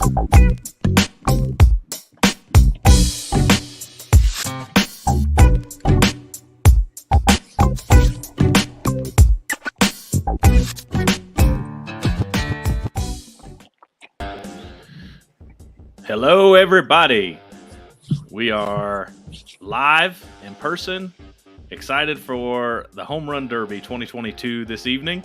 Hello, everybody. We are live in person, excited for the Home Run Derby 2022 this evening.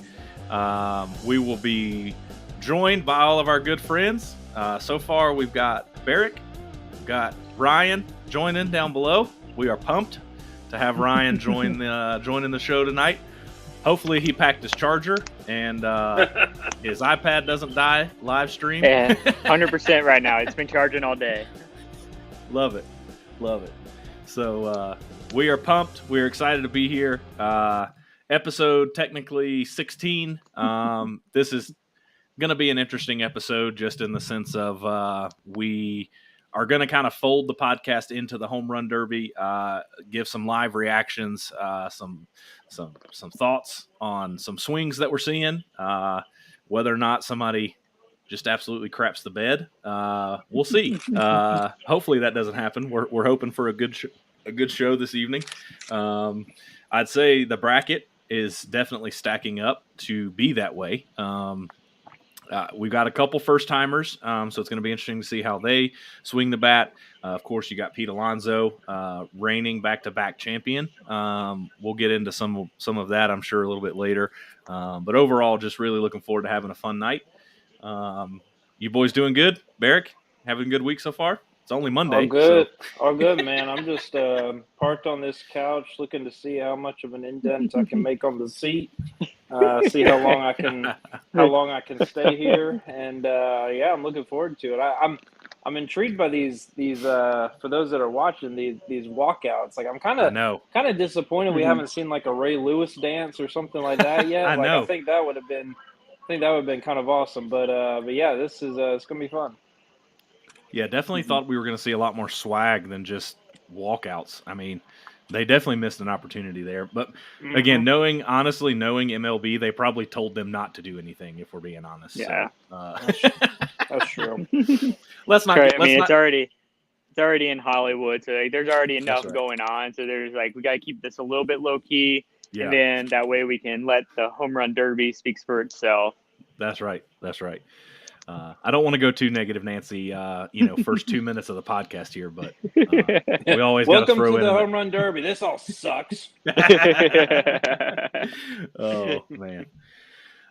We will be joined by all of our good friends. So far, we've got Barrick, we've got Ryan joining down below. We are pumped to have Ryan joining the show tonight. Hopefully he packed his charger and his iPad doesn't die live stream. Yeah, 100% right now. It's been charging all day. Love it. So we are pumped. We're excited to be here. Episode technically 16. This is going to be an interesting episode just in the sense of we are going to kind of fold the podcast into the Home Run Derby, give some live reactions, some thoughts on some swings that we're seeing, whether or not somebody just absolutely craps the bed. We'll see. Hopefully that doesn't happen. We're hoping for a good show this evening. I'd say the bracket is definitely stacking up to be that way. We've got a couple first-timers, so it's going to be interesting to see how they swing the bat. Of course, you got Pete Alonso, reigning back-to-back champion. We'll get into some of that, I'm sure, a little bit later. But overall, just really looking forward to having a fun night. You boys doing good? Barrick, having a good week so far? It's only Monday. All good, man. I'm just parked on this couch looking to see how much of an indent I can make on the seat. See how long I can stay here, and I'm looking forward to it. I'm intrigued by these for those that are watching these walkouts. Like I'm kind of disappointed we haven't seen like a Ray Lewis dance or something like that yet. I think that would have been kind of awesome. But yeah, this is it's gonna be fun. Yeah, definitely thought we were going to see a lot more swag than just walkouts. I mean, they definitely missed an opportunity there. But again, knowing MLB, they probably told them not to do anything, if we're being honest. Yeah, so, that's true. It's already in Hollywood, so like, there's already enough going on. So there's we got to keep this a little bit low key, and then that way we can let the Home Run Derby speak for itself. That's right. I don't want to go too negative, Nancy. First 2 minutes of the podcast here, but we always got to throw in. Welcome to the Home Run Derby. This all sucks. Oh man,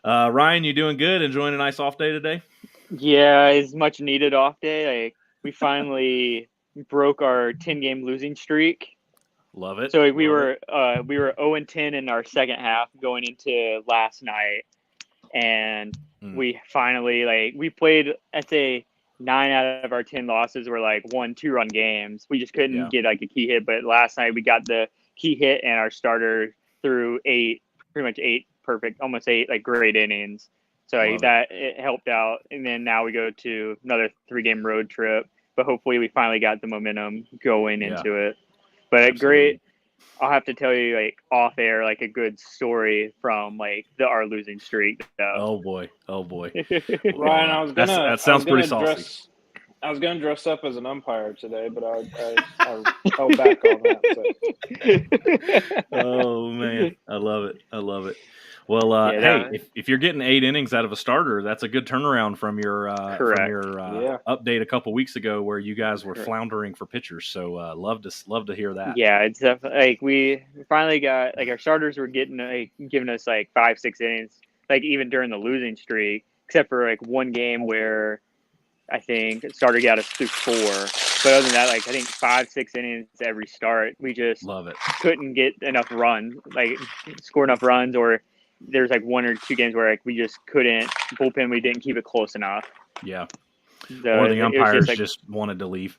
Ryan, you doing good? Enjoying a nice off day today? Yeah, it's much needed off day. Like we finally broke our 10-game losing streak. Love it. So we were 0-10 in our second half going into last night. And we finally, we played, I'd say 9 out of our 10 losses were 1-2-run games. We just couldn't get a key hit. But last night we got the key hit and our starter threw pretty much 8 perfect, almost 8 great innings. So it helped out. And then now we go to another 3-game road trip. But hopefully we finally got the momentum going into it. But great. I'll have to tell you off air a good story from our losing streak. Oh boy. Ryan, that sounds pretty saucy. I was gonna dress up as an umpire today, but I held back on that. So. Oh man, I love it. Well, hey, if you're getting 8 innings out of a starter, that's a good turnaround from your update a couple weeks ago where you guys were floundering for pitchers. So love to hear that. Yeah, it's definitely we finally got our starters were giving us 5-6 innings, even during the losing streak, except for one game where I think starter got us through 4. But other than that, I think 5-6 innings every start. We just couldn't get enough runs, score enough runs, or there's 1 or 2 games where we just couldn't bullpen. We didn't keep it close enough. Yeah. So or the umpires just wanted to leave.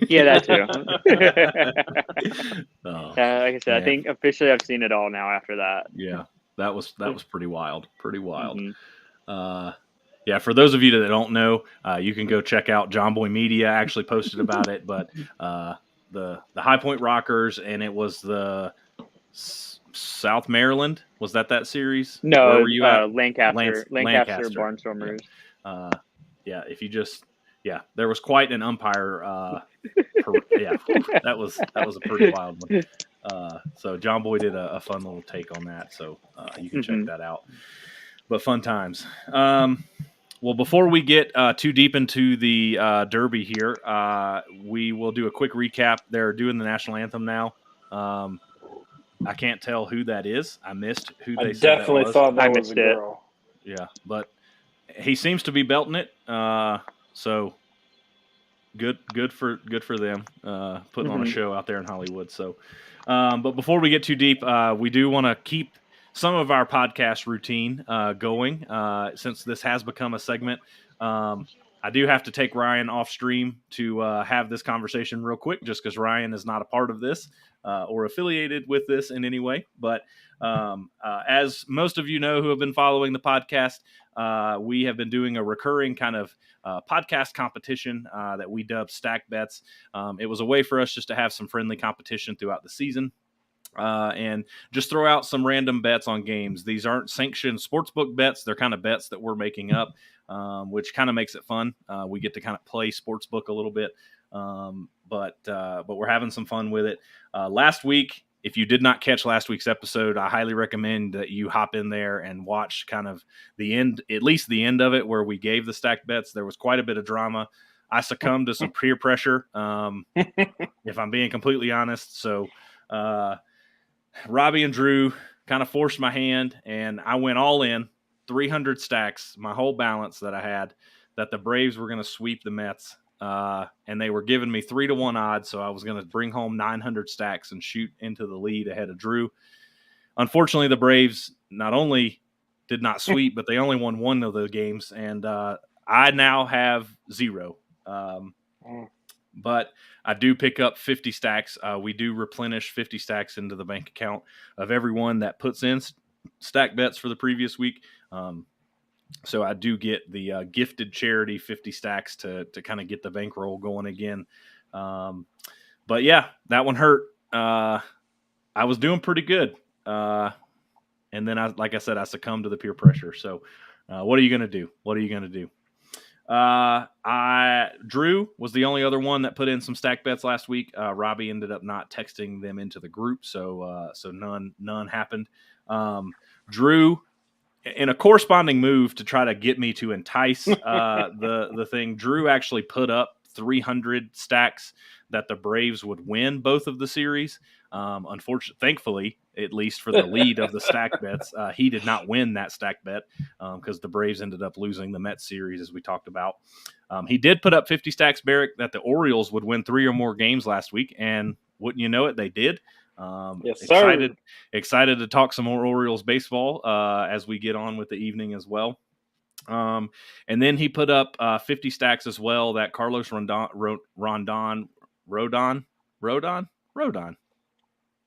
Yeah, that too. Like I said, I think officially I've seen it all now after that. Yeah, that was pretty wild. Mm-hmm. Yeah, for those of you that don't know, you can go check out John Boy Media. Actually posted about it, but the High Point Rockers, and it was the South Maryland. Was that series? No, where were you at? Lancaster Barnstormers. Yeah, if you just yeah, there was quite an umpire. Yeah, that was a pretty wild one. So John Boy did a fun little take on that. So you can check that out. But fun times. Well, before we get too deep into the Derby here, we will do a quick recap. They're doing the national anthem now. I can't tell who that is. I missed who they said that was. Definitely thought that was a girl. Yeah, but he seems to be belting it. So good for them putting on a show out there in Hollywood. So, but before we get too deep, we do want to keep some of our podcast routine going since this has become a segment. I do have to take Ryan off stream to have this conversation real quick, just because Ryan is not a part of this or affiliated with this in any way. But as most of you know who have been following the podcast, we have been doing a recurring kind of podcast competition that we dubbed Stack Bets. It was a way for us just to have some friendly competition throughout the season. And just throw out some random bets on games. These aren't sanctioned sportsbook bets. They're kind of bets that we're making up, which kind of makes it fun. We get to kind of play sportsbook a little bit, but we're having some fun with it. Last week, if you did not catch last week's episode, I highly recommend that you hop in there and watch kind of the end, at least the end of it, where we gave the stacked bets. There was quite a bit of drama. I succumbed to some peer pressure, if I'm being completely honest. So, Robbie and Drew kind of forced my hand, and I went all in, 300 stacks, my whole balance that I had, that the Braves were going to sweep the Mets, and they were giving me 3-1 odds, so I was going to bring home 900 stacks and shoot into the lead ahead of Drew. Unfortunately, the Braves not only did not sweep, but they only won one of the games, and I now have 0. But I do pick up 50 stacks. We do replenish 50 stacks into the bank account of everyone that puts in stack bets for the previous week. So I do get the gifted charity 50 stacks to kind of get the bankroll going again. But yeah, that one hurt. I was doing pretty good. And then like I said, I succumbed to the peer pressure. So what are you going to do? Drew was the only other one that put in some stack bets last week. Robbie ended up not texting them into the group, so none happened. Drew, in a corresponding move to try to get me to entice the thing, Drew actually put up 300 stacks that the Braves would win both of the series. Thankfully, at least for the lead of the stack bets, he did not win that stack bet because the Braves ended up losing the Mets series, as we talked about. He did put up 50 stacks, Barrick, that the Orioles would win 3 or more games last week, and wouldn't you know it, they did. Yes, sir. Excited to talk some more Orioles baseball as we get on with the evening as well. And then he put up 50 stacks as well that Carlos Rodon.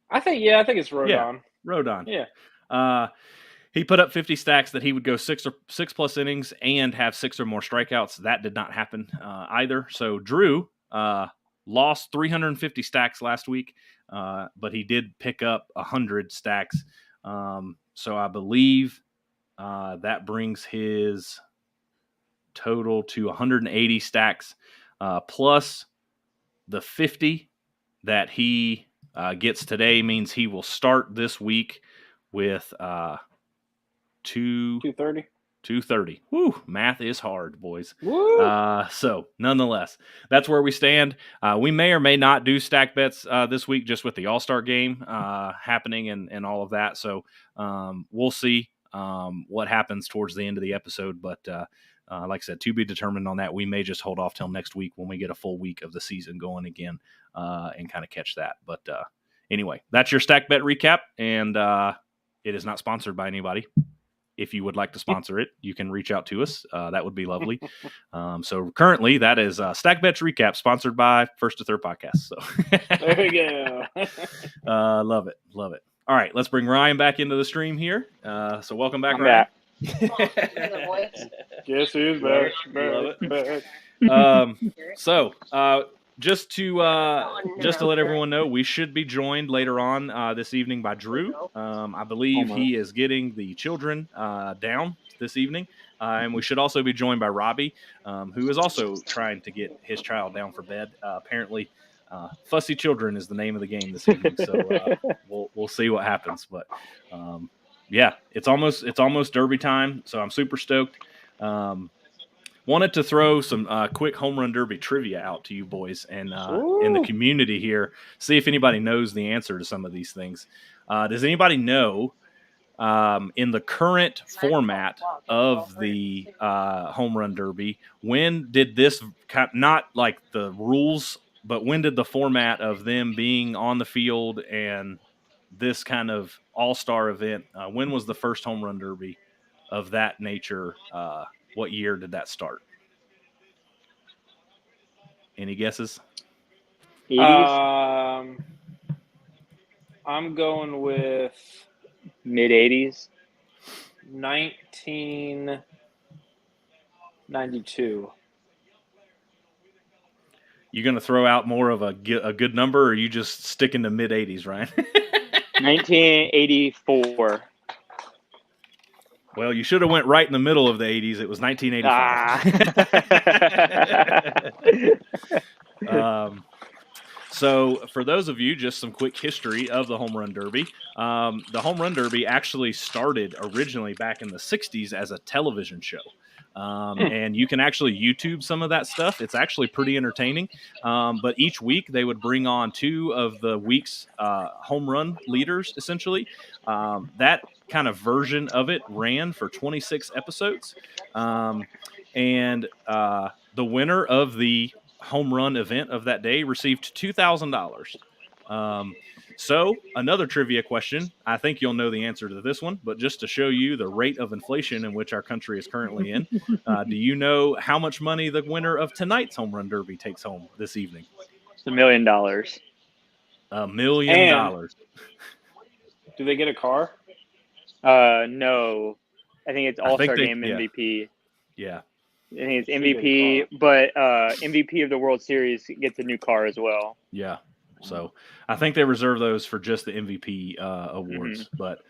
I think it's Rodon. Yeah, Rodon. Yeah. He put up 50 stacks that he would go 6 plus innings and have 6 or more strikeouts. That did not happen either. So Drew lost 350 stacks last week, but he did pick up 100 stacks. So I believe that brings his total to 180 stacks, plus the 50 that he gets today means he will start this week with 230. 230. Woo, math is hard, boys. Woo. So nonetheless, that's where we stand. We may or may not do stack bets this week, just with the All-Star game happening and all of that. So we'll see what happens towards the end of the episode. But like I said, to be determined on that. We may just hold off till next week when we get a full week of the season going again and kind of catch that. But anyway, that's your stack bet recap, and it is not sponsored by anybody. If you would like to sponsor it, you can reach out to us. That would be lovely. So currently, that is Stack Bets Recap, sponsored by First to Third Podcast. So there we go. Love it. All right, let's bring Ryan back into the stream here. So welcome back, I'm Ryan. back. Guess who's back? Love Back. So just to let everyone know, we should be joined later on this evening by Drew. I believe he is getting the children down this evening. And we should also be joined by Robbie, who is also trying to get his child down for bed. Apparently, Fussy Children is the name of the game this evening, so we'll see what happens. But yeah, it's almost Derby time, so I'm super stoked. Wanted to throw some quick home run derby trivia out to you boys and in the community here, see if anybody knows the answer to some of these things. Does anybody know in the current format of the home run derby, when did this, not like the rules, but when did the format of them being on the field and this kind of all-star event, when was the first home run derby of that nature? What year did that start? Any guesses? 80s, I'm going with mid 80s. 1992. You going to throw out more of a good number, or are you just sticking to mid 80s, Ryan? 1984. Well, you should have went right in the middle of the 80s. It was 1985. So for those of you, just some quick history of the Home Run Derby. The Home Run Derby actually started originally back in the 60s as a television show. And you can actually YouTube some of that stuff. It's actually pretty entertaining. But each week they would bring on two of the week's home run leaders, essentially. That kind of version of it ran for 26 episodes. And the winner of the home run event of that day received $2,000. So another trivia question. I think you'll know the answer to this one, but just to show you the rate of inflation in which our country is currently in, do you know how much money the winner of tonight's home run derby takes home this evening? It's $1 million. $1 million. Do they get a car? No. I think it's All-Star Game MVP. Yeah. I think it's MVP, but MVP of the World Series gets a new car as well. Yeah. So I think they reserve those for just the MVP awards. But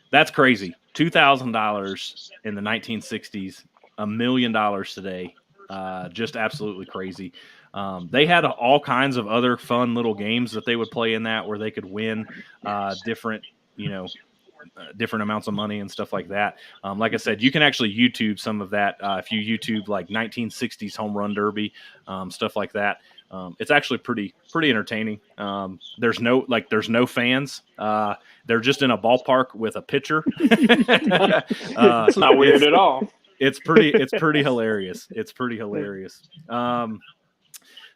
that's crazy. $2,000 in the 1960s, $1 million today. Just absolutely crazy. They had all kinds of other fun little games that they would play in that where they could win different, different amounts of money and stuff like that. Like I said, you can actually YouTube some of that. If you YouTube like 1960s home run derby, stuff like that. It's actually pretty entertaining. There's no fans. They're just in a ballpark with a pitcher. It's not weird at all. It's pretty hilarious. It's pretty hilarious.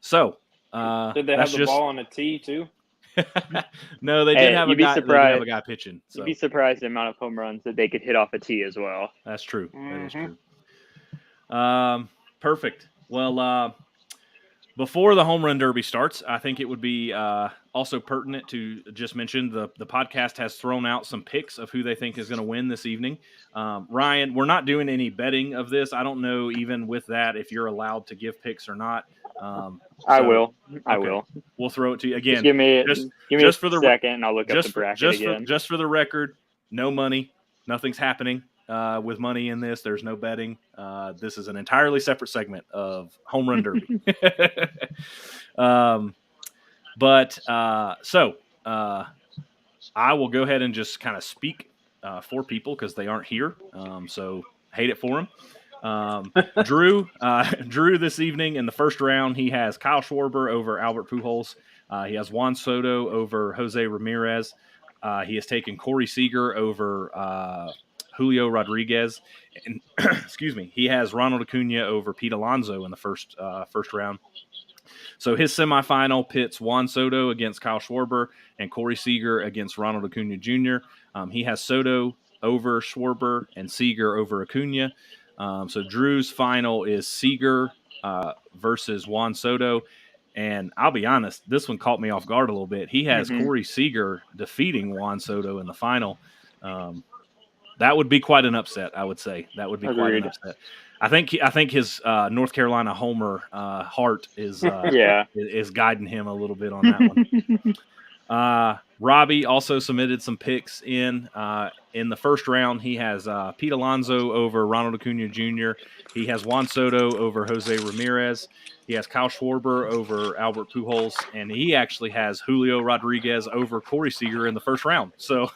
So did they have the ball on a tee too? No, they did have a guy pitching. So. You'd be surprised the amount of home runs that they could hit off a tee as well. That's true. That is true. Perfect. Well, before the home run derby starts, I think it would be also pertinent to just mention the podcast has thrown out some picks of who they think is going to win this evening. Ryan, we're not doing any betting of this. I don't know even with that if you're allowed to give picks or not. I will. We'll throw it to you again. Just give me a second, and I'll look up the bracket again. Just for the record, no money. Nothing's happening with money in this. There's no betting. This is an entirely separate segment of Home Run Derby. So I will go ahead and just kind of speak for people because they aren't here. So hate it for them. Drew this evening in the first round, he has Kyle Schwarber over Albert Pujols. He has Juan Soto over Jose Ramirez. He has taken Corey Seager over Julio Rodriguez. And excuse me, he has Ronald Acuna over Pete Alonso in the first round. So his semifinal pits Juan Soto against Kyle Schwarber and Corey Seager against Ronald Acuna Jr. He has Soto over Schwarber and Seager over Acuna. So Drew's final is Seager versus Juan Soto. And I'll be honest, this one caught me off guard a little bit. He has Corey Seager defeating Juan Soto in the final. That would be quite an upset, I would say. That would be quite an upset. I think his North Carolina homer heart is guiding him a little bit on that one. Robbie also submitted some picks in. in the first round, he has Pete Alonso over Ronald Acuna Jr. He has Juan Soto over Jose Ramirez. He has Kyle Schwarber over Albert Pujols, and he actually has Julio Rodriguez over Corey Seager in the first round. So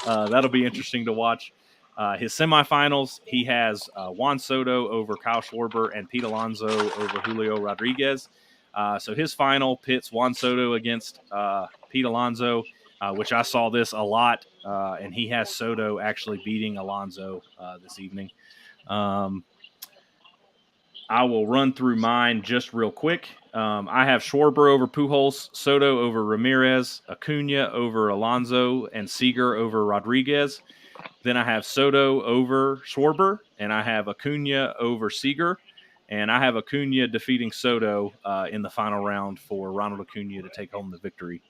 that'll be interesting to watch. His semifinals, he has Juan Soto over Kyle Schwarber and Pete Alonso over Julio Rodriguez. So his final pits Juan Soto against Pete Alonso, which I saw this a lot, and he has Soto actually beating Alonso this evening. I will run through mine just real quick. I have Schwarber over Pujols, Soto over Ramirez, Acuna over Alonso, and Seager over Rodriguez. Then I have Soto over Schwarber, and I have Acuna over Seager, and I have Acuna defeating Soto in the final round for Ronald Acuna to take home the victory.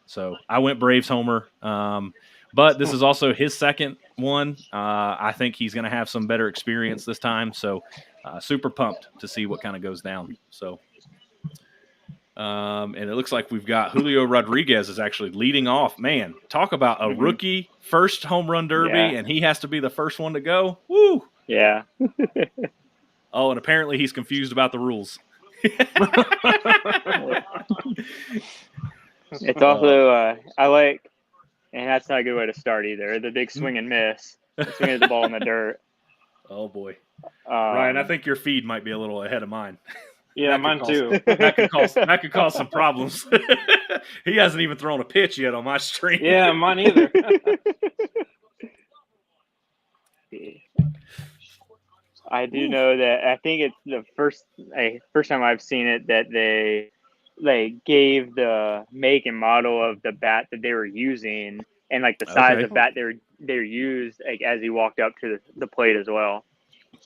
So I went Braves homer, but this is also his second one. I think he's going to have some better experience this time, so super pumped to see what kind of goes down. So, and it looks like we've got Julio Rodriguez is actually leading off. Man, talk about a rookie first home run derby, and he has to be the first one to go. Woo! Yeah. Oh, and apparently he's confused about the rules. It's also I like, and that's not a good way to start either. The big swing and miss, swinging the ball in the dirt. Oh boy, Ryan, I think your feed might be a little ahead of mine. Yeah, mine too. That could cause some problems. He hasn't even thrown a pitch yet on my stream. Yeah, mine either. I do know that I think it's the first time I've seen it that they gave the make and model of the bat that they were using and like the size of bat they used as he walked up to the plate as well.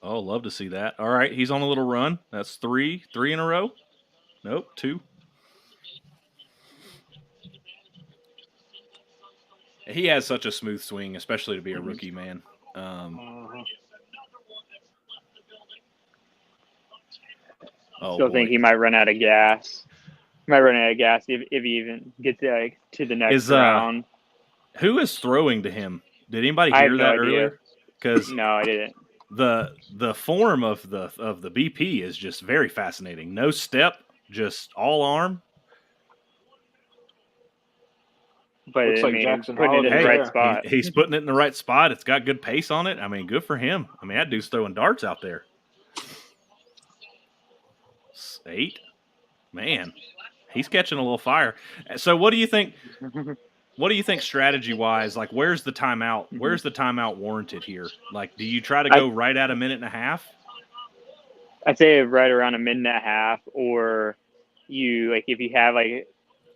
Oh, love to see that. All right, he's on a little run. That's three in a row. Nope, 2. He has such a smooth swing, especially to be a rookie, man. Still think he might run out of gas. If he even gets to the next round. Who is throwing to him? Did anybody hear that earlier? Because no, I didn't. The form of the BP is just very fascinating. No step, just all arm. But looks like Jackson putting it in the right spot. He's putting it in the right spot. It's got good pace on it. I mean, good for him. I mean, that dude's throwing darts out there. 8, man, he's catching a little fire. So, what do you think? What do you think strategy-wise? Like, where's the timeout? Where's the timeout warranted here? Like, do you try to go right at a minute and a half? I'd say right around a minute and a half, or you if you have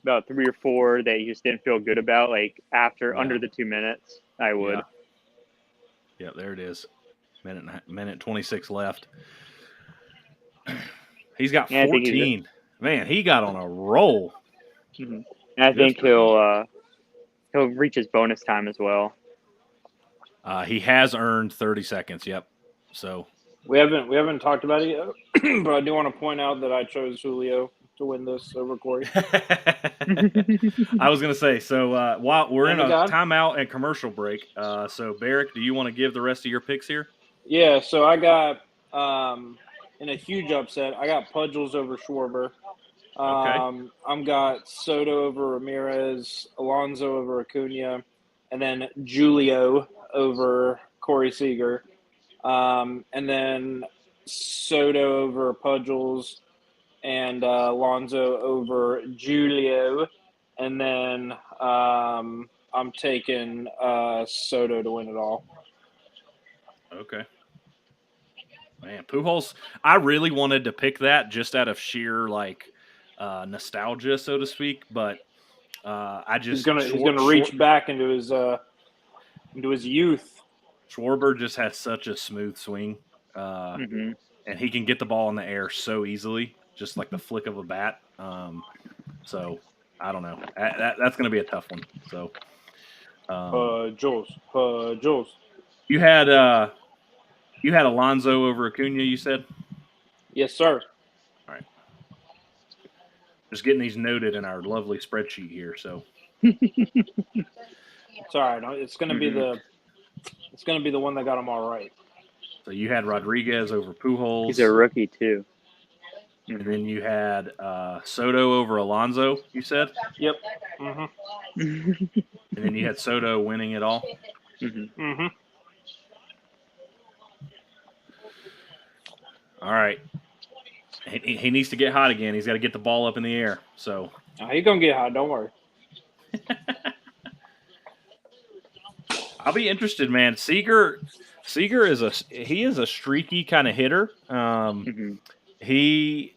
about 3 or 4 that you just didn't feel good about, under the 2 minutes, I would. Yeah, there it is. Minute 26 left. He's got 14. Man, he got on a roll. And I think he'll reach his bonus time as well. He has earned 30 seconds. Yep. So we haven't talked about it yet, but I do want to point out that I chose Julio to win this over Corey. I was going to say, so while we're in a timeout and commercial break, so Barrick, do you want to give the rest of your picks here? Yeah, so I got in a huge upset, I got Pujols over Schwarber. I'm got Soto over Ramirez, Alonso over Acuna, and then Julio over Corey Seager. And then Soto over Pujols and Alonso over Julio. And then I'm taking Soto to win it all. Okay. Man, Pujols, I really wanted to pick that just out of sheer, nostalgia, so to speak, but I just he's gonna reach back into his youth. Schwarber just has such a smooth swing, and he can get the ball in the air so easily, just like the flick of a bat. So I don't know. That's going to be a tough one. So, Jules. You had Alonso over Acuna, you said? Yes, sir. All right. Just getting these noted in our lovely spreadsheet here. So, It's all right. It's going to be the one that got them all right. So you had Rodriguez over Pujols. He's a rookie too. And then you had Soto over Alonso, you said? Yep. And then you had Soto winning it all? All right. He needs to get hot again. He's got to get the ball up in the air. So He's going to get hot. Don't worry. I'll be interested, man. Seager is a streaky kind of hitter. His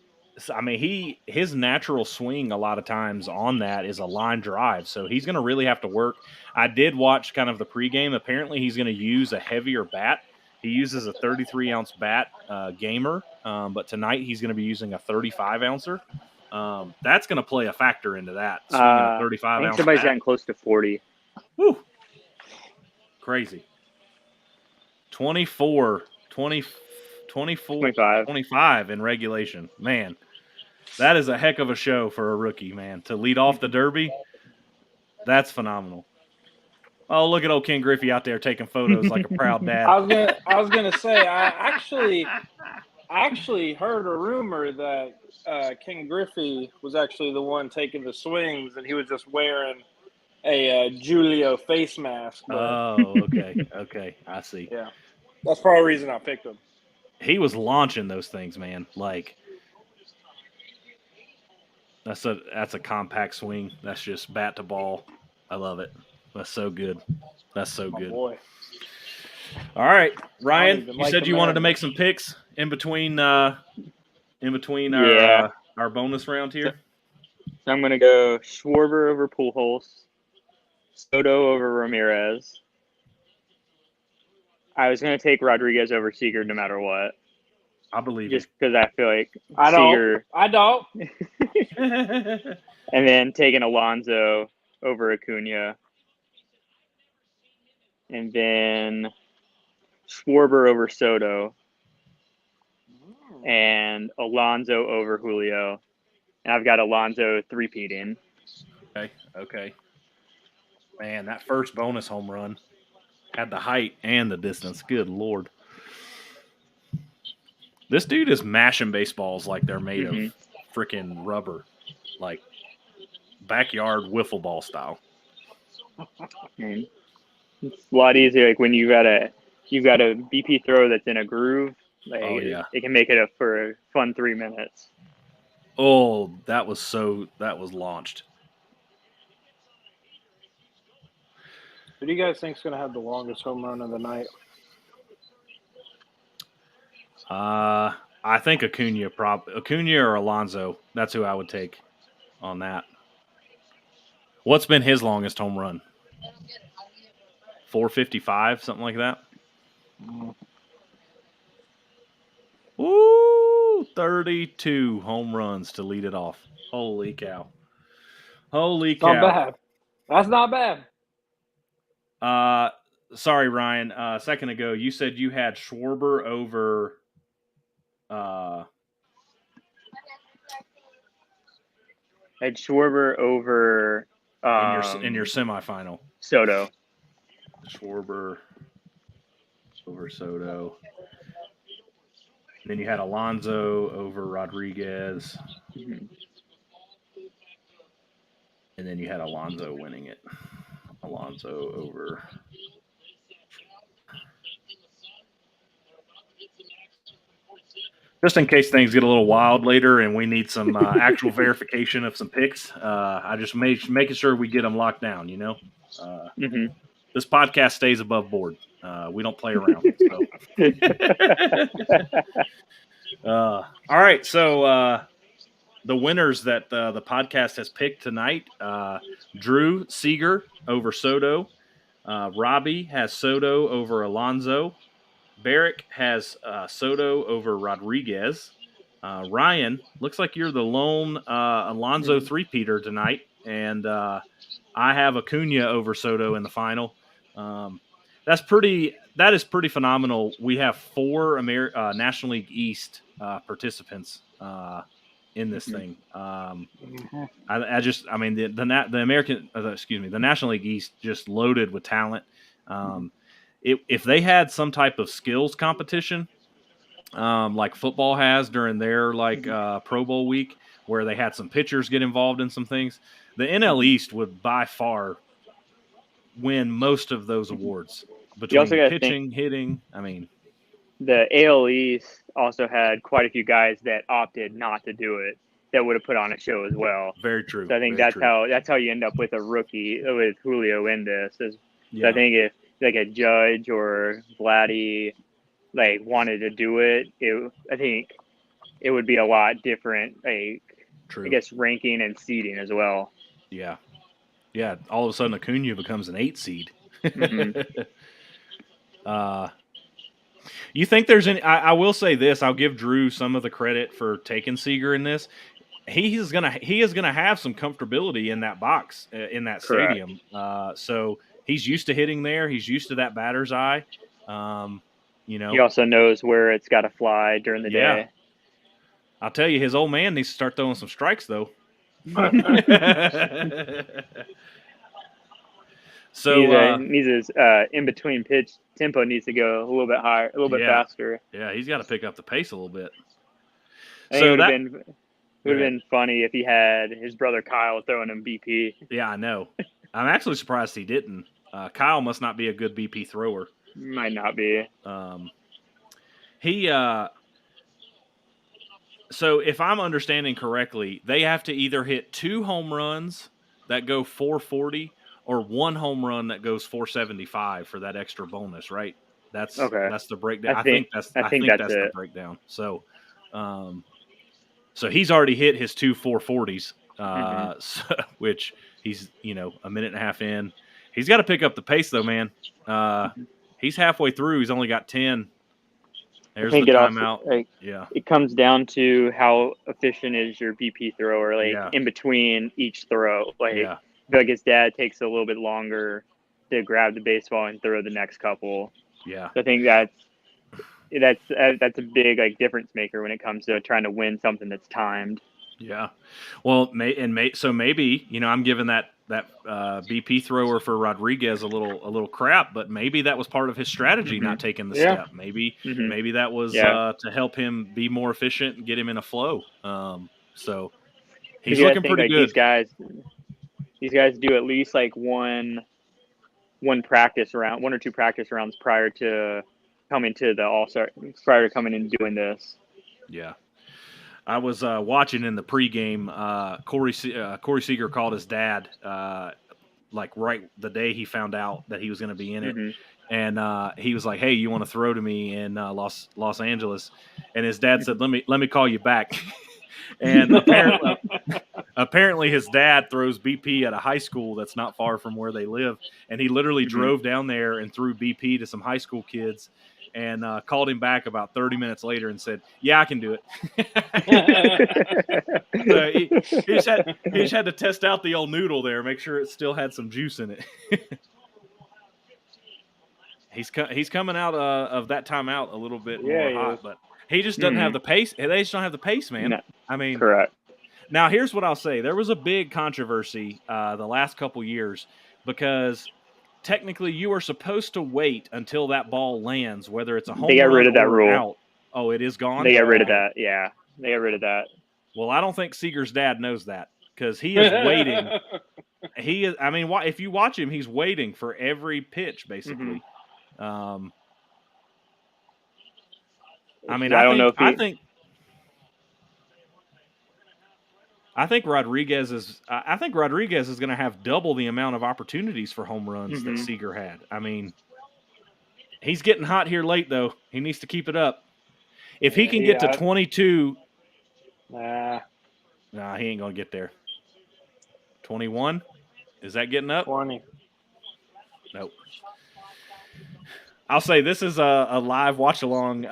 natural swing a lot of times on that is a line drive, so he's going to really have to work. I did watch kind of the pregame. Apparently, he's going to use a heavier bat. He uses a 33-ounce bat gamer, but tonight he's going to be using a 35-ouncer. That's going to play a factor into that. Swinging a 35-ounce I think somebody's gotten close to 40. Woo! Crazy. 25 in regulation. Man, that is a heck of a show for a rookie, man. To lead off the Derby, that's phenomenal. Oh, look at old Ken Griffey out there taking photos like a proud dad. I was gonna say I actually heard a rumor that Ken Griffey was actually the one taking the swings, and he was just wearing a Julio face mask. Oh, okay, I see. Yeah, that's probably the reason I picked him. He was launching those things, man. Like that's a compact swing. That's just bat to ball. I love it. That's so good. That's so good. Boy. All right, Ryan. You said you wanted to make some picks in between our bonus round here. So I'm gonna go Schwarber over Pujols, Soto over Ramirez. I was gonna take Rodriguez over Seager no matter what. I believe just because I feel like Seager. I don't. And then taking Alonso over Acuna. And then Schwarber over Soto. And Alonso over Julio. And I've got Alonso three-peating. Okay. Man, that first bonus home run had the height and the distance. Good Lord. This dude is mashing baseballs like they're made of freaking rubber. Like backyard wiffle ball style. It's a lot easier like when you've got a BP throw that's in a groove. Like it can make it for a fun 3 minutes. Oh, that was launched. Who do you guys think is going to have the longest home run of the night? I think Acuna or Alonso. That's who I would take on that. What's been his longest home run? 455, something like that. Ooh, 32 home runs to lead it off. Holy cow. Holy cow. Not bad. That's not bad. Sorry, Ryan. A second ago, you said you had Schwarber over Had Schwarber over in your semifinal. Soto. Schwarber over Soto. Then you had Alonso over Rodriguez. And then you had Alonso winning it. Alonso over. Just in case things get a little wild later and we need some actual verification of some picks, I just making sure we get them locked down, you know? This podcast stays above board. We don't play around. So. All right, so the winners that the podcast has picked tonight, Drew Seager over Soto. Robbie has Soto over Alonso. Barrick has Soto over Rodriguez. Ryan, looks like you're the lone Alonso three-peater tonight, and I have Acuna over Soto in the final. That is pretty phenomenal. We have 4 National League East participants in this thing. I mean, the National League East just loaded with talent. If they had some type of skills competition, like football has during their Pro Bowl week, where they had some pitchers get involved in some things, the NL East would by far win most of those awards between pitching, hitting. I mean, the AL East also had quite a few guys that opted not to do it that would have put on a show as well. Very true. So I think that's how you end up with a rookie with Julio in this. So I think if like a Judge or Vladdy wanted to do it, I think it would be a lot different. True. I guess ranking and seeding as well. Yeah. Yeah. All of a sudden, Acuna becomes an 8 seed. You think there's any? I will say this. I'll give Drew some of the credit for taking Seager in this. He is gonna have some comfortability in that box in that stadium. So he's used to hitting there. He's used to that batter's eye. He also knows where it's got to fly during the day. I'll tell you, his old man needs to start throwing some strikes though. So needs his in between pitch tempo needs to go a little bit higher, a little bit faster. Yeah, he's got to pick up the pace a little bit. It would have been funny if he had his brother Kyle throwing him BP. Yeah, I know. I'm actually surprised he didn't. Kyle must not be a good BP thrower. Might not be. So if I'm understanding correctly, they have to either hit 2 home runs that go 440 or 1 home run that goes 475 for that extra bonus, right? That's the breakdown. I think that's the breakdown. So, so he's already hit his 2 440s, which he's a minute and a half in. He's got to pick up the pace though, man. He's halfway through. He's only got 10. There's the timeout. It comes down to how efficient is your BP thrower, in between each throw. I feel like his dad takes a little bit longer to grab the baseball and throw the next couple. Yeah, so I think that's a big difference maker when it comes to trying to win something that's timed. Yeah, well, so maybe I'm giving that BP thrower for Rodriguez a little crap, but maybe that was part of his strategy not taking the step. Maybe that was to help him be more efficient and get him in a flow. So he's looking pretty good. These guys do at least one practice round, 1 or 2 practice rounds prior to coming to the All-Star, prior to coming and doing this. Yeah. I was watching in the pregame. Corey Seager called his dad, right the day he found out that he was going to be in it, and he was like, "Hey, you want to throw to me in Los Angeles?" And his dad said, "Let me call you back." And apparently his dad throws BP at a high school that's not far from where they live, and he literally drove down there and threw BP to some high school kids. And called him back about 30 minutes later and said, "Yeah, I can do it." So he just had to test out the old noodle there, make sure it still had some juice in it. He's coming out of that timeout a little bit more hot, but he just doesn't have the pace. They just don't have the pace, man. No. I mean, correct. Now, here's what I'll say: there was a big controversy the last couple years because technically, you are supposed to wait until that ball lands, whether it's a home run or out. They got rid of that rule. Oh, it is gone? They got rid of that, yeah. They got rid of that. Well, I don't think Seager's dad knows that because he is waiting. If you watch him, he's waiting for every pitch, basically. I think Rodriguez is going to have double the amount of opportunities for home runs that Seager had. I mean, he's getting hot here late, though. He needs to keep it up. If he can get to 22, he ain't going to get there. 21, is that getting up? 20. Nope. I'll say this is a live watch-along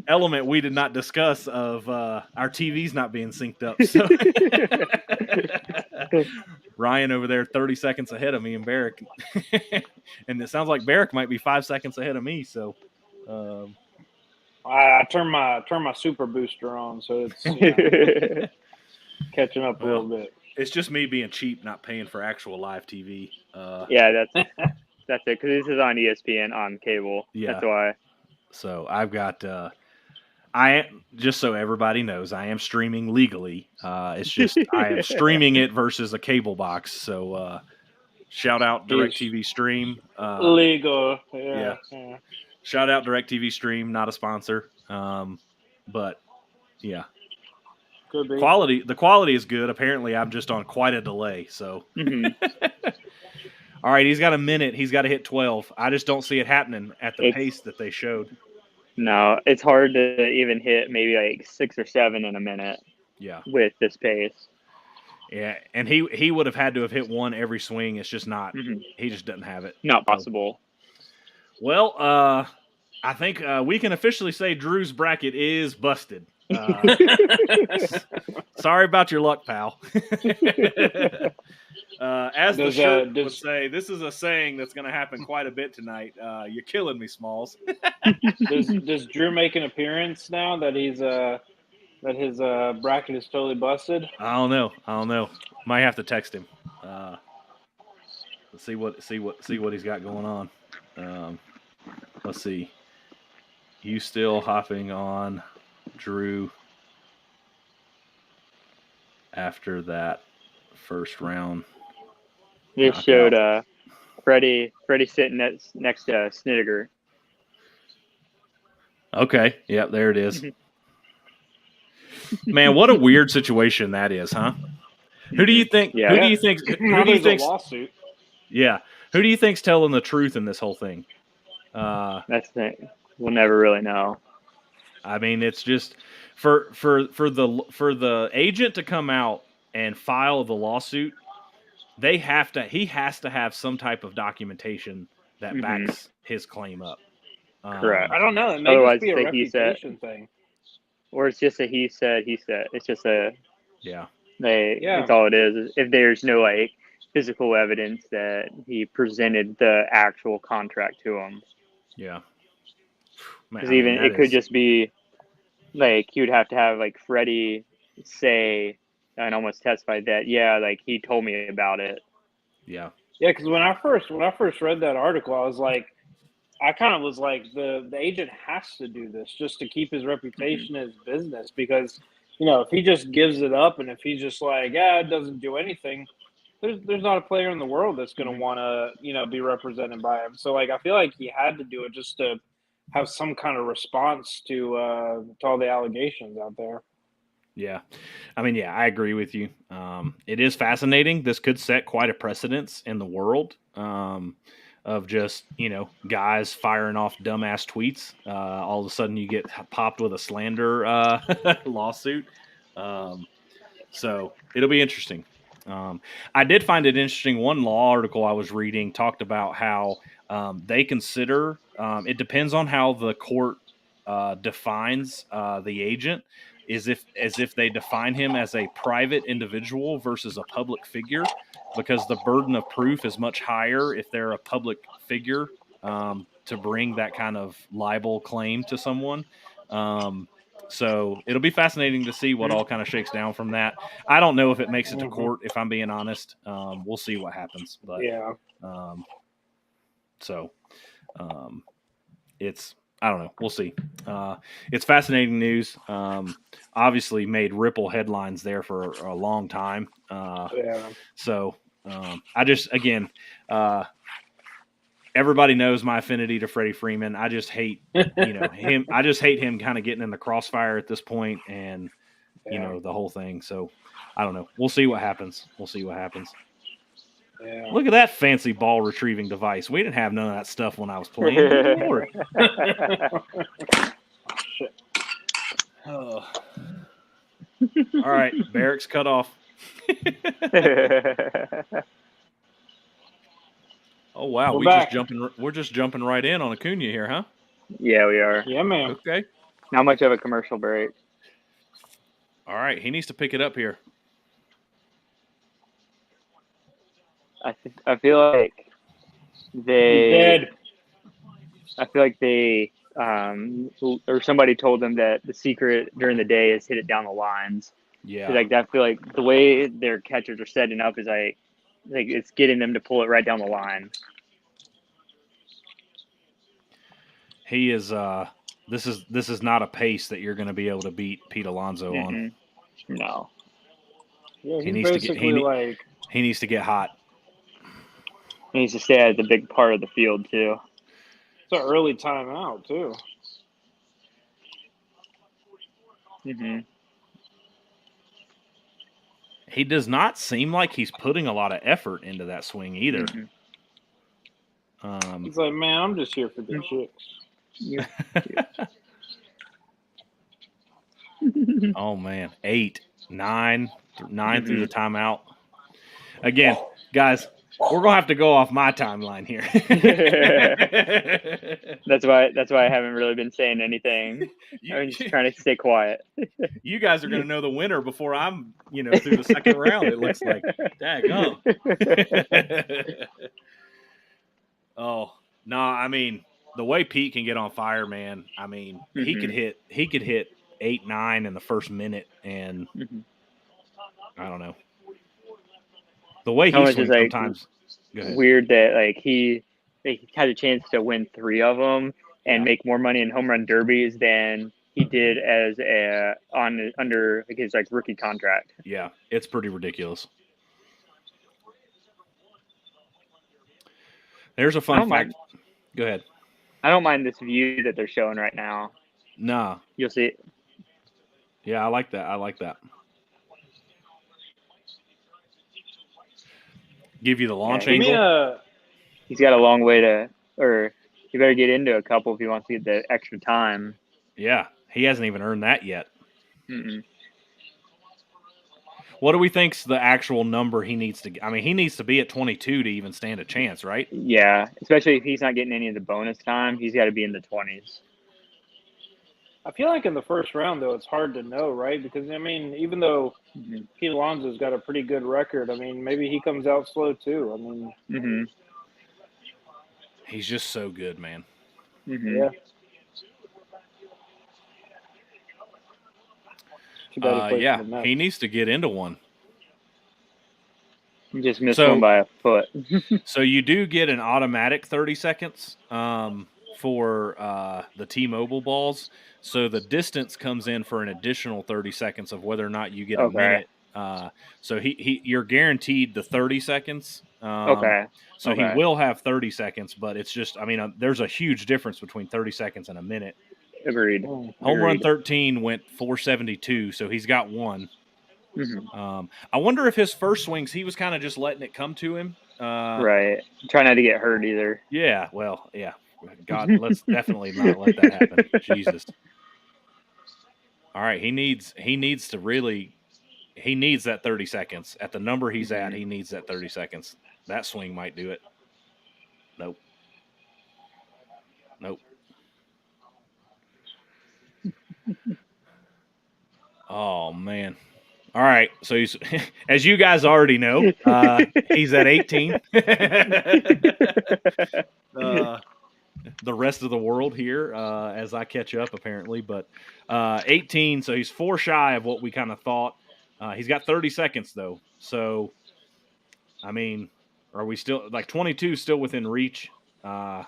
element we did not discuss of our TVs not being synced up. So. Ryan over there 30 seconds ahead of me and Barrick. And it sounds like Barrick might be 5 seconds ahead of me. So I turned my super booster on, so it's catching up a little bit. It's just me being cheap, not paying for actual live TV. Yeah, that's it. Because this is on ESPN on cable. Yeah. That's why. So I've got. Just so everybody knows, I am streaming legally. It's just I am streaming it versus a cable box. So shout out DirecTV Stream. Legal. Yeah. Shout out DirecTV Stream, not a sponsor. But yeah. Could be. The quality is good. Apparently I'm just on quite a delay. So All right, he's got a minute. He's got to hit 12. I just don't see it happening at the pace that they showed. No, it's hard to even hit maybe like 6 or 7 in a minute. Yeah. With this pace. Yeah, and he would have had to have hit one every swing. It's just not. He just doesn't have it. Not possible. Well, I think we can officially say Drew's bracket is busted. Sorry about your luck, pal. As the shirt would say, this is a saying that's going to happen quite a bit tonight. You're killing me, Smalls. Does Drew make an appearance now that he's that his bracket is totally busted? I don't know. Might have to text him. Let's see what he's got going on. Let's see. You still hopping on Drew after that first round? Just showed Freddie sitting next to Snittiger. Okay. Yep, there it is. Man, what a weird situation that is, huh? Who do you think? Yeah. Who do you think? Who do you think? Lawsuit. Yeah. Who do you think's telling the truth in this whole thing? That's the thing. We'll never really know. I mean, it's just for the agent to come out and file the lawsuit. He has to have some type of documentation that backs his claim up. Correct. I don't know. It may just be a reputation thing. Or it's just a he said. It's just a That's all it is. If there's no like physical evidence that he presented the actual contract to him. Yeah. Because it could just be like you'd have to have like Freddie say and almost testify that like he told me about it. Yeah. Yeah, because when I first read that article, I was like, the agent has to do this just to keep his reputation as business, because if he just gives it up and if he's just like, it doesn't do anything, there's not a player in the world that's going to want to be represented by him. So like I feel like he had to do it just to have some kind of response to all the allegations out there. Yeah. I mean, I agree with you. It is fascinating. This could set quite a precedence in the world of just, guys firing off dumbass tweets. All of a sudden you get popped with a slander lawsuit. So it'll be interesting. I did find it interesting. One law article I was reading talked about how they consider it depends on how the court defines the agent. As if they define him as a private individual versus a public figure, because the burden of proof is much higher if they're a public figure to bring that kind of libel claim to someone. So it'll be fascinating to see what all kind of shakes down from that. I don't know if it makes it to court, if I'm being honest. We'll see what happens. But it's, I don't know. We'll see. It's fascinating news. Obviously made Ripple headlines there for a long time. So I just, again, everybody knows my affinity to Freddie Freeman. I just hate, him. I just hate him kind of getting in the crossfire at this point and, the whole thing. So I don't know. We'll see what happens. Yeah. Look at that fancy ball retrieving device. We didn't have none of that stuff when I was playing. Good Lord. Shit. All right, Barracks cut off. Oh wow, we're just jumping right in on Acuna here, huh? Yeah, we are. Yeah, man. Okay. Not much of a commercial break. All right, he needs to pick it up here. I feel like they or somebody told them that the secret during the day is hit it down the lines. Yeah. Like I feel like the way their catchers are setting up is like it's getting them to pull it right down the line. He is. This is not a pace that you're going to be able to beat Pete Alonso on. No. Yeah, He he's needs basically he needs to get hot. He needs to stay at the big part of the field too. It's an early timeout too. He does not seem like he's putting a lot of effort into that swing either. He's like, man, I'm just here for the chicks. Oh man, 8, 9 through the timeout. Again, guys, we're gonna have to go off my timeline here. That's why I haven't really been saying anything. I'm just trying to stay quiet. You guys are gonna know the winner before I'm, through the second round. It looks like. Daggum. Oh no, I mean the way Pete can get on fire, man. I mean he could hit 8, 9 in the first minute, and I don't know. The way he swings sometimes. Weird that he had a chance to win 3 of them and make more money in home run derbies than he did as under his rookie contract. Yeah, it's pretty ridiculous. There's a fun fact. Go ahead. I don't mind this view that they're showing right now. Nah. You'll see it. Yeah, I like that. Give you the launch angle. He's got a long way or he better get into a couple if he wants to get the extra time. Yeah, he hasn't even earned that yet. What do we think's the actual number he needs to? I mean, he needs to be at 22 to even stand a chance, right? Yeah, especially if he's not getting any of the bonus time, he's got to be in the 20s. I feel like in the first round, though, it's hard to know, right? Because, I mean, even though Pete Alonso's got a pretty good record, I mean, maybe he comes out slow, too. I mean, he's just so good, man. Yeah. He needs to get into one. He just missed one by a foot. So you do get an automatic 30 seconds for the T-Mobile balls. So the distance comes in for an additional 30 seconds of whether or not you get a minute. So you're guaranteed the 30 seconds. So he will have 30 seconds, but it's just, I mean, there's a huge difference between 30 seconds and a minute. Agreed. Home run 13 went 472, so he's got one. I wonder if his first swings, he was kind of just letting it come to him. Right. Try not to get hurt either. Yeah, well, yeah. God, let's definitely not let that happen. Jesus. All right, he needs that 30 seconds. At the number he's at, he needs that 30 seconds. That swing might do it. Nope. Oh, man. All right, so he's, as you guys already know, he's at 18. The rest of the world here as I catch up, apparently. But 18, so he's 4 shy of what we kind of thought. He's got 30 seconds, though. So, I mean, are we still – 22 still within reach? I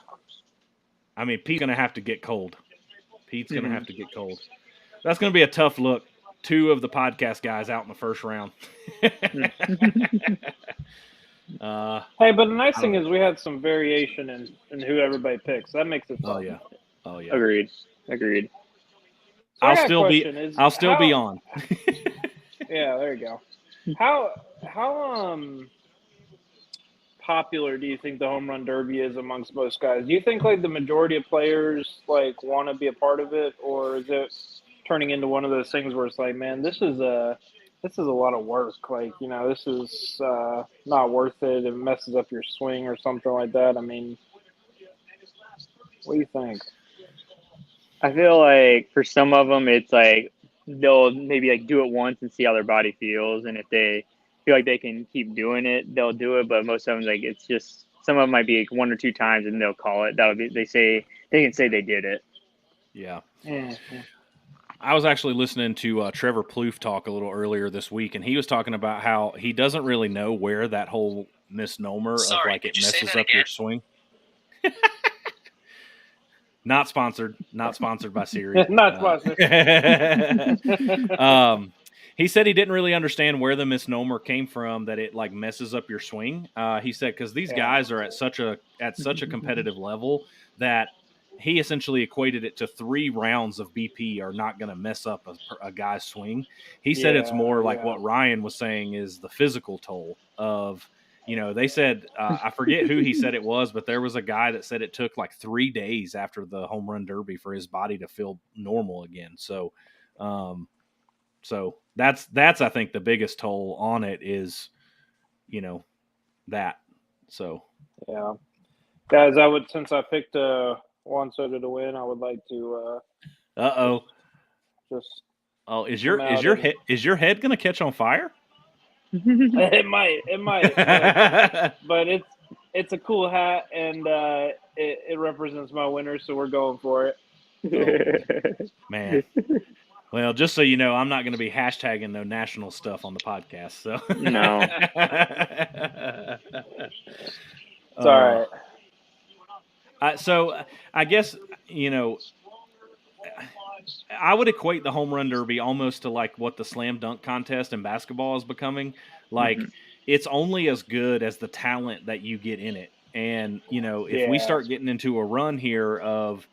mean, Pete's going to have to get cold. That's going to be a tough look. 2 of the podcast guys out in the first round. Hey, but the nice thing is we had some variation in who everybody picks. That makes it fun. Oh yeah. Agreed. So I'll still be on. Yeah, there you go. How popular do you think the home run derby is amongst most guys? Do you think the majority of players want to be a part of it, or is it turning into one of those things where it's man, this is a lot of work. This is not worth it. It messes up your swing or something like that. I mean, what do you think? I feel like for some of them, it's they'll maybe do it once and see how their body feels, and if they feel like they can keep doing it, they'll do it. But most of them, it's just some of them might be 1 or 2 times, and they'll call it. That'll be they can say they did it. Yeah. Mm-hmm. I was actually listening to Trevor Plouffe talk a little earlier this week, and he was talking about how he doesn't really know where that whole misnomer of like it messes up your swing. Not sponsored by Siri. Not sponsored. He said he didn't really understand where the misnomer came from, that it like messes up your swing. He said because these guys are at such a competitive level that he essentially equated it to 3 rounds of BP are not going to mess up a guy's swing. He said it's more like what Ryan was saying is the physical toll of, they said, I forget who he said it was, but there was a guy that said it took like 3 days after the home run derby for his body to feel normal again. So, that's I think the biggest toll on it is, that. So yeah, guys, since I picked Juan Soto to win, I would like to. Just. Oh, is your head gonna catch on fire? It might, but it's a cool hat, and it represents my winner, so we're going for it. Oh, man. Well, just so you know, I'm not going to be hashtagging no national stuff on the podcast. So no, it's all right. So I guess I would equate the home run derby almost to like what the slam dunk contest in basketball is becoming. Like it's only as good as the talent that you get in it. And if we start getting into a run here of,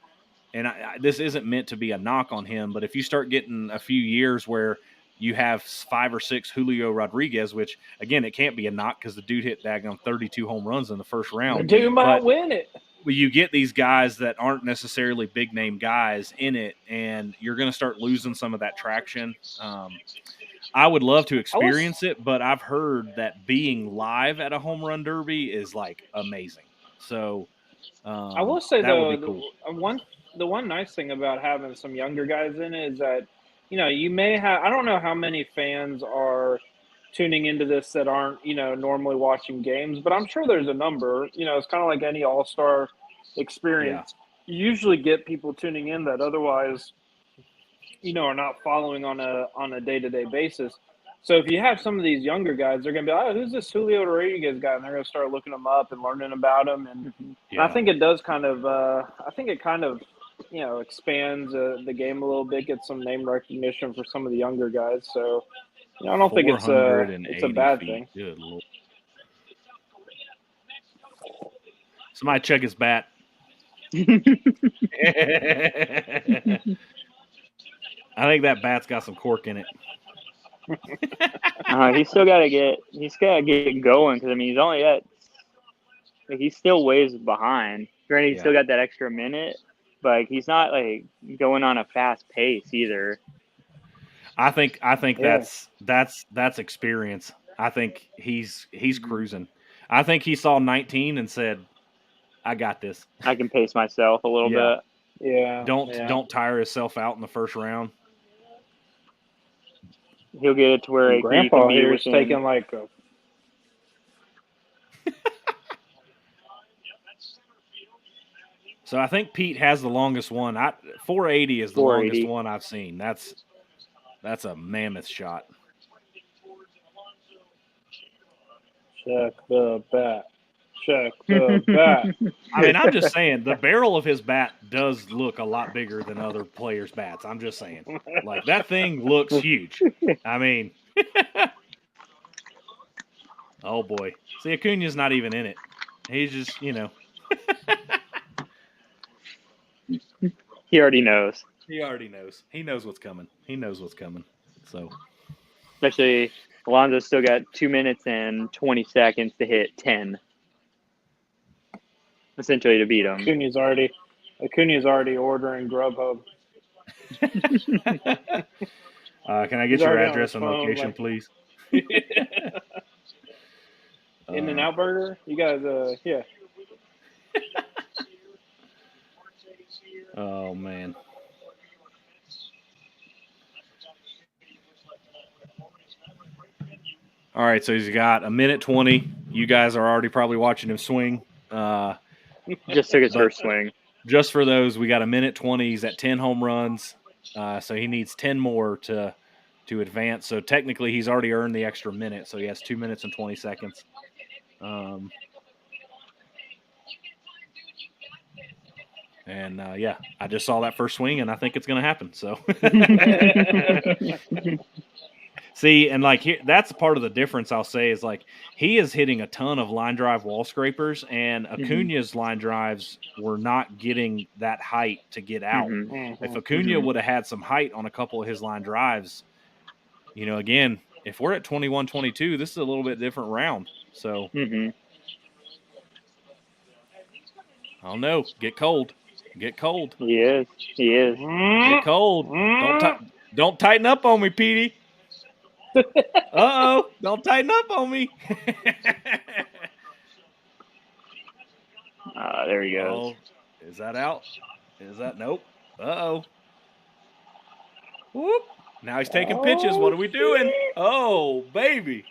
and this isn't meant to be a knock on him, but if you start getting a few years where you have 5 or 6 Julio Rodriguez, which again, it can't be a knock because the dude hit daggone 32 home runs in the first round. The dude might win it. You get these guys that aren't necessarily big name guys in it, and you're going to start losing some of that traction. I would love to experience it, but I've heard that being live at a home run derby is like amazing. So I will say that though, would be cool. The one nice thing about having some younger guys in it is that, you may have, I don't know how many fans are tuning into this that aren't, normally watching games, but I'm sure there's a number. It's kind of like any all-star experience. Yeah. You usually get people tuning in that otherwise, are not following on a day-to-day basis. So if you have some of these younger guys, they're going to be like, oh, who's this Julio Rodriguez guy? And they're going to start looking him up and learning about him. And I think it does kind of expands the game a little bit, gets some name recognition for some of the younger guys. So, I don't think it's a bad thing. Good Lord. Somebody check his bat. I think that bat's got some cork in it. He's got to get going because he's only he's still ways behind. Granted, he's still got that extra minute, but he's not like going on a fast pace either. I think that's experience. I think he's cruising. I think he saw 19 and said, "I got this. I can pace myself a little bit." Yeah. Don't tire himself out in the first round. He'll get it to where Grandpa here is taking like a. So I think Pete has the longest one. 480 is the longest one I've seen. That's a mammoth shot. Check the bat. I mean, I'm just saying, the barrel of his bat does look a lot bigger than other players' bats. I'm just saying. Like, that thing looks huge. I mean, oh, boy. See, Acuna's not even in it. He's just, He already knows. He already knows. He knows what's coming. So, especially Alonso still got 2 minutes and 20 seconds to hit 10. Essentially to beat him. Acuna's already ordering Grubhub. Can I get your address and location, please? In-N-Out Burger? You guys, yeah. Oh, man. All right, so he's got a minute 20. You guys are already probably watching him swing. Just took his first swing. just for those, we got 1:20. He's at 10 home runs, so he needs 10 more to advance. So technically, he's already earned the extra minute. So he has 2 minutes and 20 seconds. Yeah, I just saw that first swing, and I think it's going to happen. So, see, and like here, that's part of the difference. I'll say is like he is hitting a ton of line drive wall scrapers, and Acuna's line drives were not getting that height to get out. If Acuna would have had some height on a couple of his line drives, again, if we're at 21-22, this is a little bit different round. So, I don't know. Get cold. Get cold. He is. Get cold. Don't tighten up on me, Petey. Uh-oh. Don't tighten up on me. There he goes. Oh, is that out? Is that nope? Uh-oh. Whoop. Now he's taking pitches. What are we doing? Oh, baby.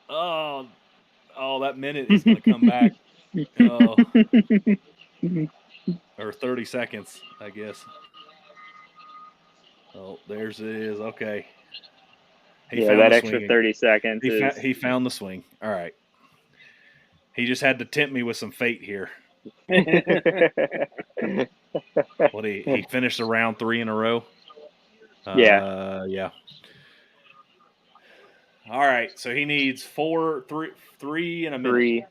Oh, that minute is going to come back. Oh. Or 30 seconds, I guess. Oh, there's it is. Okay. That extra 30 seconds. He found the swing. All right. He just had to tempt me with some fate here. What he finished the round 3 in a row? Yeah. Yeah. All right. So he needs 3 in a minute. 3.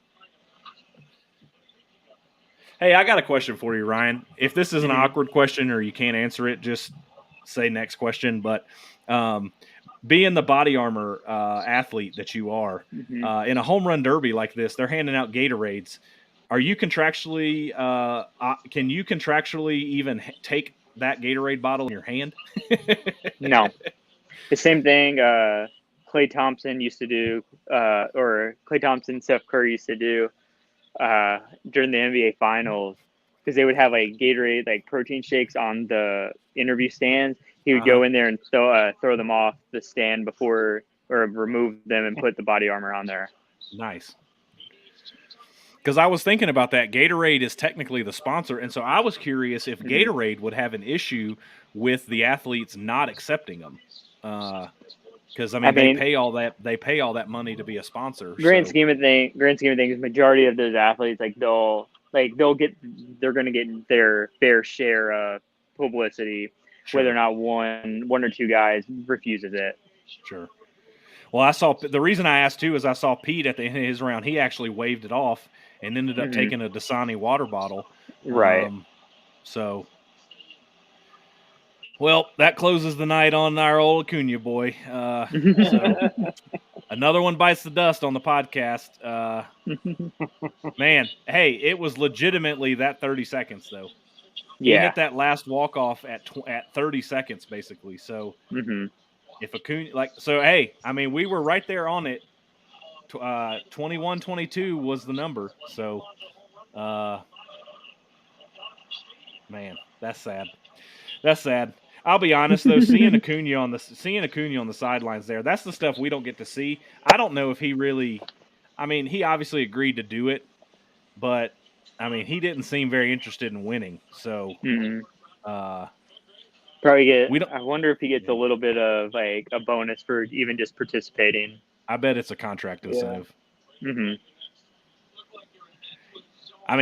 Hey, I got a question for you, Ryan. If this is an awkward question or you can't answer it, just say next question. But being the body armor athlete that you are, in a home run derby like this, they're handing out Gatorades. Are you contractually can you contractually even take that Gatorade bottle in your hand? No. The same thing Klay Thompson used to do, or Klay Thompson, Steph Curry used to do during the NBA Finals, because they would have like Gatorade, like protein shakes on the interview stands. He would go in there and throw them off the stand before, or remove them and put the body armor on there. Nice. Because I was thinking about that. Gatorade is technically the sponsor, and so I was curious if Gatorade would have an issue with the athletes not accepting them. Because they pay all that money to be a sponsor. Grand scheme of things, majority of those athletes they're going to get their fair share of publicity, whether or not one or two guys refuses it. Sure. Well, the reason I asked too is I saw Pete at the end of his round. He actually waved it off and ended up taking a Dasani water bottle. Right. Well, that closes the night on our old Acuna boy. So another one bites the dust on the podcast. Man, hey, it was legitimately that 30 seconds, though. He hit that last walk-off at 30 seconds, basically. So if Acuna, hey, we were right there on it. 21-22 was the number. So, man, that's sad. That's sad. I'll be honest though, seeing Acuna on the sidelines there, that's the stuff we don't get to see. I don't know if he really, he obviously agreed to do it, but he didn't seem very interested in winning. So, I wonder if he gets a little bit of like a bonus for even just participating. I bet it's a contract incentive. Yeah.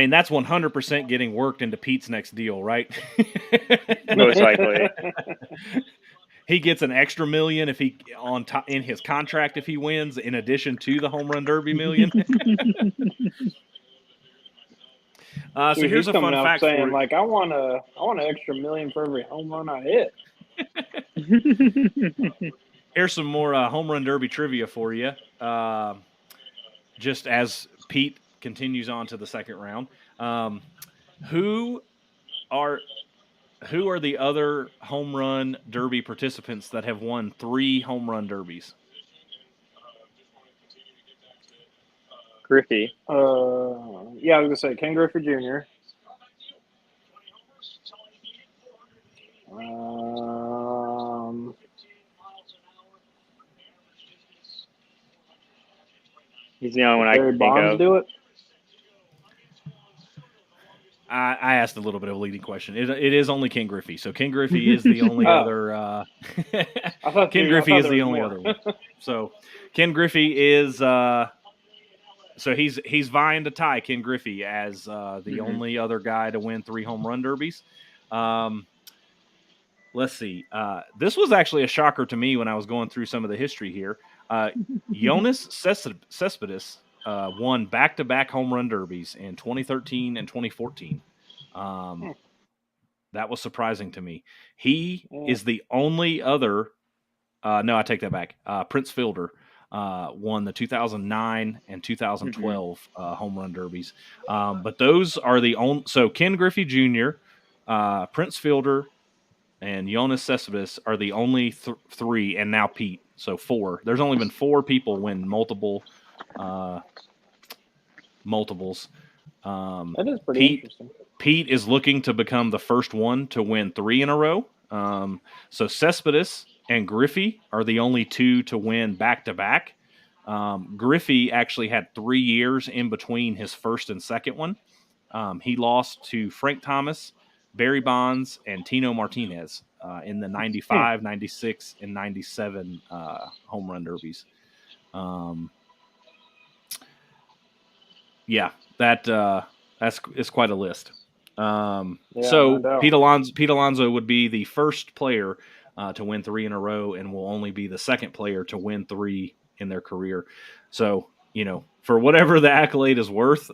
That's 100% getting worked into Pete's next deal, right? Most likely. He gets an extra $1 million in his contract if he wins, in addition to the home run derby $1 million. So here's a fun fact saying, for you. like, I want an extra $1 million for every home run I hit. Here's some more home run derby trivia for you. Just as Pete continues on to the second round. Who are the other home run derby participants that have won 3 home run derbies? Griffey. I was gonna say Ken Griffey Jr. He's the only one I can think Bonds of. Do it? I asked a little bit of a leading question. It is only Ken Griffey. So Ken Griffey is the only other. Ken Griffey is the only other one. So Ken Griffey is. So he's vying to tie Ken Griffey as the only other guy to win 3 home run derbies. Let's see. This was actually a shocker to me when I was going through some of the history here. Jonas Cespedes won back-to-back home run derbies in 2013 and 2014. That was surprising to me. He is the only other. No, I take that back. Prince Fielder won the 2009 and 2012 home run derbies. But those are the only. So Ken Griffey Jr., Prince Fielder, and Jonas Cespedes are the only 3, and now Pete. So 4. There's only been 4 people win multiples. That is pretty interesting. Pete is looking to become the first one to win 3 in a row. So Cespedes and Griffey are the only 2 to win back-to-back. Griffey actually had 3 years in between his first and second one. He lost to Frank Thomas, Barry Bonds, and Tino Martinez in the 95, 96, and 97 home run derbies. That's quite a list. So Pete Alonso would be the first player to win 3 in a row, and will only be the second player to win 3 in their career. So, for whatever the accolade is worth,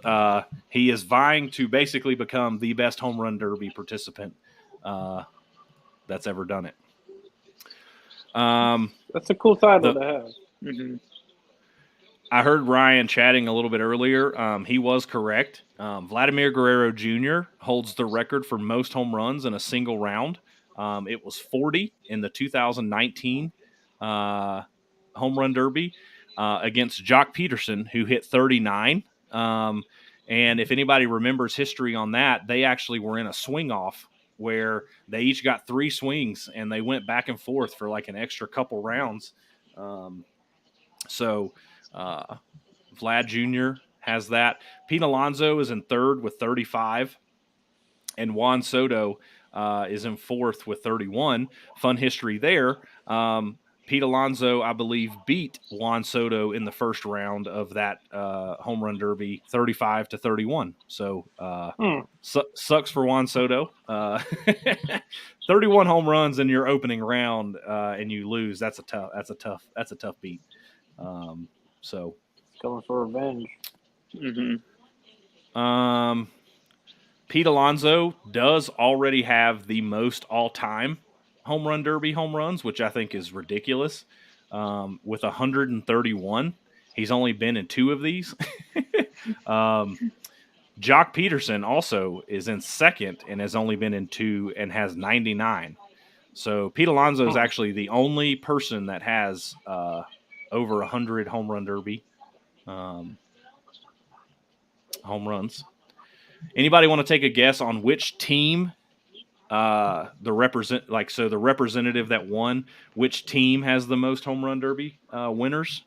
he is vying to basically become the best home run derby participant that's ever done it. That's a cool title to have. Mm-hmm. I heard Ryan chatting a little bit earlier. He was correct. Vladimir Guerrero Jr. holds the record for most home runs in a single round. It was 40 in the 2019 home run derby against Jock Peterson, who hit 39. And if anybody remembers history on that, they actually were in a swing-off where they each got 3 swings, and they went back and forth for like an extra couple rounds. Vlad Jr. has that. Pete Alonso is in third with 35, and Juan Soto is in fourth with 31. Fun history there. Pete Alonso, I believe, beat Juan Soto in the first round of that home run derby, 35-31. So sucks for Juan Soto. 31 home runs in your opening round, and you lose. That's a tough beat. So going for revenge. Mm-hmm. Pete Alonso does already have the most all-time home run derby home runs, which I think is ridiculous. With 131, he's only been in 2 of these. Jock Peterson also is in second and has only been in 2 and has 99. So Pete Alonso is actually the only person that has over 100 home run derby home runs. Anybody want to take a guess on which team the representative that won, which team has the most home run derby winners?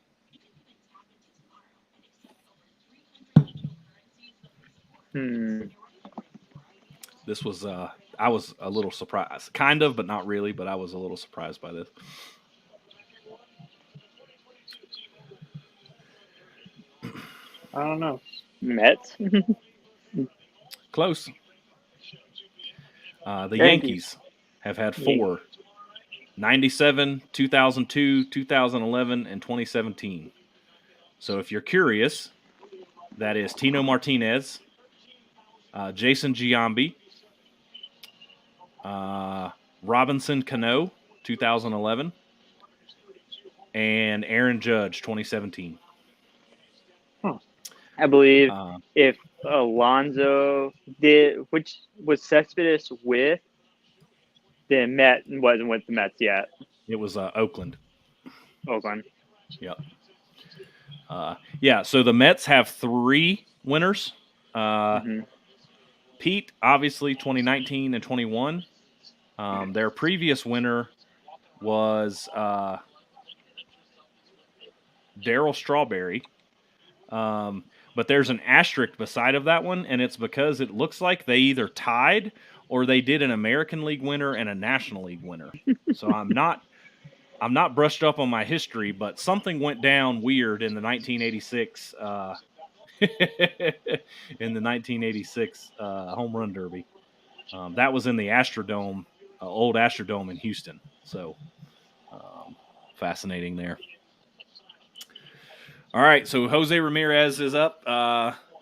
This was I was a little surprised, kind of, but not really. But I was a little surprised by this. I don't know. Mets. Close. The Yankees have had 4. 97, 2002, 2011, and 2017. So if you're curious, that is Tino Martinez, Jason Giambi, Robinson Cano, 2011, and Aaron Judge, 2017. I believe if Alonso did, which was Cespedes with, then Met wasn't with the Mets yet. It was Oakland. Oakland. Yep. So the Mets have 3 winners. Pete, obviously, 2019 and 21. Their previous winner was Darryl Strawberry. But but there's an asterisk beside of that one, and it's because it looks like they either tied or they did an American League winner and a National League winner. So I'm not brushed up on my history, but something went down weird in the 1986 in the 1986 Home Run Derby. That was in the Astrodome, old Astrodome in Houston. So fascinating there. All right, so Jose Ramirez is up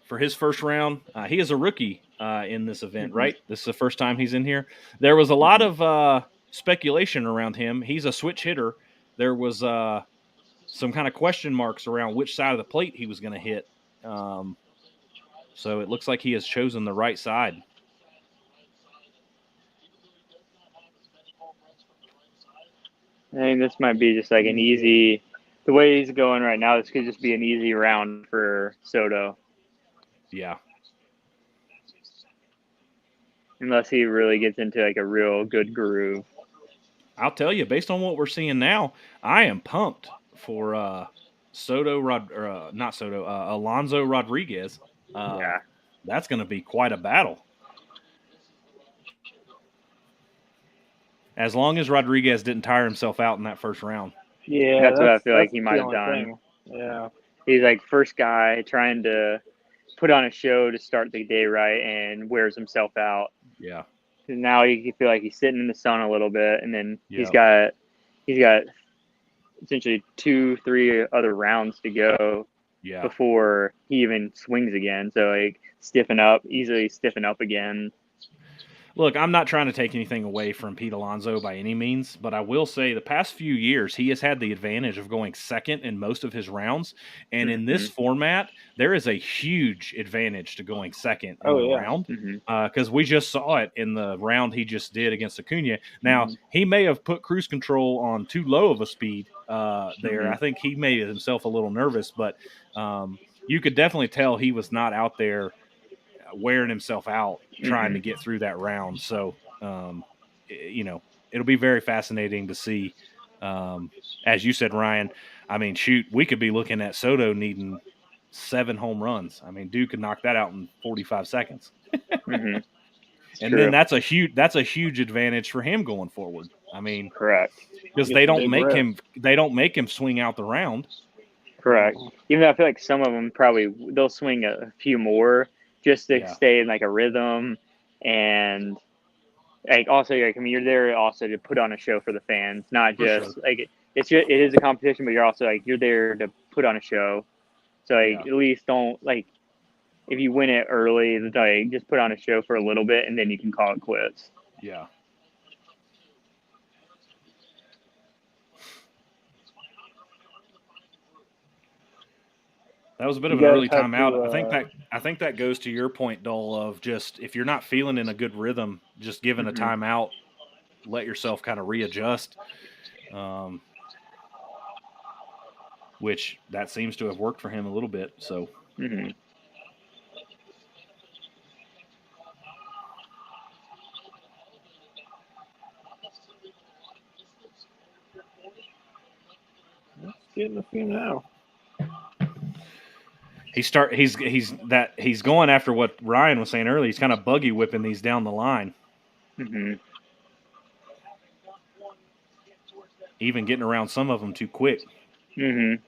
for his first round. He is a rookie in this event, right? This is the first time he's in here. There was a lot of speculation around him. He's a switch hitter. There was some kind of question marks around which side of the plate he was going to hit. So it looks like he has chosen the right side. I think this might be just like an easy. The way he's going right now, this could just be an easy round for Soto. Yeah. Unless he really gets into like a real good groove. I'll tell you, based on what we're seeing now, I am pumped for Alonso Rodriguez. Yeah. That's going to be quite a battle. As long as Rodriguez didn't tire himself out in that first round. Yeah, that's what I feel like he might have done. Thing. Yeah. He's like first guy trying to put on a show to start the day right and wears himself out. Yeah. And now you feel like he's sitting in the sun a little bit, and then he's got essentially 2-3 other rounds to go before he even swings again. So like easily stiffen up again. Look, I'm not trying to take anything away from Pete Alonso by any means, but I will say the past few years he has had the advantage of going second in most of his rounds, and in this format, there is a huge advantage to going second in the round because we just saw it in the round he just did against Acuna. Now, he may have put cruise control on too low of a speed there. I think he made himself a little nervous, but you could definitely tell he was not out there wearing himself out trying to get through that round. So, it'll be very fascinating to see. As you said, Ryan, I mean, shoot, we could be looking at Soto needing 7 home runs. I mean, dude could knock that out in 45 seconds. And then that's a huge advantage for him going forward. I mean, correct. Because they don't make him swing out the round. Correct. Even though I feel like some of them they'll swing a few more just to stay in like a rhythm, and like also like, I mean, you're there also to put on a show for the fans, not just like it is a competition, but you're also like you're there to put on a show. So like at least don't like if you win it early, like just put on a show for a little bit and then you can call it quits. Yeah. That was a bit of an early timeout. I think that goes to your point, Dole, of just if you're not feeling in a good rhythm, just giving a timeout, let yourself kind of readjust. Which that seems to have worked for him a little bit. So. Getting a few now. He's going after what Ryan was saying earlier. He's kind of buggy whipping these down the line. Even getting around some of them too quick. I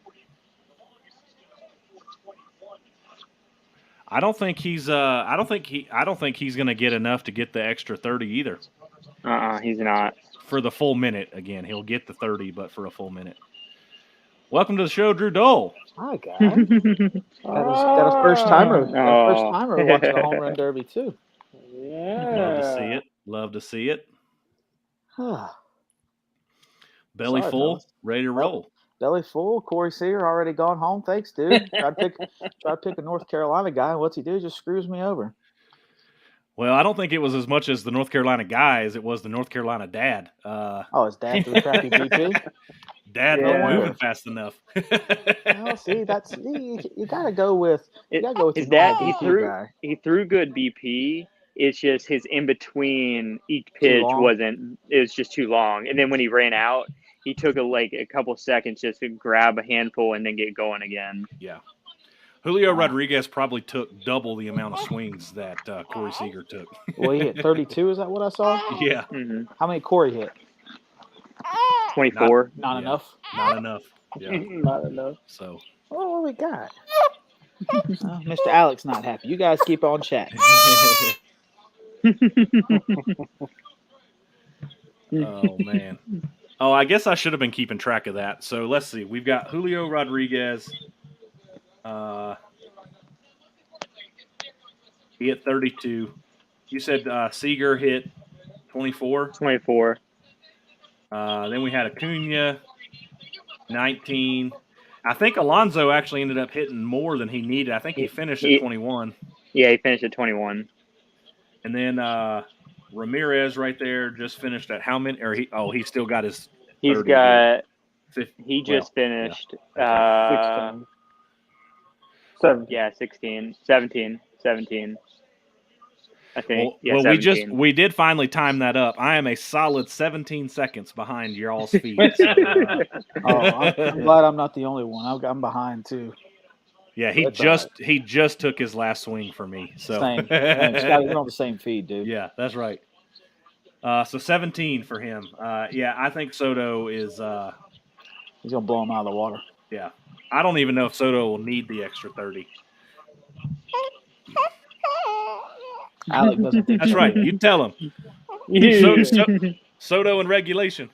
don't think he's going to get enough to get the extra 30 either. He's not. For the full minute again. He'll get the 30, but for a full minute. Welcome to the show, Drew Dole. Hi, guys. got a first timer. Watching the home run derby too. Yeah. Love to see it. Belly full, ready to roll. Belly full. Corey Seager already gone home. Thanks, dude. Try to pick a North Carolina guy. What's he do? Just screws me over. Well, I don't think it was as much as the North Carolina guy as it was the North Carolina dad. His dad threw crappy BP? Dad not moving fast enough. Well, see, you gotta go with his dad. He threw good BP. It's just his in between each pitch it was just too long. And then when he ran out, he took a couple seconds just to grab a handful and then get going again. Yeah. Julio Rodriguez probably took double the amount of swings that Corey Seager took. Well, he hit 32. Is that what I saw? Yeah. Mm-hmm. How many Corey hit? 24. Not enough. Not enough. Yeah. Not enough. So. Oh, what we got? Mr. Alex not happy. You guys keep on chatting. Oh, man. Oh, I guess I should have been keeping track of that. So let's see. We've got Julio Rodriguez. He hit 32. You said Seager hit 24. 24. Then we had Acuna, 19. I think Alonso actually ended up hitting more than he needed. I think he finished at 21. Yeah, he finished at 21. And then Ramirez right there just finished at how many? Or he still got his. He's got. He just finished. Yeah. 16. 7. Yeah, 16, 17. I think. Well, 17. we did finally time that up. I am a solid 17 seconds behind y'all's feet. So, I'm glad I'm not the only one. I'm behind too. yeah, he just took his last swing for me. So Same. Scotty, we're on the same feed, dude. yeah, that's right. So 17 for him. Yeah, I think Soto is. He's gonna blow him out of the water. Yeah, I don't even know if Soto will need the extra 30. Alec doesn't think That's so. right. You tell him. Soto in regulation.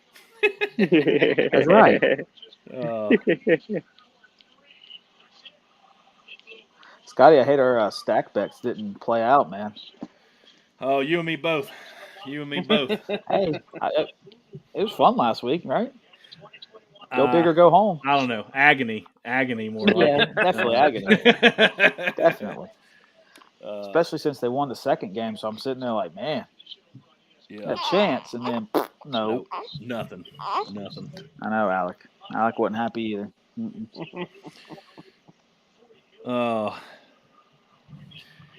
That's right. Scotty, I hate our stack bets didn't play out, man. Oh, you and me both. Hey, it was fun last week, right? Go big or go home. I don't know. Agony more like. Yeah, definitely agony. Definitely. Especially since they won the second game, so I'm sitting there like, man, a chance, and then no, nothing. I know, Alec. Alec wasn't happy either.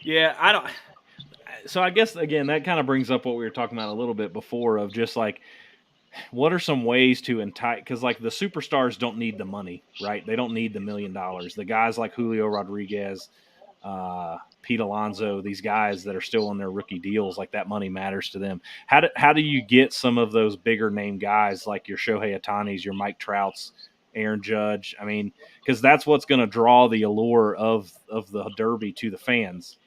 Yeah, I don't. So I guess again that kind of brings up what we were talking about a little bit before of just like, what are some ways to entice? Because like the superstars don't need the money, right? They don't need the $1 million. The guys like Julio Rodriguez, Pete Alonso, these guys that are still on their rookie deals, like that money matters to them. How do you get some of those bigger name guys like your Shohei Ohtani's, your Mike Trouts, Aaron Judge? I mean, because that's what's going to draw the allure of the Derby to the fans.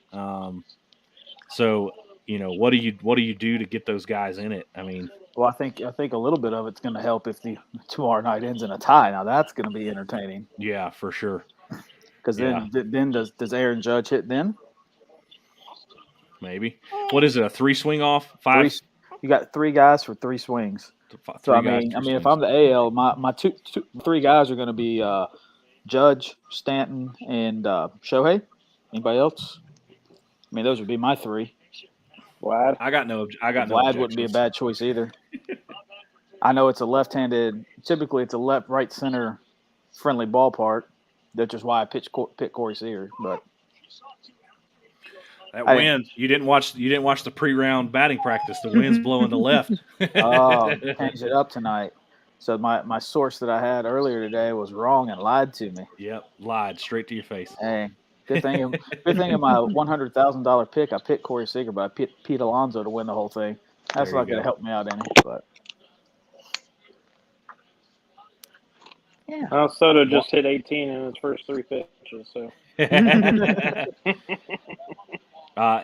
So what do you do to get those guys in it? I mean, well, I think a little bit of it's going to help if the tomorrow night ends in a tie. Now that's going to be entertaining. Yeah, for sure. Because then does Aaron Judge hit then? Maybe. What is it? A 3 swing off? 5? You got 3 guys for 3 swings. So I mean, if I'm the AL, my 3 guys are going to be Judge, Stanton, and Shohei. Anybody else? I mean, those would be my 3. Vlad. I got no. Vlad wouldn't be a bad choice either. I know it's a left-handed. Typically, it's a left, right, center friendly ballpark. That's just why I pick Corey Seager. But that wind, you didn't watch the pre-round batting practice. The wind's blowing to left. Changed it up tonight. So my source that I had earlier today was wrong and lied to me. Yep, lied straight to your face. Hey, good thing in my $100,000 pick, I picked Corey Seager, but I picked Pete Alonso to win the whole thing. That's not going to help me out any. But yeah, Soto just hit 18 in his first 3 pitches. So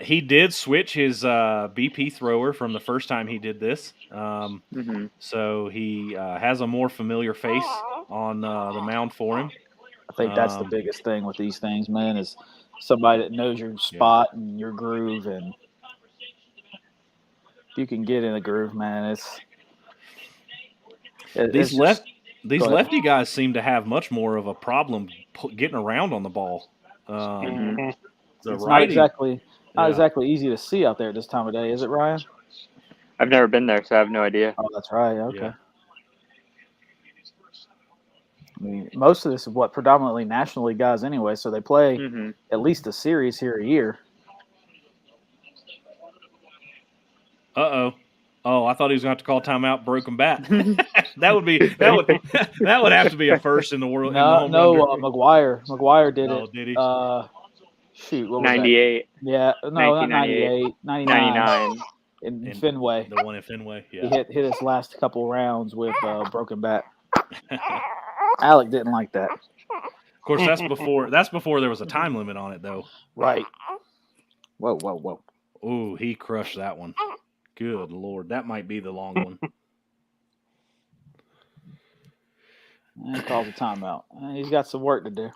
he did switch his BP thrower from the first time he did this. So he has a more familiar face on the mound for him. I think that's the biggest thing with these things, man, is somebody that knows your spot and your groove. And if you can get in a groove, man, these lefty guys seem to have much more of a problem getting around on the ball. It's not exactly easy to see out there at this time of day, is it, Ryan? I've never been there, so I have no idea. Oh, that's right. Okay. Yeah. I mean, most of this is predominantly National League guys anyway, so they play at least a series here a year. Uh-oh. Oh, I thought he was going to have to call timeout, broken bat. that would have to be a first in the world. No, McGuire did it. Did he? Shoot, what was 98. that? Yeah, no, not 98, 99. 99. In Fenway. The one in Fenway, yeah. He hit his last couple rounds with broken bat. Alec didn't like that. Of course, that's before there was a time limit on it, though. Right. Whoa. Ooh, he crushed that one. Good Lord, that might be the long one. And he calls a timeout. He's got some work to do.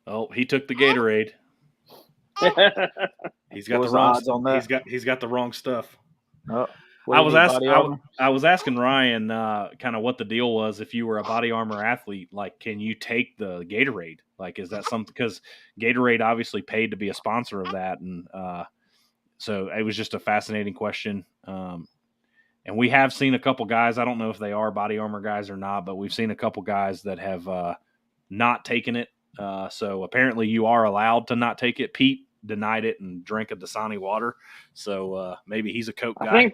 Oh, he took the Gatorade. He's got the wrong odds on that. He's got the wrong stuff. Oh, I was asking Ryan kind of what the deal was if you were a Body Armor athlete. Like, can you take the Gatorade? Like, is that something? Because Gatorade obviously paid to be a sponsor of that, and so it was just a fascinating question. And we have seen a couple guys. I don't know if they are Body Armor guys or not, but we've seen a couple guys that have not taken it. So apparently you are allowed to not take it. Pete denied it and drank a Dasani water. So maybe he's a Coke guy. I think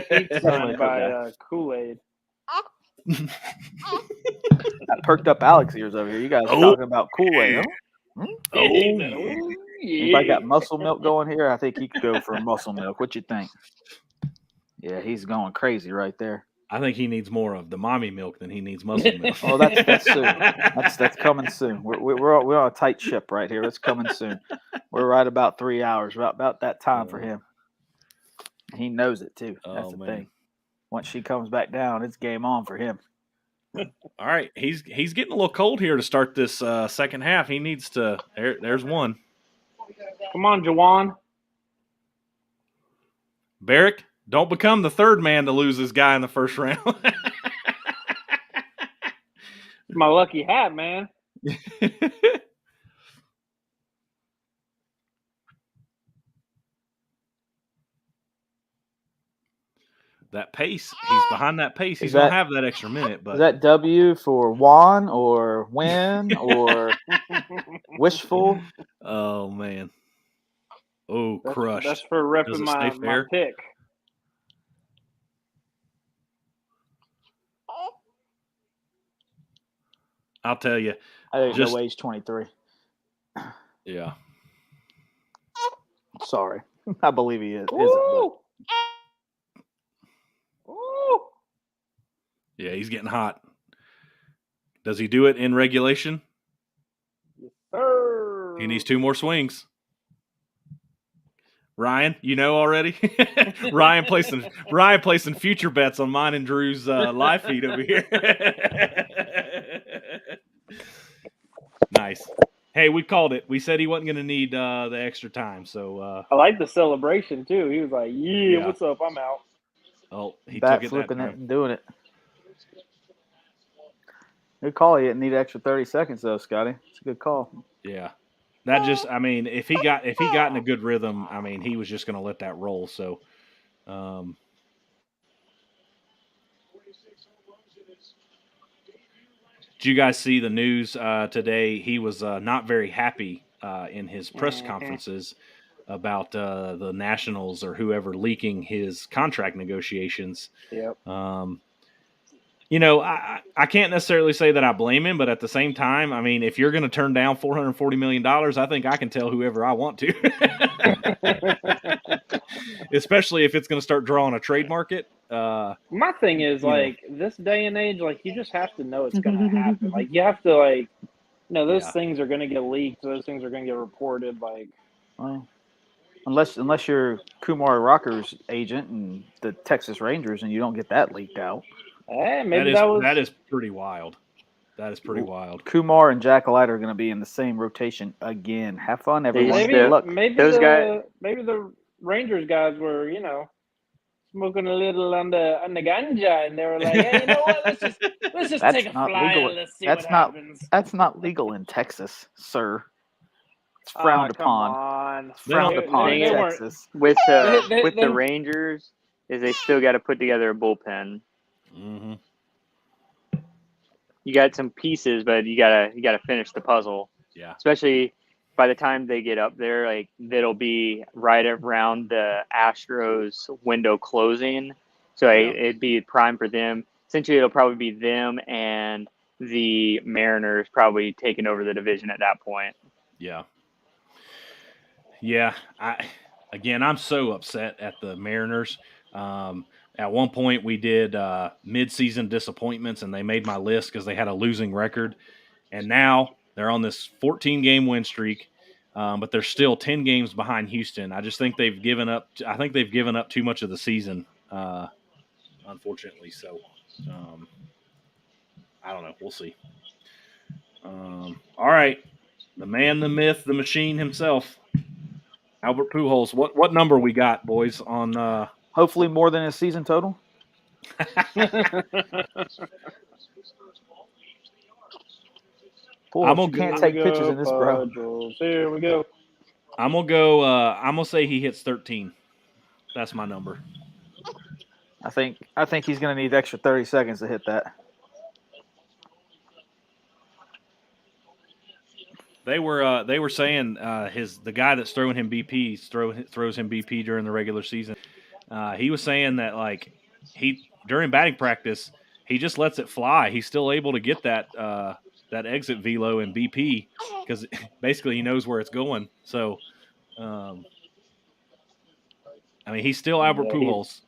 Pete's done by Kool-Aid. That perked up Alex ears over here. You guys are talking about Kool-Aid, huh? Anybody got muscle milk going here? I think he could go for muscle milk. What you think? Yeah, he's going crazy right there. I think he needs more of the mommy milk than he needs muscle milk. Oh, that's soon. That's coming soon. We're on a tight ship right here. It's coming soon. We're right about 3 hours. About that time for him. He knows it too. That's the thing. Once she comes back down, it's game on for him. All right, he's getting a little cold here to start this second half. He needs to. There's one. Come on, Jawan. Barrick, don't become the third man to lose this guy in the first round. My lucky hat, man. That pace, he's behind that pace. He's going to have that extra minute. But is that W for Juan or win or wishful? Oh, man. Oh, crushed. That's for repping my pick. I'll tell you. I think no way he's 23. Yeah. Sorry. I believe he is. Yeah, he's getting hot. Does he do it in regulation? Yes, sir. He needs 2 more swings. Ryan, you know already? Ryan placing future bets on mine and Drew's live feed over here. Nice. Hey, we called it. We said he wasn't going to need the extra time. So I like the celebration too. He was like, "Yeah, what's up? I'm out." Oh, he back took it flipping that it time. and doing it. Good call. He didn't need an extra 30 seconds though, Scotty. It's a good call. Yeah. That just, I mean, if he got in a good rhythm, I mean, he was just going to let that roll. So, did you guys see the news today? He was not very happy in his press conferences about the Nationals or whoever leaking his contract negotiations. Yep. You know, I can't necessarily say that I blame him, but at the same time, I mean, if you're going to turn down $440 million, I think I can tell whoever I want to. Especially if it's going to start drawing a trade market. My thing is, like, this day and age, like, you just have to know it's going to happen. Like, you have to, like, those things are going to get leaked. Those things are going to get reported. Like, well, unless you're Kumar Rocker's agent and the Texas Rangers and you don't get that leaked out. Hey, maybe that is pretty wild. That is pretty wild. Kumar and Jack Leiter are going to be in the same rotation again. Have fun, everyone. Maybe the Rangers guys were, smoking a little on the ganja, and they were like, "Hey, you know what? Let's just take a fly and let's see what happens." That's not legal in Texas, sir. It's frowned upon. It's frowned upon in Texas. With the Rangers, is they still got to put together a bullpen. Mm-hmm. you got some pieces, but you gotta finish the puzzle. Yeah. Especially by the time they get up there, like it'll be right around the Astros window closing, so it'd be prime for them. Essentially, it'll probably be them and the Mariners probably taking over the division at that point. Yeah. Yeah. I'm so upset at the Mariners. At one point, we did mid-season disappointments, and they made my list because they had a losing record. And now they're on this 14-game win streak, but they're still 10 games behind Houston. I just think they've given up. I think they've given up too much of the season, unfortunately. So, I don't know. We'll see. All right. The man, the myth, the machine himself, Albert Pujols. What number we got, boys, on hopefully more than his season total? Pujols, you can't take pitches in this, bro. Here we go. I'm gonna say he hits 13. That's my number. I think he's gonna need extra 30 seconds to hit that. They were saying the guy that's throwing him BP throws him BP during the regular season. He was saying that like during batting practice he just lets it fly. He's still able to get that exit velo and BP because basically he knows where it's going. So, I mean, he's still Albert Pujols.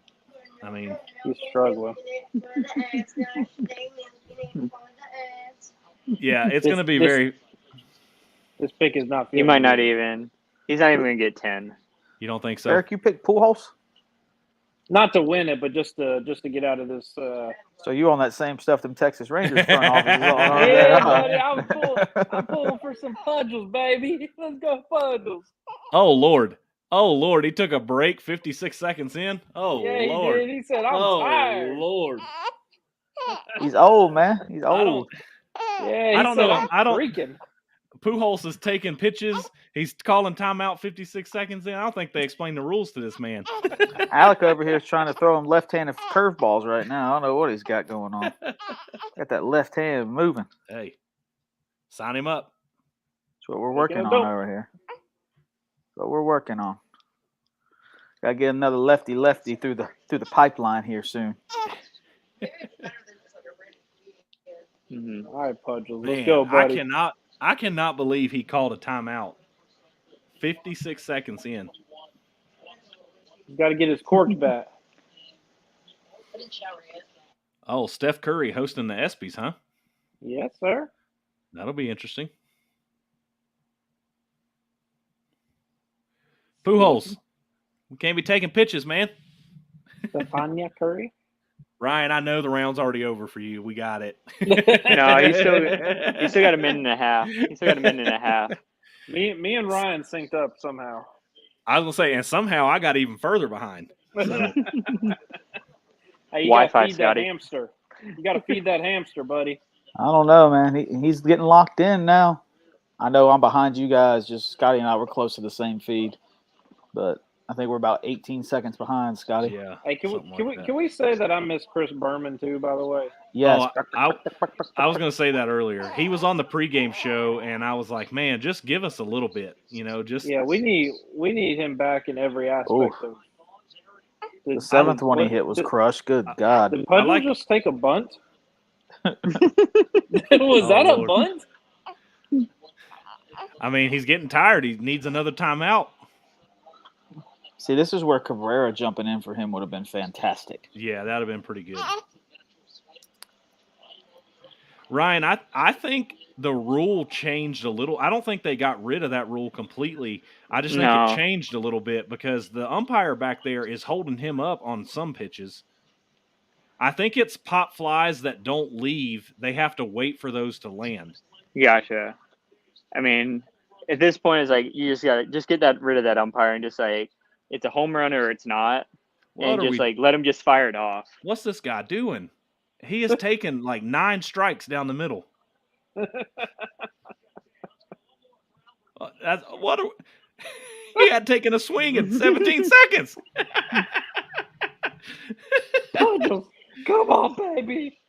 I mean, he's struggling. Yeah, it's going to be very. This pick is not. He might not even. He's not even going to get 10. You don't think so? Eric, you picked Pujols? Not to win it, but just to get out of this. So you on that same stuff them Texas Rangers front office? Yeah, buddy, I'm pulling for some Pujols, baby. Let's go Pujols. Oh Lord, he took a break 56 seconds in. Oh yeah, Lord, he did. He said, "I'm tired." Oh Lord, he's old, man. He's old. Yeah, I don't know. I don't. Freaking. Pujols is taking pitches. He's calling timeout 56 seconds in. I don't think they explained the rules to this man. Alec over here is trying to throw him left-handed curveballs right now. I don't know what he's got going on. Got that left hand moving. Hey, sign him up. That's what we're working on over here. That's what we're working on. Got to get another lefty through the pipeline here soon. Mm-hmm. All right, Pujols. Let's go, buddy. I cannot believe he called a timeout 56 seconds in. He's got to get his corks back. Oh, Steph Curry hosting the ESPYs, huh? Yes, sir. That'll be interesting. Pujols. We can't be taking pitches, man. Stephania Curry. Ryan, I know the round's already over for you. We got it. No, he's still got a minute and a half. Me and Ryan synced up somehow. I was gonna say, and somehow I got even further behind. So. Hey, you Wi-Fi, gotta feed Scotty. that hamster. You got to feed that hamster, buddy. I don't know, man. He's getting locked in now. I know I'm behind you guys. Just Scotty and I were close to the same feed, but I think we're about 18 seconds behind, Scotty. Yeah. Hey, can we say that I miss Chris Berman too? By the way. Yes. Oh, I was going to say that earlier. He was on the pregame show, and I was like, man, just give us a little bit, just. Yeah, we need him back in every aspect of. The seventh one he hit was crushed. Good God. Did Pujols just take a bunt? Was that a bunt? I mean, he's getting tired. He needs another timeout. See, this is where Guerrero jumping in for him would have been fantastic. Yeah, that would have been pretty good. Ryan, I think the rule changed a little. I don't think they got rid of that rule completely. I just think it changed a little bit because the umpire back there is holding him up on some pitches. I think it's pop flies that don't leave. They have to wait for those to land. Gotcha. I mean, at this point, it's like you just got to get rid of that umpire and just like, it's a home run or it's not. And just let him just fire it off. What this guy doing? He has taken like 9 strikes down the middle. He had taken a swing in 17 seconds. Come on, baby.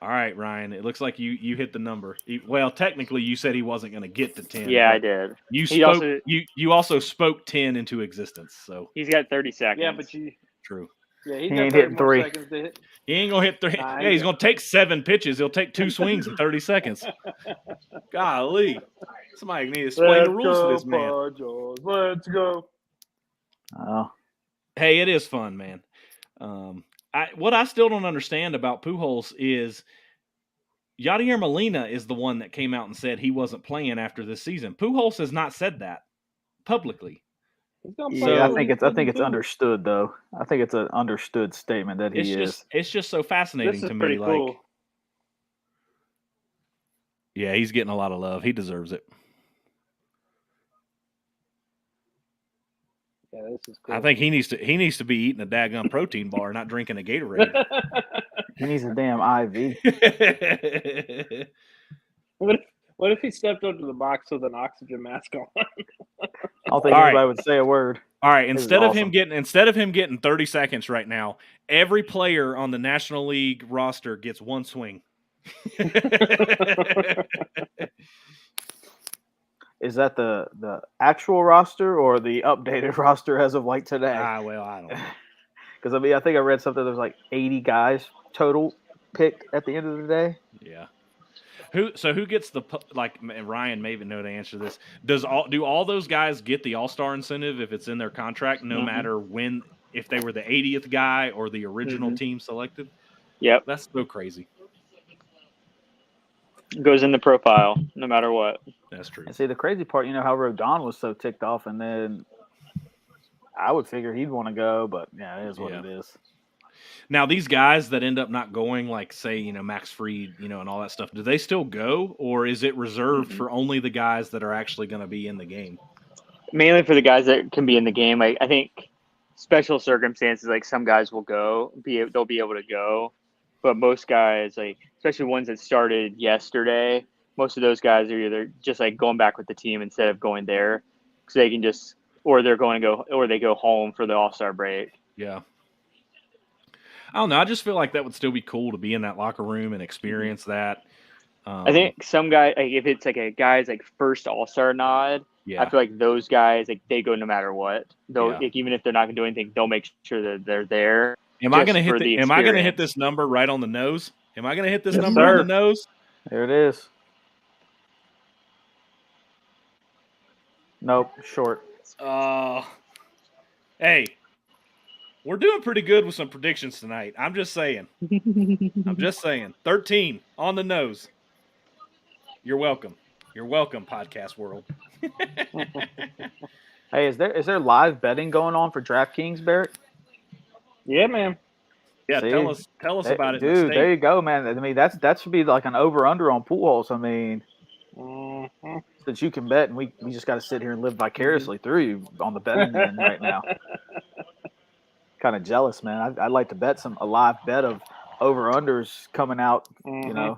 All right, Ryan. It looks like you hit the number. Well, technically, you said he wasn't going to get to 10. Yeah, I did. You also spoke 10 into existence. So he's got 30 seconds. Yeah, but true. Yeah, he's He got ain't 30 hitting more 3. seconds to hit. He ain't gonna hit 3. Nah, yeah, he's gonna take 7 pitches. He'll take 2 swings in 30 seconds. Golly, somebody need to explain the rules to this man. Pujols. Let's go. Oh, Hey, it is fun, man. What I still don't understand about Pujols is Yadier Molina is the one that came out and said he wasn't playing after this season. Pujols has not said that publicly. Yeah, I think it's understood though. I think it's an understood statement that he is. It's just so fascinating This is to pretty me. cool. Like, yeah, he's getting a lot of love. He deserves it. Yeah, this is cool. I think he needs to be eating a daggum protein bar, not drinking a Gatorade. He needs a damn IV. What if he stepped up to the box with an oxygen mask on? I don't think anybody would say a word. All right, instead of him getting 30 seconds right now, every player on the National League roster gets 1 swing. Is that the actual roster or the updated roster as of like today? Well, I don't know. Because I think I read something. There's like 80 guys total picked at the end of the day. Yeah. Who gets the, like, Ryan may even know the answer to this. Do all those guys get the All-Star incentive if it's in their contract, no matter if they were the 80th guy or the original team selected? Yep. That's so crazy. Goes in the profile, no matter what. That's true. And see, the crazy part, how Rodon was so ticked off, and then I would figure he'd want to go, but yeah, it is what it is. Now, these guys that end up not going, like, say, Max Fried, and all that stuff, do they still go, or is it reserved for only the guys that are actually going to be in the game? Mainly for the guys that can be in the game. I think special circumstances, like some guys will go, they'll be able to go, but most guys, like especially ones that started yesterday, most of those guys are either just like going back with the team instead of going there, so they can just, or they go home for the All-Star break. Yeah. I don't know. I just feel like that would still be cool to be in that locker room and experience that. I think some guy, like if it's like a guy's like first All-Star nod, I feel like those guys, like they go no matter what. Like, even if they're not going to do anything, they'll make sure that they're there. Am I going to hit this number right on the nose? Am I going to hit this number on the nose? There it is. Nope, short. Hey. We're doing pretty good with some predictions tonight. I'm just saying. 13 on the nose. You're welcome. You're welcome, podcast world. Hey, is there live betting going on for DraftKings, Barrett? Yeah, man. Yeah, tell us about it. Dude, there you go, man. I mean, that should be like an over-under on Pujols. I mean, since you can bet, and we just got to sit here and live vicariously through you on the betting end right now. Kind of jealous, man. I'd like to bet a live bet of over-unders coming out, Yeah,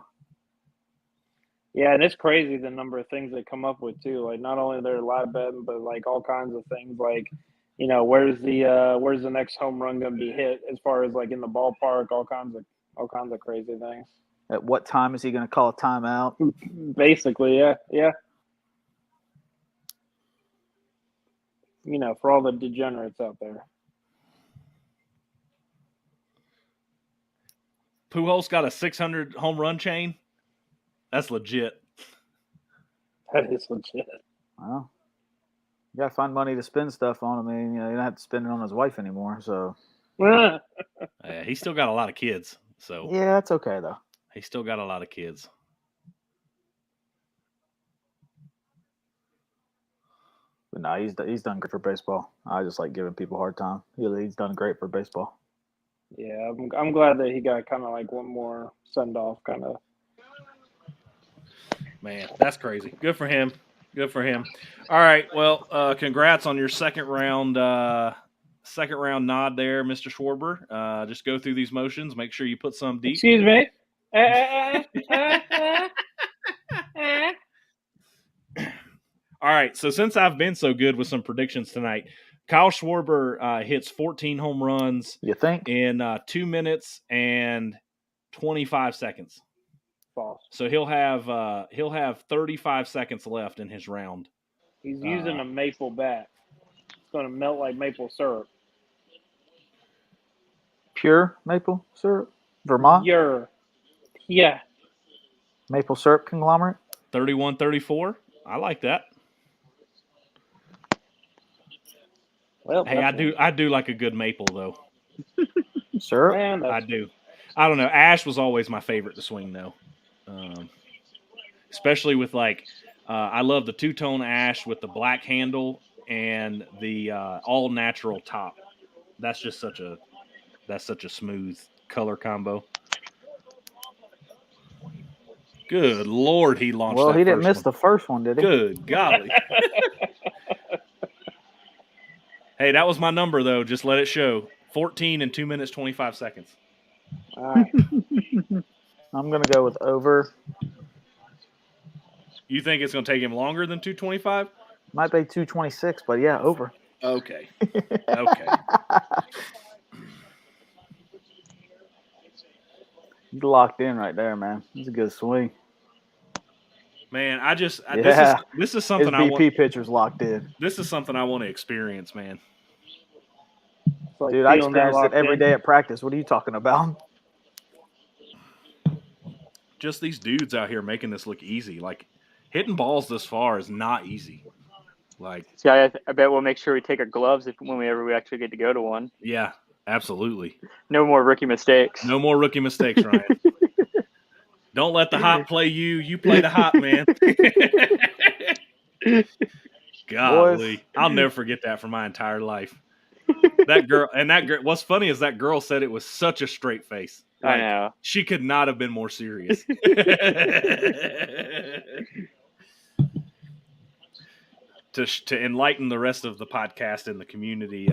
and it's crazy the number of things they come up with too. Like not only their live betting, but like all kinds of things. Like, where's the next home run going to be hit? As far as like in the ballpark, all kinds of crazy things. At what time is he going to call a timeout? Basically, yeah. For all the degenerates out there. Pujols got a 600 home run chain. That's legit. That is legit. Well, you got to find money to spend stuff on. I mean, you don't have to spend it on his wife anymore. So, yeah, he's still got a lot of kids. So yeah, that's okay though. He's still got a lot of kids. But no, he's done good for baseball. I just like giving people a hard time. He's done great for baseball. Yeah, I'm glad that he got kind of like one more send off, kind of. Man, that's crazy. Good for him. All right. Well, congrats on your second round nod there, Mr. Schwarber. Just go through these motions. Make sure you put some deep. Excuse me. All right. So since I've been so good with some predictions tonight, Kyle Schwarber hits 14 home runs. You think? In 2 minutes and 25 seconds. False. So he'll have 35 seconds left in his round. He's using a maple bat. It's going to melt like maple syrup. Pure maple syrup? Vermont? Yeah. Maple syrup conglomerate? 31-34. I like that. Well, hey, I do like a good maple though. Syrup? Man, I do. I don't know. Ash was always my favorite to swing though. Especially with I love the two-tone ash with the black handle and the all natural top. That's just such a smooth color combo. Good Lord, he launched. Well, that he didn't first miss one. the first one, did he? Good golly. Hey, that was my number though. Just let it show. 14 and 2 minutes 25 seconds. All right. I'm gonna go with over. You think it's going to take him longer than 225? Might be 226, but yeah, over. Okay. Okay. He's locked in right there, man. It's a good swing. Man, this is something His BP pitcher's locked in. This is something I want to experience, man. Like dude, I experience it every day at practice. What are you talking about? Just these dudes out here making this look easy. Like, hitting balls this far is not easy. Like, see, I bet we'll make sure we take our gloves whenever we actually get to go to one. Yeah, absolutely. No more rookie mistakes. No more rookie mistakes, Ryan. Don't let the hop play you. You play the hop, man. Golly. I'll never forget that for my entire life. That girl, what's funny is that girl said it was such a straight face. I know. She could not have been more serious. To enlighten the rest of the podcast and the community,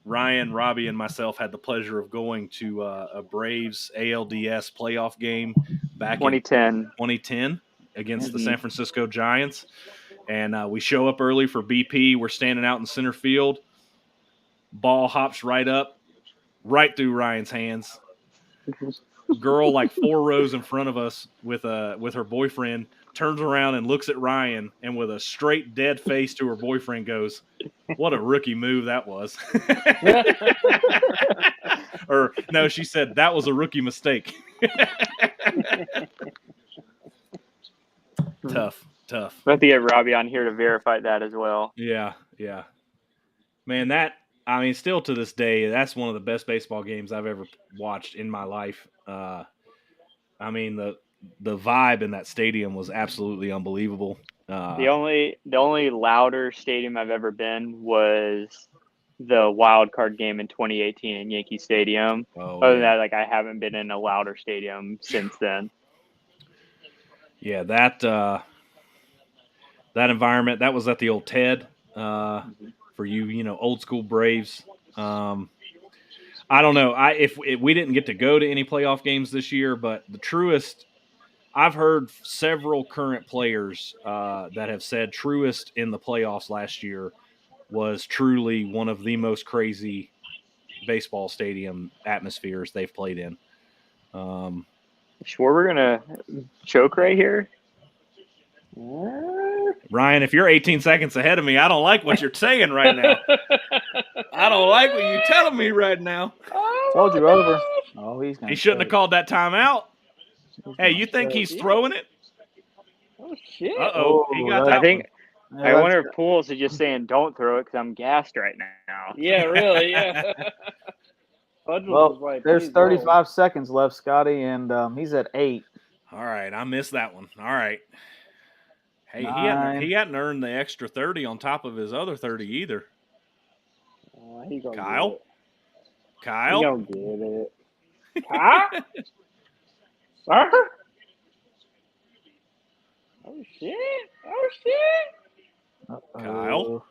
Ryan, Robbie, and myself had the pleasure of going to a Braves ALDS playoff game back in 2010 against the San Francisco Giants. And we show up early for BP. We're standing out in center field. Ball hops right up, right through Ryan's hands. Girl, like 4 rows in front of us with her boyfriend, turns around and looks at Ryan, and with a straight dead face to her boyfriend goes, "What a rookie move that was." Or no, she said that was a rookie mistake. Tough. We'll have to get Robbie on here to verify that as well. Yeah. Man, still to this day, that's one of the best baseball games I've ever watched in my life. The vibe in that stadium was absolutely unbelievable. The only louder stadium I've ever been was the wild card game in 2018 in Yankee Stadium. Other than that, I haven't been in a louder stadium since then. Yeah, that environment, that was at the old Ted. For you, old school Braves. I don't know. If we didn't get to go to any playoff games this year, but the truest, I've heard several current players that have said truest in the playoffs last year was truly one of the most crazy baseball stadium atmospheres they've played in. Sure, we're gonna choke right here. Ryan, if you're 18 seconds ahead of me, I don't like what you're saying right now. I don't like what you're telling me right now. Told you over. Oh, he shouldn't have called that timeout. Hey, you think he's throwing it? Oh, shit. Uh-oh. He got that. I wonder if Pujols is just saying don't throw it because I'm gassed right now. Yeah, really, yeah. Well, there's 35 seconds left, Scotty, and he's at 8. All right, I missed that one. All right. Hey, 9. he hadn't earned the extra 30 on top of his other 30 either. Kyle? He gonna get it. Huh? Sir? Oh, shit. Kyle?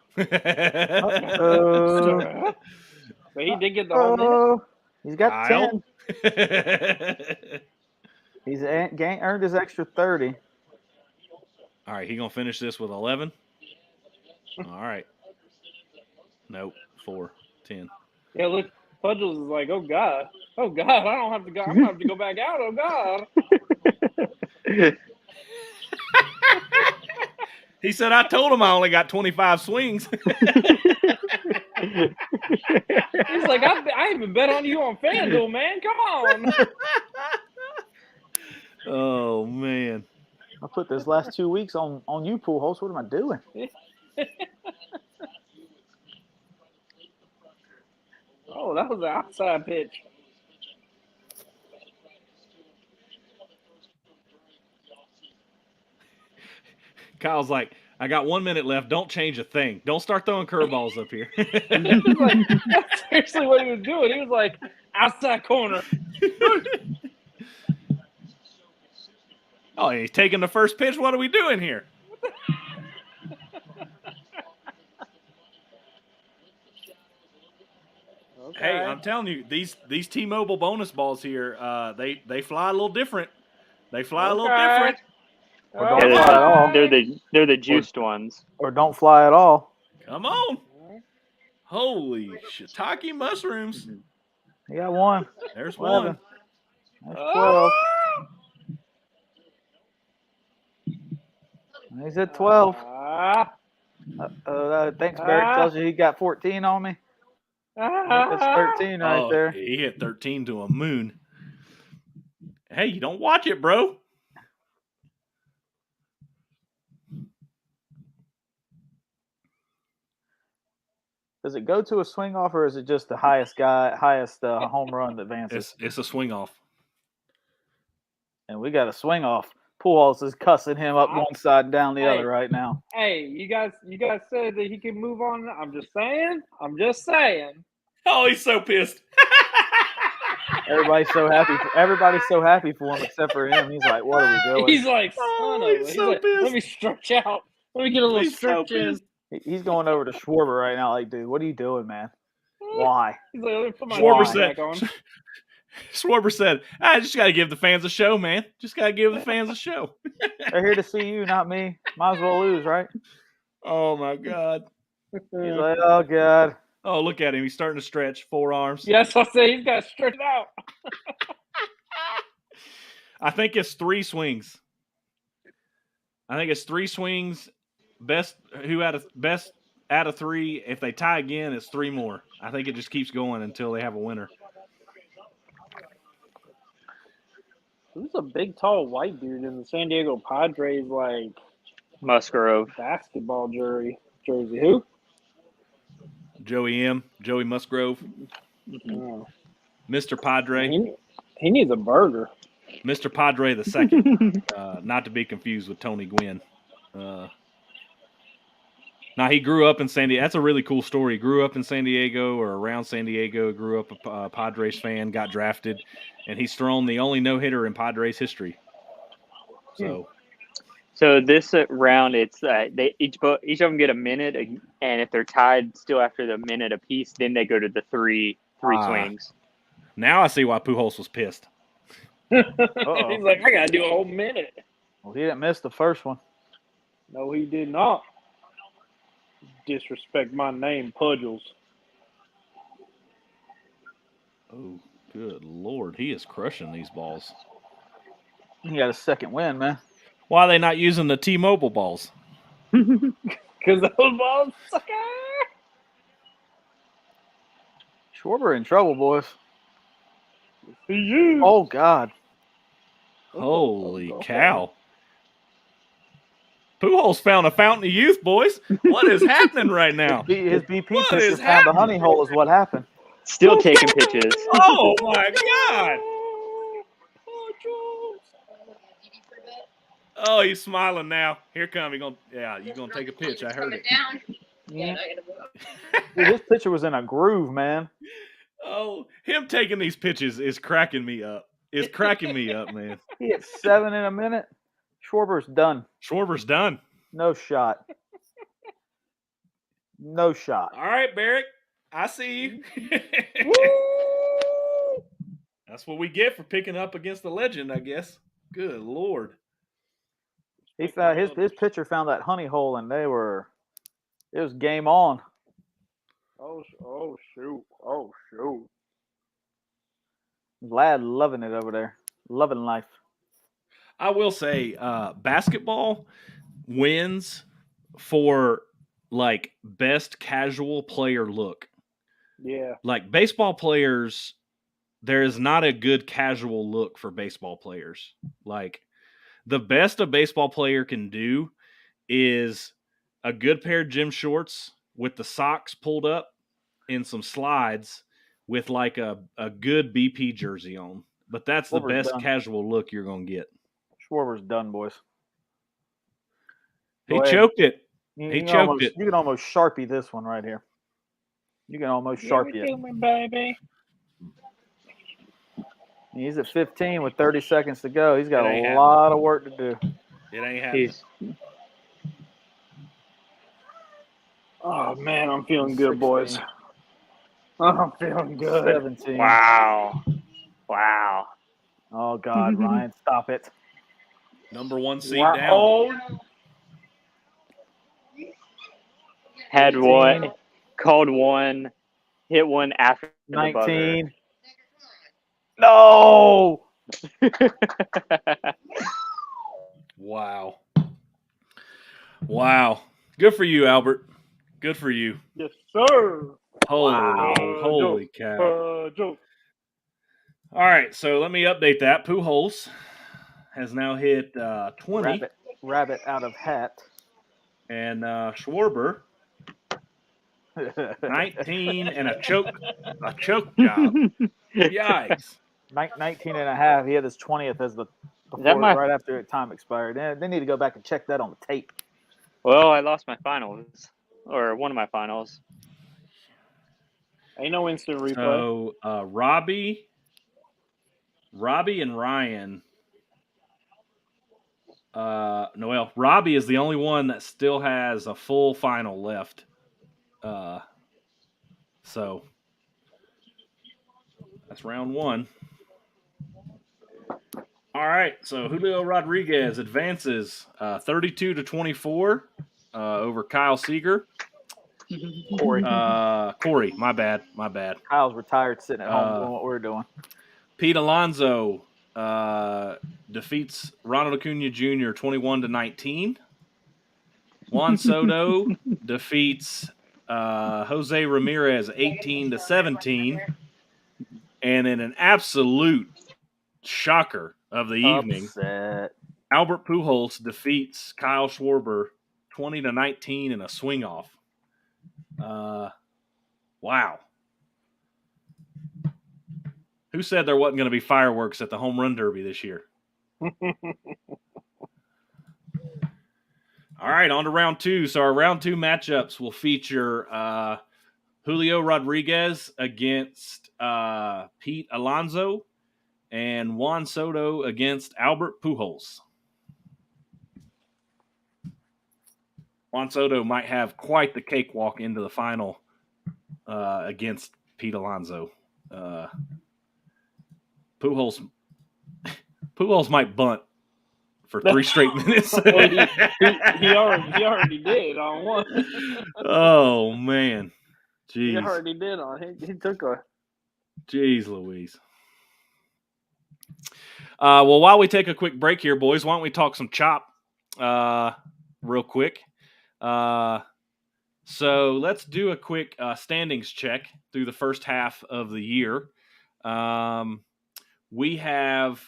So he did get the whole minute? He's got Kyle? 10. He's earned his extra 30. All right, he going to finish this with 11? All right. Nope, 4, 10. Yeah, look, Pujols is like, oh, God. Oh God, I don't have to go. I'm gonna have to go back out. Oh God. He said, I told him I only got 25 swings. He's like, I even bet on you on FanDuel, man. Come on. Oh, man. I put this last 2 weeks on you, Pujols. What am I doing? Oh, that was an outside pitch. Kyle's like, I got 1 minute left. Don't change a thing. Don't start throwing curveballs up here. He was like, that's seriously what he was doing. He was like, outside corner. Oh, he's taking the first pitch. What are we doing here? Okay. Hey, I'm telling you, these T-Mobile bonus balls here, they fly a little different. They fly a little different. Or don't fly at all. They're the juiced ones. Or don't fly at all. Come on. Holy shiitake mushrooms. You got one. There's 11. one. There's 12. He's at 12. Thanks, Barrett. Tells you he got 14 on me. That's 13 right there. He hit 13 to a moon. Hey, you don't watch it, bro. Does it go to a swing off, or is it just the highest home run that advances? It's a swing off. And we got a swing off. Pujols is cussing him up one side and down the other right now. Hey, you guys said that he can move on. I'm just saying. Oh, he's so pissed. Everybody's so happy for him except for him. He's like, what are we doing? He's like, he's so pissed. Let me stretch out. Let me get a little stretch in. He's going over to Schwarber right now. Like, dude, what are you doing, man? Why? He's like, let me put my Schwarber on. Schwarber said, I just got to give the fans a show, man. Just got to give the fans a show. They're here to see you, not me. Might as well lose, right? Oh, my God. He's like, oh, God. Oh, look at him. He's starting to stretch forearms. Yeah, that's what I say. He's got to stretch it out. I think it's 3 swings. Best out of 3. If they tie again, it's 3 more. I think it just keeps going until they have a winner. Who's a big, tall white dude in the San Diego Padres, like, Musgrove basketball jersey? Who? Joey Musgrove. Oh. Mr. Padre. He needs a burger. Mr. Padre the second. Not to be confused with Tony Gwynn. Now, he grew up in San Diego. That's a really cool story. He grew up in San Diego or around San Diego, grew up a Padres fan, got drafted, and he's thrown the only no-hitter in Padres history. So this round, it's they each of them get a minute, and if they're tied still after the minute apiece, then they go to the three swings. Now I see why Pujols was pissed. He's like, I got to do a whole minute. Well, he didn't miss the first one. No, he did not. Disrespect my name, Pujols. Oh, good Lord. He is crushing these balls. He got a second win, man. Why are they not using the T-Mobile balls? Because those balls suck. Schwarber in trouble, boys. You. Oh, God. Holy cow. Pujols found a fountain of youth, boys. What is happening right now? His BP pitcher found the honey hole is what happened. Still taking pitches. Oh, my God. Oh, he's smiling now. Here come. You're going to take a pitch. I heard it. Yeah. Dude, his pitcher was in a groove, man. Oh, him taking these pitches is cracking me up. It's cracking me up, man. He hit 7 in a minute. Schwarber's done. Schwarber's done. No shot. No shot. All right, Barrick. I see you. That's what we get for picking up against the legend, I guess. Good Lord. He found his pitcher found that honey hole, and it was game on. Oh shoot. Vlad loving it over there. Loving life. I will say, basketball wins for like best casual player look. Yeah. Like baseball players, there is not a good casual look for baseball players. Like the best a baseball player can do is a good pair of gym shorts with the socks pulled up and some slides with like a good BP jersey on. But that's the Schwarber's best done. casual look you're going to get. Schwarber's done, boys. He choked it. You He can choked almost, it. You can almost Sharpie this one right here. You can almost Sharpie it. Baby. He's at 15 with 30 seconds to go. He's got It ain't a lot of work to do. It ain't happening. Oh man, I'm feeling good, boys. I'm feeling good. 17. Wow. Oh God, Ryan, stop it. Number 1 seed Wow. down. Oh, Had one, called one, hit one after the 19. No. Wow. Good for you, Albert. Good for you. yes, sir. Holy cow. Joe. All right, so let me update that. Pujols has now hit 20. Rabbit out of hat. And Schwarber, 19 and a choke job. Yikes. 19 and a half. He had his 20th as right after time expired. They need to go back and check that on the tape. Well, I lost my finals, or one of my finals. Ain't no instant replay. So Robbie and Ryan. Robbie is the only one that still has a full final left. So that's round 1. All right, so Julio Rodriguez advances 32-24 over Kyle Seager. Corey, my bad. Kyle's retired, sitting at home doing what we're doing. Pete Alonso defeats Ronald Acuna Jr. 21-19. Juan Soto defeats Jose Ramirez 18-17. And in an absolute shocker of the evening, Upset. Albert Pujols defeats Kyle Schwarber 20-19 in a swing off. Wow. Who said there wasn't going to be fireworks at the home run derby this year? All right, on to round 2. So our round 2 matchups will feature Julio Rodriguez against Pete Alonso and Juan Soto against Albert Pujols. Juan Soto might have quite the cakewalk into the final against Pete Alonso. Pujols might bunt for 3 straight minutes. he already did on one. Oh man, jeez. He already did on. He took a. Jeez Louise. Well, while we take a quick break here, boys, why don't we talk some chop real quick? So let's do a quick standings check through the first half of the year. We have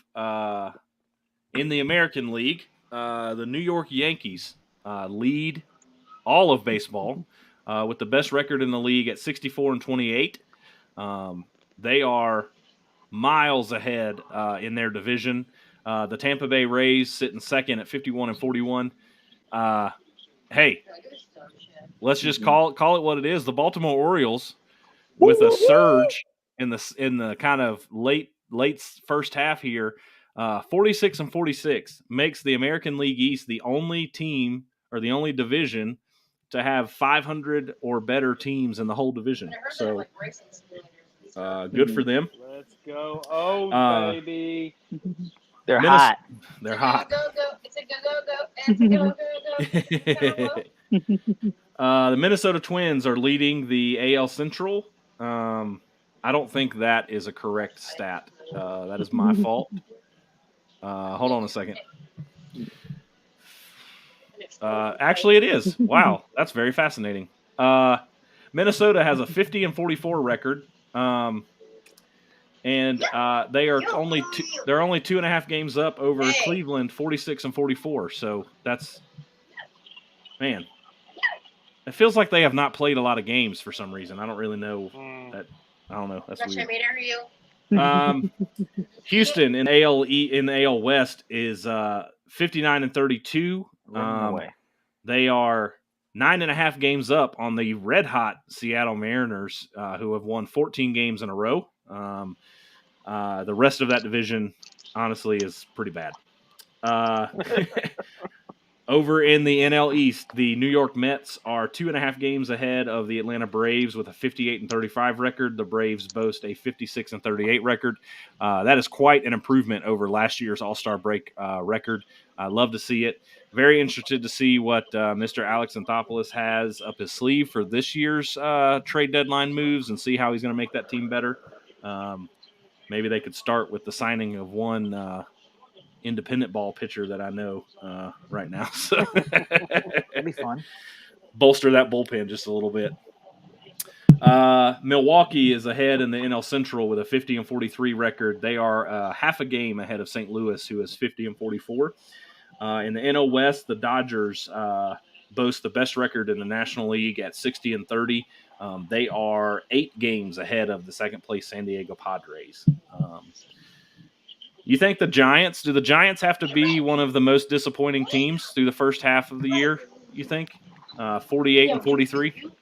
in the American League, the New York Yankees lead all of baseball with the best record in the league at 64-28. They are miles ahead in their division. The Tampa Bay Rays sitting second at 51-41. Hey, let's just call it what it is. The Baltimore Orioles, with a surge in the kind of late first half here, 46-46 makes the American League East the only team or the only division to have 500 or better teams in the whole division. So good for them. Let's go. Oh, baby. They're hot. They're hot. It's a go. The Minnesota Twins are leading the AL Central. I don't think that is a correct stat. That is my fault. Hold on a second. Actually, it is. Wow, that's very fascinating. Minnesota has a 50-44 record, and they're only 2.5 games up over Cleveland, 46-44. So that's, man, it feels like they have not played a lot of games for some reason. I don't really know that. I don't know. That's weird. Houston in the AL West is 59-32. They are 9.5 games up on the red hot Seattle Mariners, who have won 14 games in a row. The rest of that division, honestly, is pretty bad. Over in the NL East, the New York Mets are 2.5 games ahead of the Atlanta Braves with a 58-35 record. The Braves boast a 56-38 record. That is quite an improvement over last year's All-Star break record. I love to see it. Very interested to see what Mr. Alex Anthopoulos has up his sleeve for this year's trade deadline moves and see how he's going to make that team better. Maybe they could start with the signing of one independent ball pitcher that I know right now. So that'd be fun. Bolster that bullpen just a little bit. Milwaukee is ahead in the NL Central with a 50-43 record. They are half a game ahead of St. Louis, who is 50-44. In the NL West, the Dodgers boast the best record in the National League at 60-30. They are 8 games ahead of the second place San Diego Padres. You think do the Giants have to be one of the most disappointing teams through the first half of the year, you think? 48-43?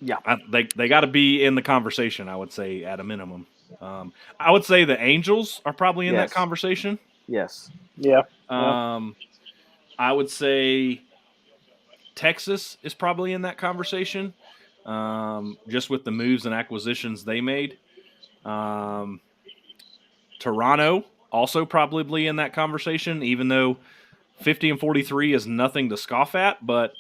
Yeah. They got to be in the conversation, I would say, at a minimum. I would say the Angels are probably in that conversation. Yes. Yeah. I would say Texas is probably in that conversation, just with the moves and acquisitions they made. Toronto also probably in that conversation, even though 50-43 is nothing to scoff at, but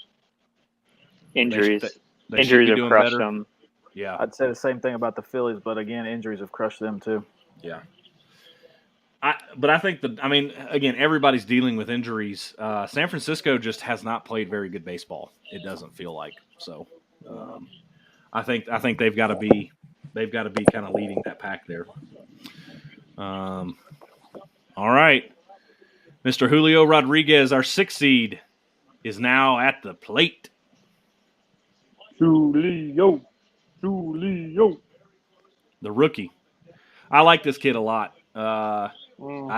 injuries have crushed better. them. Yeah, I'd say the same thing about the Phillies, but again, injuries have crushed them too. Yeah. But I think again, everybody's dealing with injuries. San Francisco just has not played very good baseball. It doesn't feel like so. I think they've got to be kind of leading that pack there. All right, Mr. Julio Rodriguez, our 6th seed, is now at the plate. Julio, the rookie. I like this kid a lot. I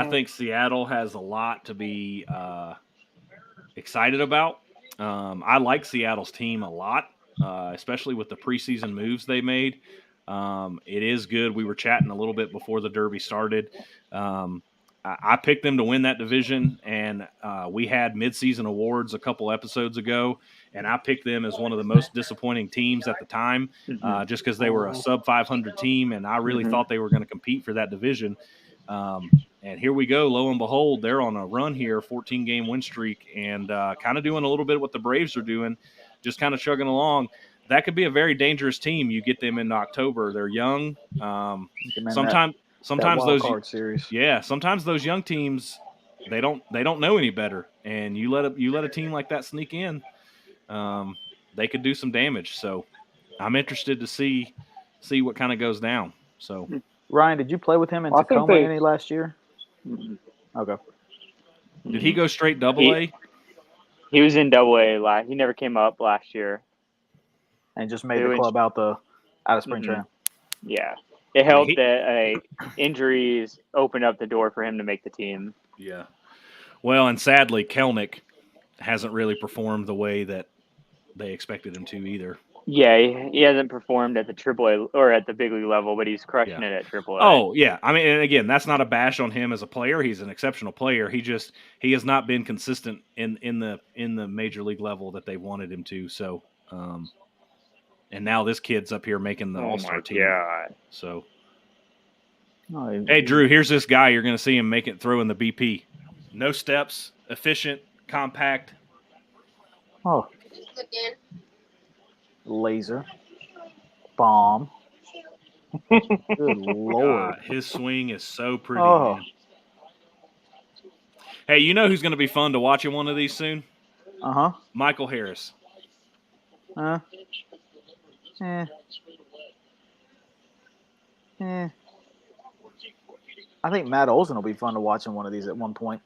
think Seattle has a lot to be excited about. I like Seattle's team a lot, especially with the preseason moves they made. It is good. We were chatting a little bit before the Derby started. I picked them to win that division, and we had midseason awards a couple episodes ago, and I picked them as one of the most disappointing teams at the time, just because they were a sub-500 team, and I really thought they were going to compete for that division. And here we go. Lo and behold, they're on a run here, 14-game win streak, and kind of doing a little bit what the Braves are doing, just kind of chugging along. That could be a very dangerous team. You get them in October. They're young. Sometimes those series. Yeah, sometimes those young teams they don't know any better, and you let a team like that sneak in, they could do some damage. So I'm interested to see what kind of goes down. So Ryan, did you play with him in Tacoma any last year? Okay. Did he go straight Double-A? He was in Double-A he never came up last year. And just made the club out of spring training. Yeah. It helped that injuries opened up the door for him to make the team. Yeah. Well, and sadly, Kelnick hasn't really performed the way that they expected him to either. Yeah, he hasn't performed at the AAA or at the big league level, but he's crushing it at AAA. Oh, yeah. I mean, and again, that's not a bash on him as a player. He's an exceptional player. He has not been consistent in the major league level that they wanted him to. So, and now this kid's up here making the All-Star team. God. So, hey, Drew, here's this guy. You're going to see him throw in the BP. No steps, efficient, compact. Oh. Laser. bomb. Good Lord. His swing is so pretty, Oh. man. Hey, you know who's going to be fun to watch in one of these soon? Uh-huh. Michael Harris. Eh. I think Matt Olson will be fun to watch in one of these at one point.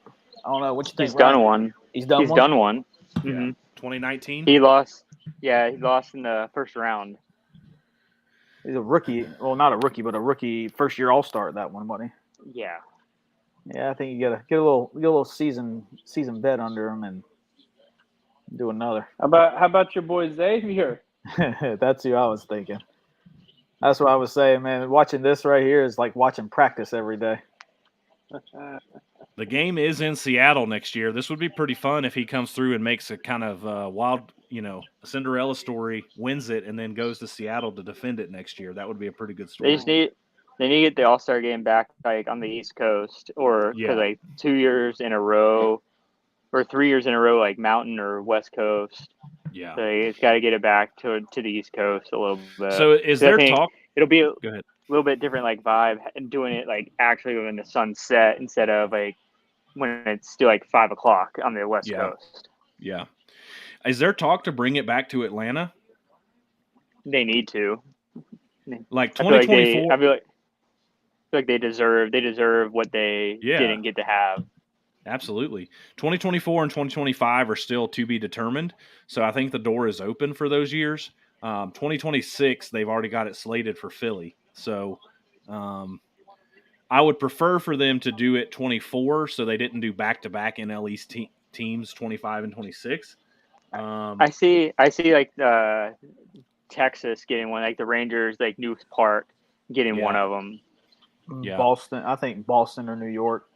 I don't know. What you think? He's done Ryan? one. He's done one? Done one. Yeah. Mm-hmm. 2019? He lost. Yeah, he lost in the first round. He's a rookie. Well, not a rookie, but a rookie first-year All-Star at that one, wasn't he? Yeah. Yeah, I think you gotta get a little season vet under him and do another. How about your boy Xavier? That's who I was thinking. That's what I was saying, man. Watching this right here is like watching practice every day. The game is in Seattle next year. This would be pretty fun if he comes through and makes a kind of wild, a Cinderella story, wins it, and then goes to Seattle to defend it next year. That would be a pretty good story. They need to get the All-Star game back, like on the East Coast, or because like 2 years in a row, or 3 years in a row, like Mountain or West Coast. Yeah, so it's got to get it back to the East Coast a little bit. So is there talk? It'll be Go ahead. A little bit different, like vibe, and doing it like actually when the sun's set instead of like when it's still like 5 o'clock on the West Coast. Yeah. Is there talk to bring it back to Atlanta? They need to. Like 2024. I feel like they deserve what they didn't get to have. Absolutely. 2024 and 2025 are still to be determined. So I think the door is open for those years. 2026, they've already got it slated for Philly. So I would prefer for them to do it 24 so they didn't do back-to-back NL East teams 25 and 26. I see like Texas getting one, like the Rangers, like New Park getting one of them. Yeah. Boston, I think Boston or New York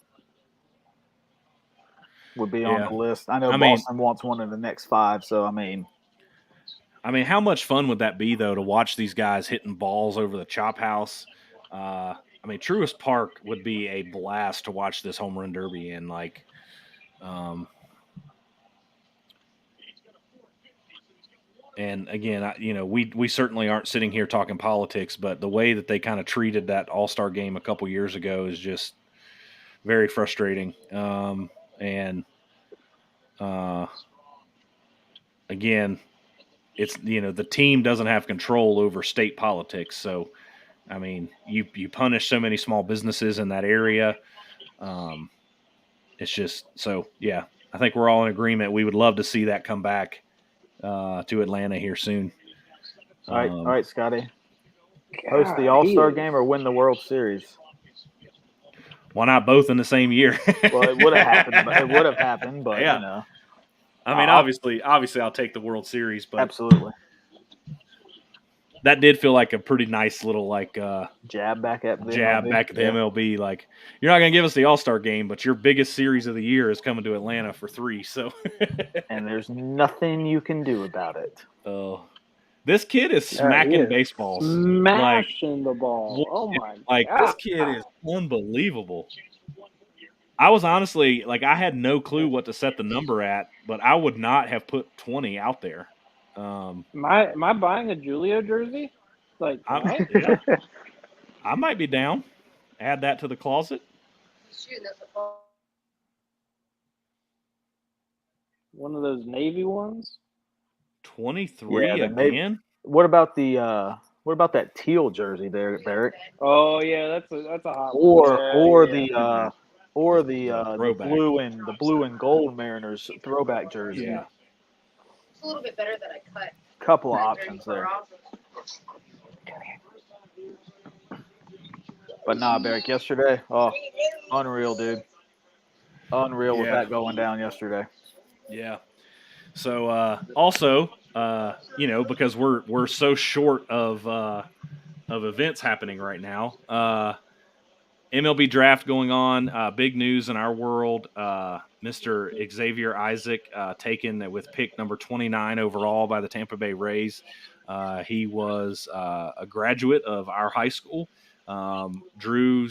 would be on the list. I know Boston wants one in the next 5, so I mean, how much fun would that be though to watch these guys hitting balls over the chop house? Truist Park would be a blast to watch this home run derby in. Like, and again, we certainly aren't sitting here talking politics, but the way that they kind of treated that All-Star game a couple years ago is just very frustrating. Again, it's the team doesn't have control over state politics, so I mean you punish so many small businesses in that area. It's just so I think we're all in agreement. We would love to see that come back to Atlanta here soon. All right, Scotty. Host the All-Star game or win the World Series? Why not both in the same year? Well, it would have happened, but yeah. Obviously, I'll take the World Series, but absolutely. That did feel like a pretty nice little jab back at the MLB. Like, you're not going to give us the All-Star game, but your biggest series of the year is coming to Atlanta for 3. So, and there's nothing you can do about it. Oh, this kid is smacking baseballs, smashing the ball. Oh my God! This kid is unbelievable. I was honestly I had no clue what to set the number at, but I would not have put 20 out there. Am I buying a Julio jersey? I might be down. Add that to the closet. One of those Navy ones. 23 again. What about that teal jersey there, Barrett? Oh yeah, that's a hot one. Or the blue and gold Mariners throwback jersey. Yeah. It's a little bit better that I cut. Couple of options there. But nah, Barrick, yesterday, unreal, dude. Unreal with that going down yesterday. Yeah. So also, because we're so short of events happening right now. MLB Draft going on. Big news in our world. Mr. Xavier Isaac taken with pick number 29 overall by the Tampa Bay Rays. He was a graduate of our high school. Drew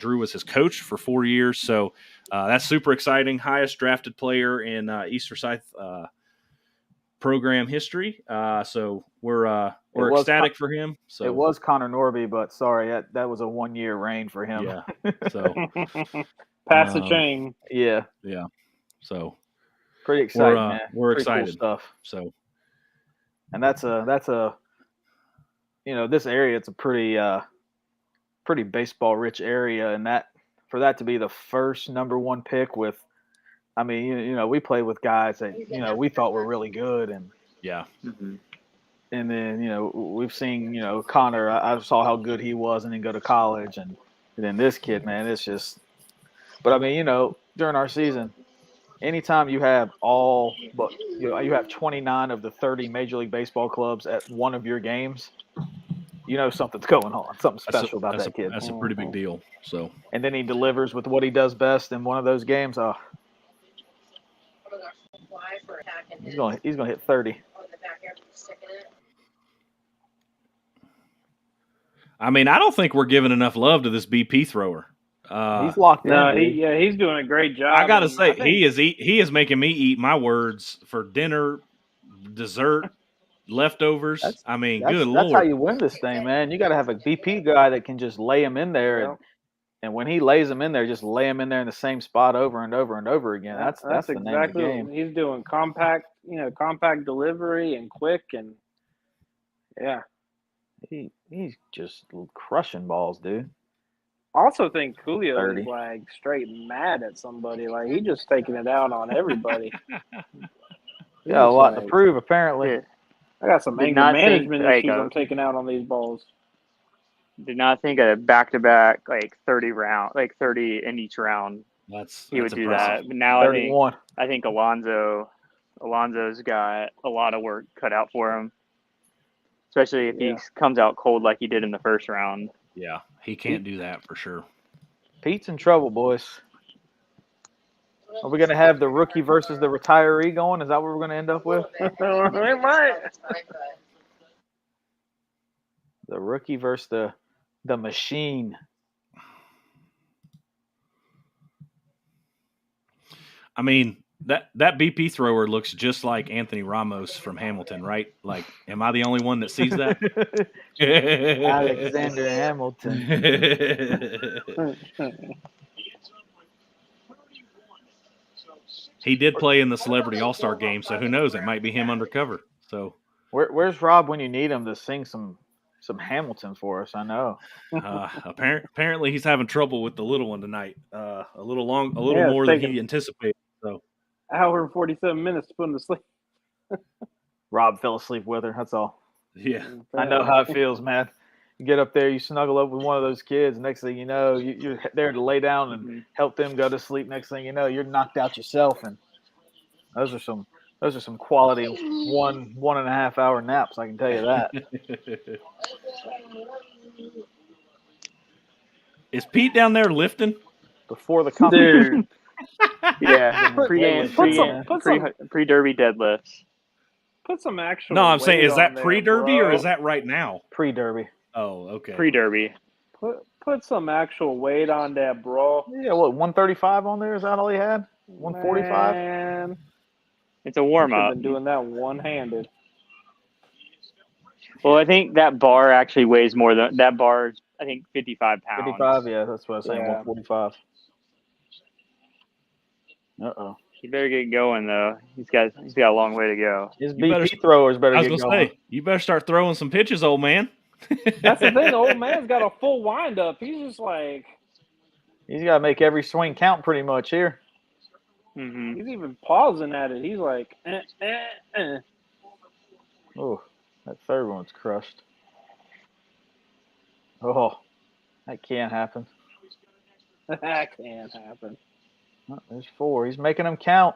was his coach for 4 years, so that's super exciting. Highest drafted player in East Forsyth program history. So we're ecstatic for him. So it was Connor Norby, but sorry, that was a 1-year reign for him. Yeah. So pass the chain. Yeah. Yeah. So pretty exciting, man. We're pretty excited. Cool stuff. So, and that's a this area, it's a pretty baseball rich area, and that for that to be the first number 1 pick with, I mean, we played with guys that we thought were really good, and yeah. Mm-hmm. And then we've seen Connor. I saw how good he was, and then go to college, and then this kid, man, it's just. But I mean, during our season, anytime you have you have 29 of the 30 Major League Baseball clubs at one of your games, something's going on, something special about that kid. That's a pretty big deal. So. And then he delivers with what he does best in one of those games. Oh, he's gonna hit 30. I mean, I don't think we're giving enough love to this BP thrower. He's locked in. No, he's doing a great job. I gotta say, he is making me eat my words for dinner, dessert, leftovers. Good Lord. That's how you win this thing, man. You got to have a BP guy that can just lay him in there, and when he lays him in there, just lay him in there in the same spot over and over and over again. That's the name of the game. He's doing compact delivery and quick, and yeah. He's just crushing balls, dude. I also think Julio is like straight mad at somebody. Like he's just taking it out on everybody. Yeah, a lot to prove apparently. Yeah. I got some anger management issues I'm taking out on these balls. Did not think a back-to-back 30 in each round. He would do that. But now 31. I think Alonso's got a lot of work cut out for him. Especially if he comes out cold like he did in the first round. Yeah, he can't do that for sure. Pete's in trouble, boys. Are we going to have the rookie versus the retiree going? Is that what we're going to end up with? Right. The rookie versus the machine. I mean, that BP thrower looks just like Anthony Ramos from Hamilton, right? Like, am I the only one that sees that? Alexander Hamilton. He did play in the Celebrity All-Star game, so who knows? It might be him undercover. So, where's Rob when you need him to sing some Hamilton for us? I know. Apparently, he's having trouble with the little one tonight. A little more than he anticipated. So, hour and 47 minutes to put him to sleep. Rob fell asleep with her. That's all. Yeah, I know how it feels, man. You get up there, you snuggle up with one of those kids. Next thing you know, you're there to lay down and help them go to sleep. Next thing you know, you're knocked out yourself. And those are some quality 1.5 hour naps. I can tell you that. Is Pete down there lifting before the competition? Dude. Yeah, pre-derby deadlifts. Put some actual. No, I'm saying, is that pre-derby or is that right now? Pre-derby. Oh, okay. Pre-derby. Put some actual weight on that, bro. Yeah, what, 135 on there? Is that all he had? 145? Man. It's a warm-up. Been doing that one-handed. Well, I think that bar actually weighs more than that bar. I think 55 pounds. 55, yeah, that's what I was saying. 145. Uh-oh. He better get going though. He's got a long way to go. His BP throwers better get going. I was gonna say, you better start throwing some pitches, old man. That's the thing. The old man's got a full windup. He's just like. He's got to make every swing count pretty much here. Mm-hmm. He's even pausing at it. He's like, Oh, that third one's crushed. Oh, that can't happen. That can't happen. Oh, there's 4. He's making them count.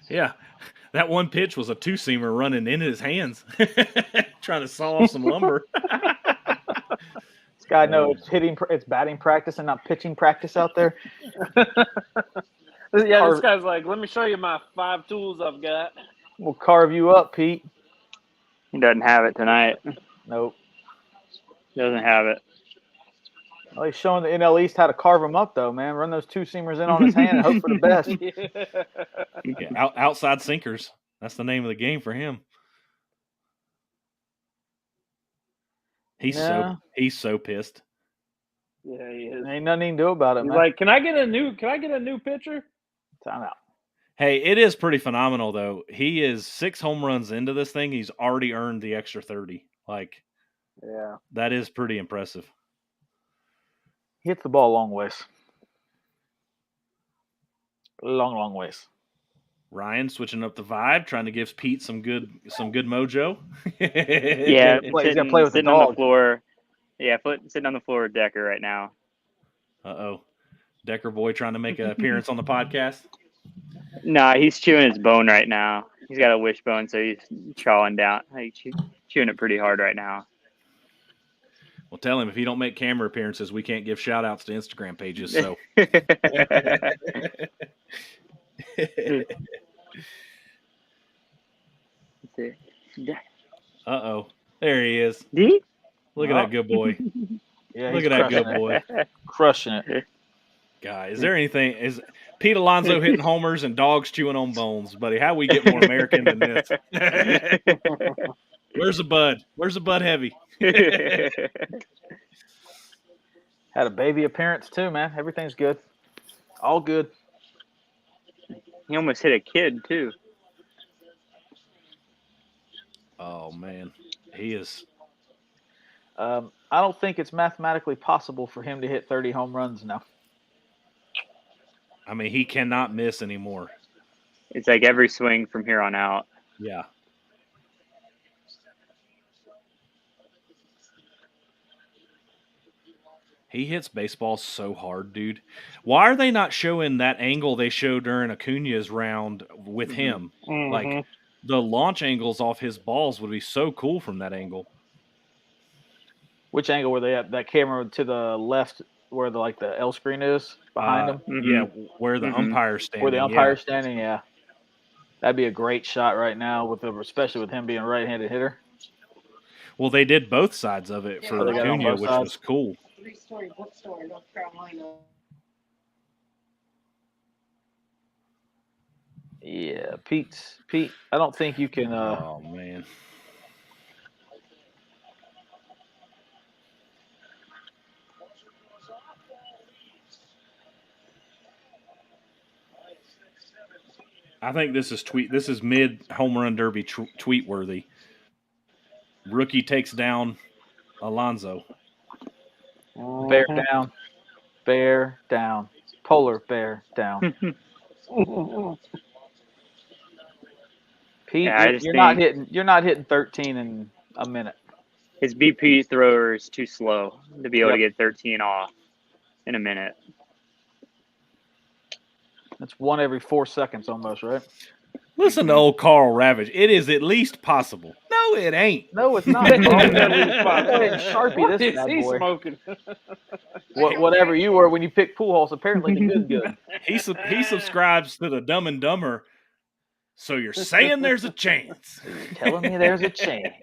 Yeah, that one pitch was a 2-seamer running in his hands, trying to saw off some lumber. This guy knows it's batting practice and not pitching practice out there. Yeah, this guy's like, let me show you my 5 tools I've got. We'll carve you up, Pete. He doesn't have it tonight. Nope. He doesn't have it. Well, he's showing the NL East how to carve him up, though, man. Run those 2-seamers in on his hand and hope for the best. Yeah, outside sinkers. That's the name of the game for him. He's so pissed. Yeah, he is. Ain't nothing he can do about it, He's man. like, can I get a new pitcher? Time out. Hey, it is pretty phenomenal though. He is 6 home runs into this thing. He's already earned the extra 30. Like, yeah, that is pretty impressive. He hits the ball a long ways. Long ways. Ryan switching up the vibe, trying to give Pete some good mojo. Yeah, He's got to play with the sitting on dog. the floor. Yeah, sitting on the floor with Decker right now. Uh-oh. Decker boy trying to make an appearance on the podcast. Nah, he's chewing his bone right now. He's got a wishbone, so he's chawing down. He's chewing it pretty hard right now. Well, tell him if he don't make camera appearances, we can't give shout-outs to Instagram pages. So, uh-oh. There he is. Look at that good boy. Yeah, Look at that good boy. Crushing it. Guy, is there anything? Is Pete Alonso hitting homers and dogs chewing on bones, buddy? How we get more American than this? Where's the bud? Where's the bud heavy? Had a baby appearance too, man. Everything's good. All good. He almost hit a kid too. Oh man, he is. I don't think it's mathematically possible for him to hit 30 home runs now. I mean, he cannot miss anymore. It's like every swing from here on out. Yeah. He hits baseball so hard, dude. Why are they not showing that angle they showed during Acuna's round with him? Mm-hmm. Like, the launch angles off his balls would be so cool from that angle. Which angle were they at? That camera to the left where the L screen is behind him? Yeah, where the umpire's standing. Where the umpire's standing, yeah. That'd be a great shot right now, especially with him being a right-handed hitter. Well, they did both sides of it for Acuna, which was cool. 3-story bookstore in North Carolina. Yeah, Pete, I don't think you can. Oh man. I think this is mid home run derby tweet worthy. Rookie takes down Alonso. Bear down. Bear down. Polar bear down. Pete, you're not hitting 13 in a minute. His BP thrower is too slow to be able to get 13 off in a minute. That's 1 every 4 seconds almost, right? Listen to old Carl Ravage. It is at least possible. No, it ain't. No, it's not. Go ahead and Sharpie this bad boy. Smoking? Whatever you were when you picked Pujols, apparently the good. He subscribes to the Dumb and Dumber. So you're saying there's a chance. Telling me there's a chance.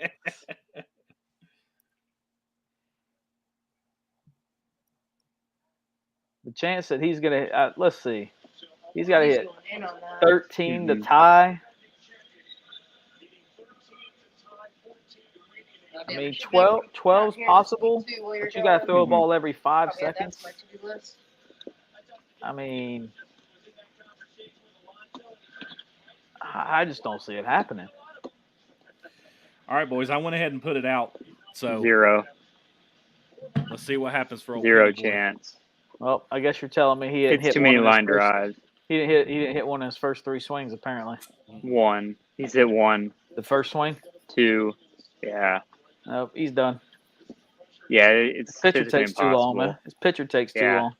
The chance that he's going to, let's see. He's got to hit 13 to tie. I mean, 12's possible, but you got to throw a ball every 5 seconds. I mean, I just don't see it happening. All right, boys, I went ahead and put it out. So 0. Let's see what happens for old 0 chance. Well, I guess you're telling me he didn't hit too many line drives. He didn't hit one of his first 3 swings, apparently. 1. He's hit 1. The first swing? 2. Yeah. Nope, he's done. Yeah, it's pitcher takes too long, man. His pitcher takes too long.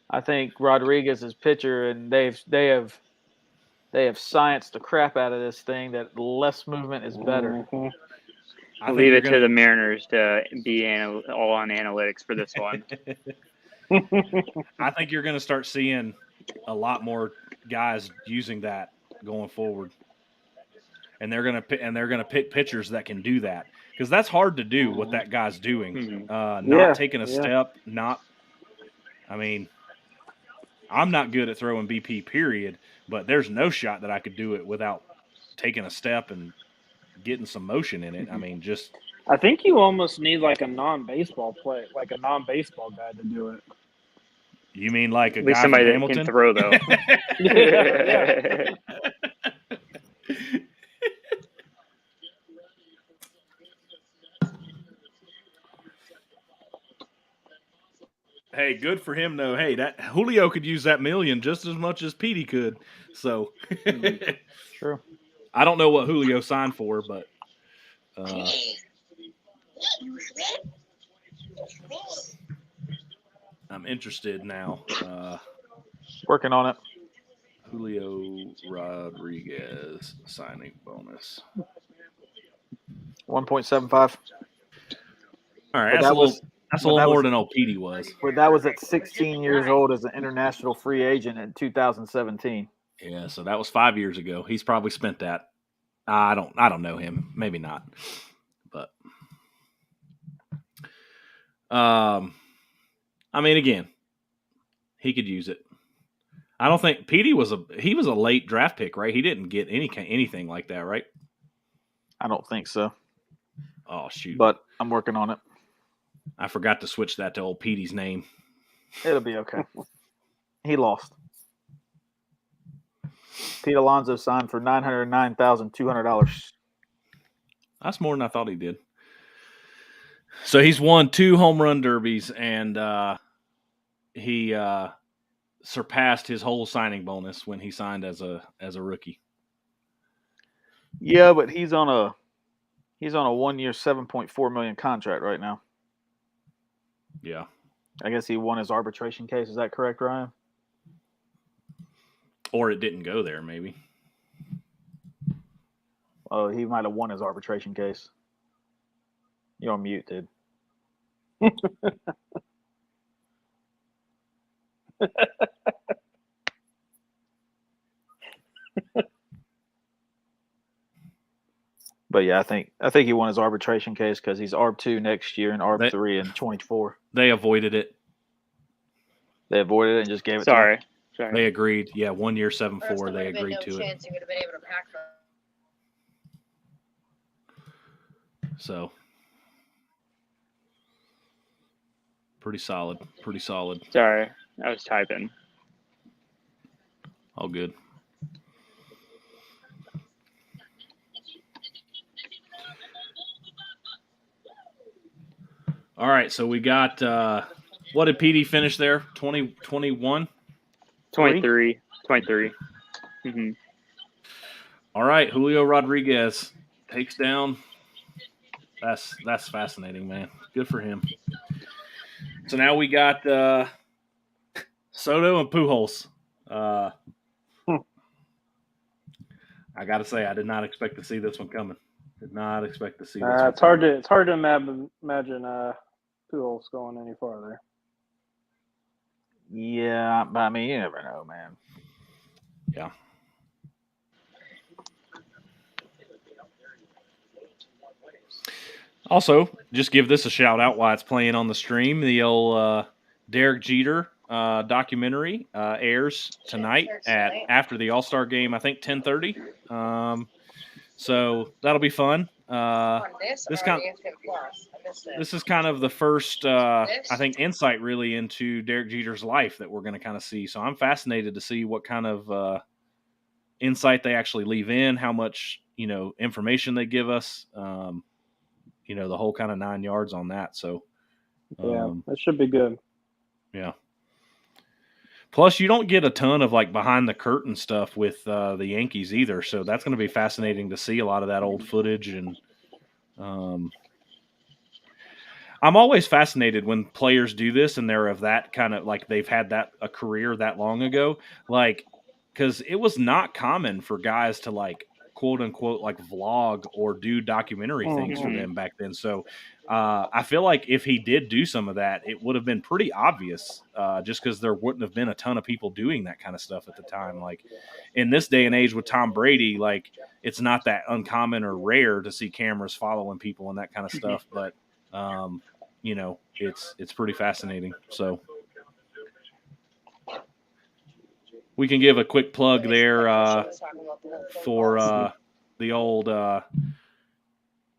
I think Rodriguez is pitcher, and they have scienced the crap out of this thing that less movement is better. I'll leave it to the Mariners to be all on analytics for this one. I think you're going to start seeing a lot more guys using that going forward, and they're going to pick pitchers that can do that, because that's hard to do what that guy's doing. Not taking a step, not. I mean, I'm not good at throwing BP, period, but there's no shot that I could do it without taking a step and getting some motion in it. I mean, just. I think you almost need like a non-baseball guy to do it. You mean like a At least guy somebody from that Hamilton? can throw, though. Yeah. Hey, good for him though. Hey, that Julio could use that million just as much as Petey could. So, True. I don't know what Julio signed for, but I'm interested now. Working on it. Julio Rodriguez signing bonus. 1.75. All right, But that's a little more than old Petey was. But that was at 16 years old as an international free agent in 2017. Yeah, so that was 5 years ago. He's probably spent that. I don't know him. Maybe not. But I mean, again, he could use it. I don't think Petey was a late draft pick, right? He didn't get anything like that, right? I don't think so. Oh shoot! But I'm working on it. I forgot to switch that to old Petey's name. It'll be okay. He lost. Pete Alonso signed for $909,200. That's more than I thought he did. So he's won 2 home run derbies, and he surpassed his whole signing bonus when he signed as a rookie. Yeah, but he's on a 1-year, $7.4 million contract right now. Yeah. I guess he won his arbitration case. Is that correct, Ryan? Or it didn't go there, maybe. Oh, he might have won his arbitration case. You're on mute, dude. But yeah, I think he won his arbitration case because he's ARB2 next year and ARB3 in 24. They avoided it. They avoided it and just gave it Sorry. to him. They agreed. Yeah, 1 year, 7.4. They agreed to it. He would have been able to pack her. So pretty solid. Pretty solid. Sorry, I was typing. All good. All right, so we got what did PD finish there? 21? 23. Mm-hmm. All right, Julio Rodriguez takes down. That's fascinating, man. Good for him. So now we got Soto and Pujols. I got to say, I did not expect to see this one coming. Did not expect to see this one. It's hard to imagine Pujols going any farther. Yeah, but I mean, you never know, man. Yeah. Also, just give this a shout out while it's playing on the stream. The old Derek Jeter documentary airs tonight after the All-Star game, I think 10:30. So that'll be fun. This is kind of the first, I think, insight really into Derek Jeter's life that we're going to kind of see. So I'm fascinated to see what kind of insight they actually leave in, how much information they give us. The whole kind of 9 yards on that. So yeah, that should be good. Yeah. Plus, you don't get a ton of like behind the curtain stuff with the Yankees either, so that's going to be fascinating to see a lot of that old footage. And I'm always fascinated when players do this and they're of that kind of like they've had a career that long ago, like because it was not common for guys to like quote unquote like vlog or do documentary things for them back then. So I feel like if he did do some of that, it would have been pretty obvious just because there wouldn't have been a ton of people doing that kind of stuff at the time. Like in this day and age with Tom Brady, like it's not that uncommon or rare to see cameras following people and that kind of stuff. But, it's pretty fascinating. So we can give a quick plug there for the old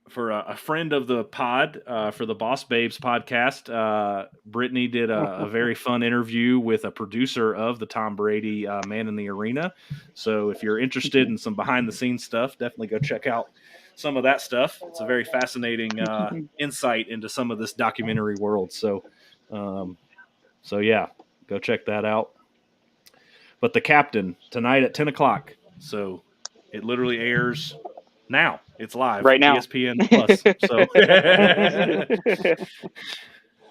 for a friend of the pod for the Boss Babes podcast. Brittany did a very fun interview with a producer of the Tom Brady Man in the Arena. So if you're interested in some behind the scenes stuff, definitely go check out some of that stuff. It's a very fascinating insight into some of this documentary world. So yeah, go check that out. But The Captain tonight at 10 o'clock. So it literally airs now. It's live right now. ESPN Plus. So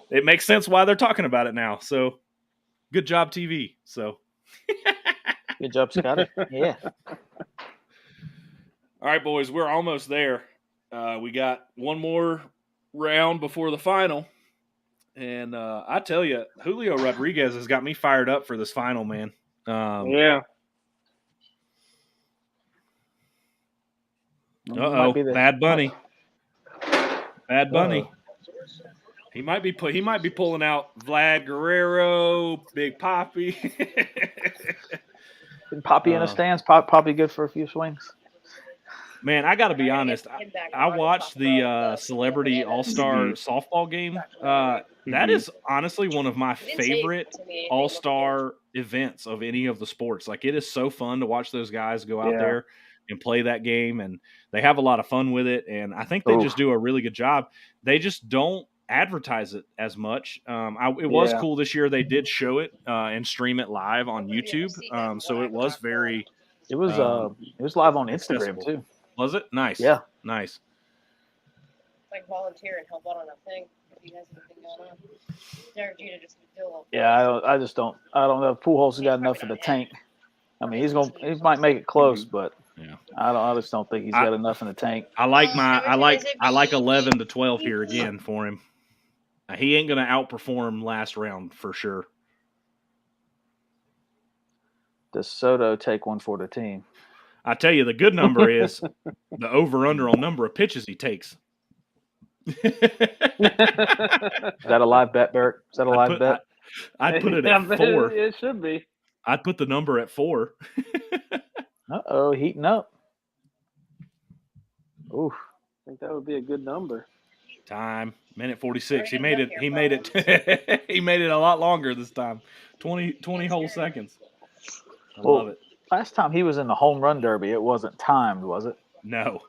it makes sense why they're talking about it now. So good job, TV. So good job, Scotty. Yeah. All right, boys, we're almost there. We got one more round before the final. And I tell you, Julio Rodriguez has got me fired up for this final, man. Yeah. Uh-oh, Bad Bunny. Bad Bunny. He might be pulling out Vlad Guerrero, Big Poppy. Poppy in the stands. Poppy good for a few swings. Man, I got to be honest. I watched the Celebrity All-Star softball game. That is honestly one of my favorite All-Star events of any of the sports. Like, it is so fun to watch those guys go out there and play that game, and they have a lot of fun with it, and I think they just do a really good job. They just don't advertise it as much. It was cool this year. They did show it and stream it live on YouTube, so it was very it was live on Instagram too. Was it? Nice. Yeah. Nice. Like volunteer and help out on a thing if you guys have anything going on. Derek Jeter just do Yeah, I don't know if Pujols has got enough in the tank. I mean, he might make it close, but I just don't think he's got enough in the tank. I like 11 to 12 here again for him. He ain't gonna outperform last round for sure. Does Soto take one for the team? I tell you, the good number is the over/under on number of pitches he takes. Is that a live bet, Barrett? Is that a live bet? I'd put it at 4. It should be. I'd put the number at 4. Uh-oh, heating up. Oof. I think that would be a good number. Time. Minute 46. He made it. He made it a lot longer this time. 20 whole seconds. I love it. Last time he was in the home run derby, it wasn't timed, was it? No.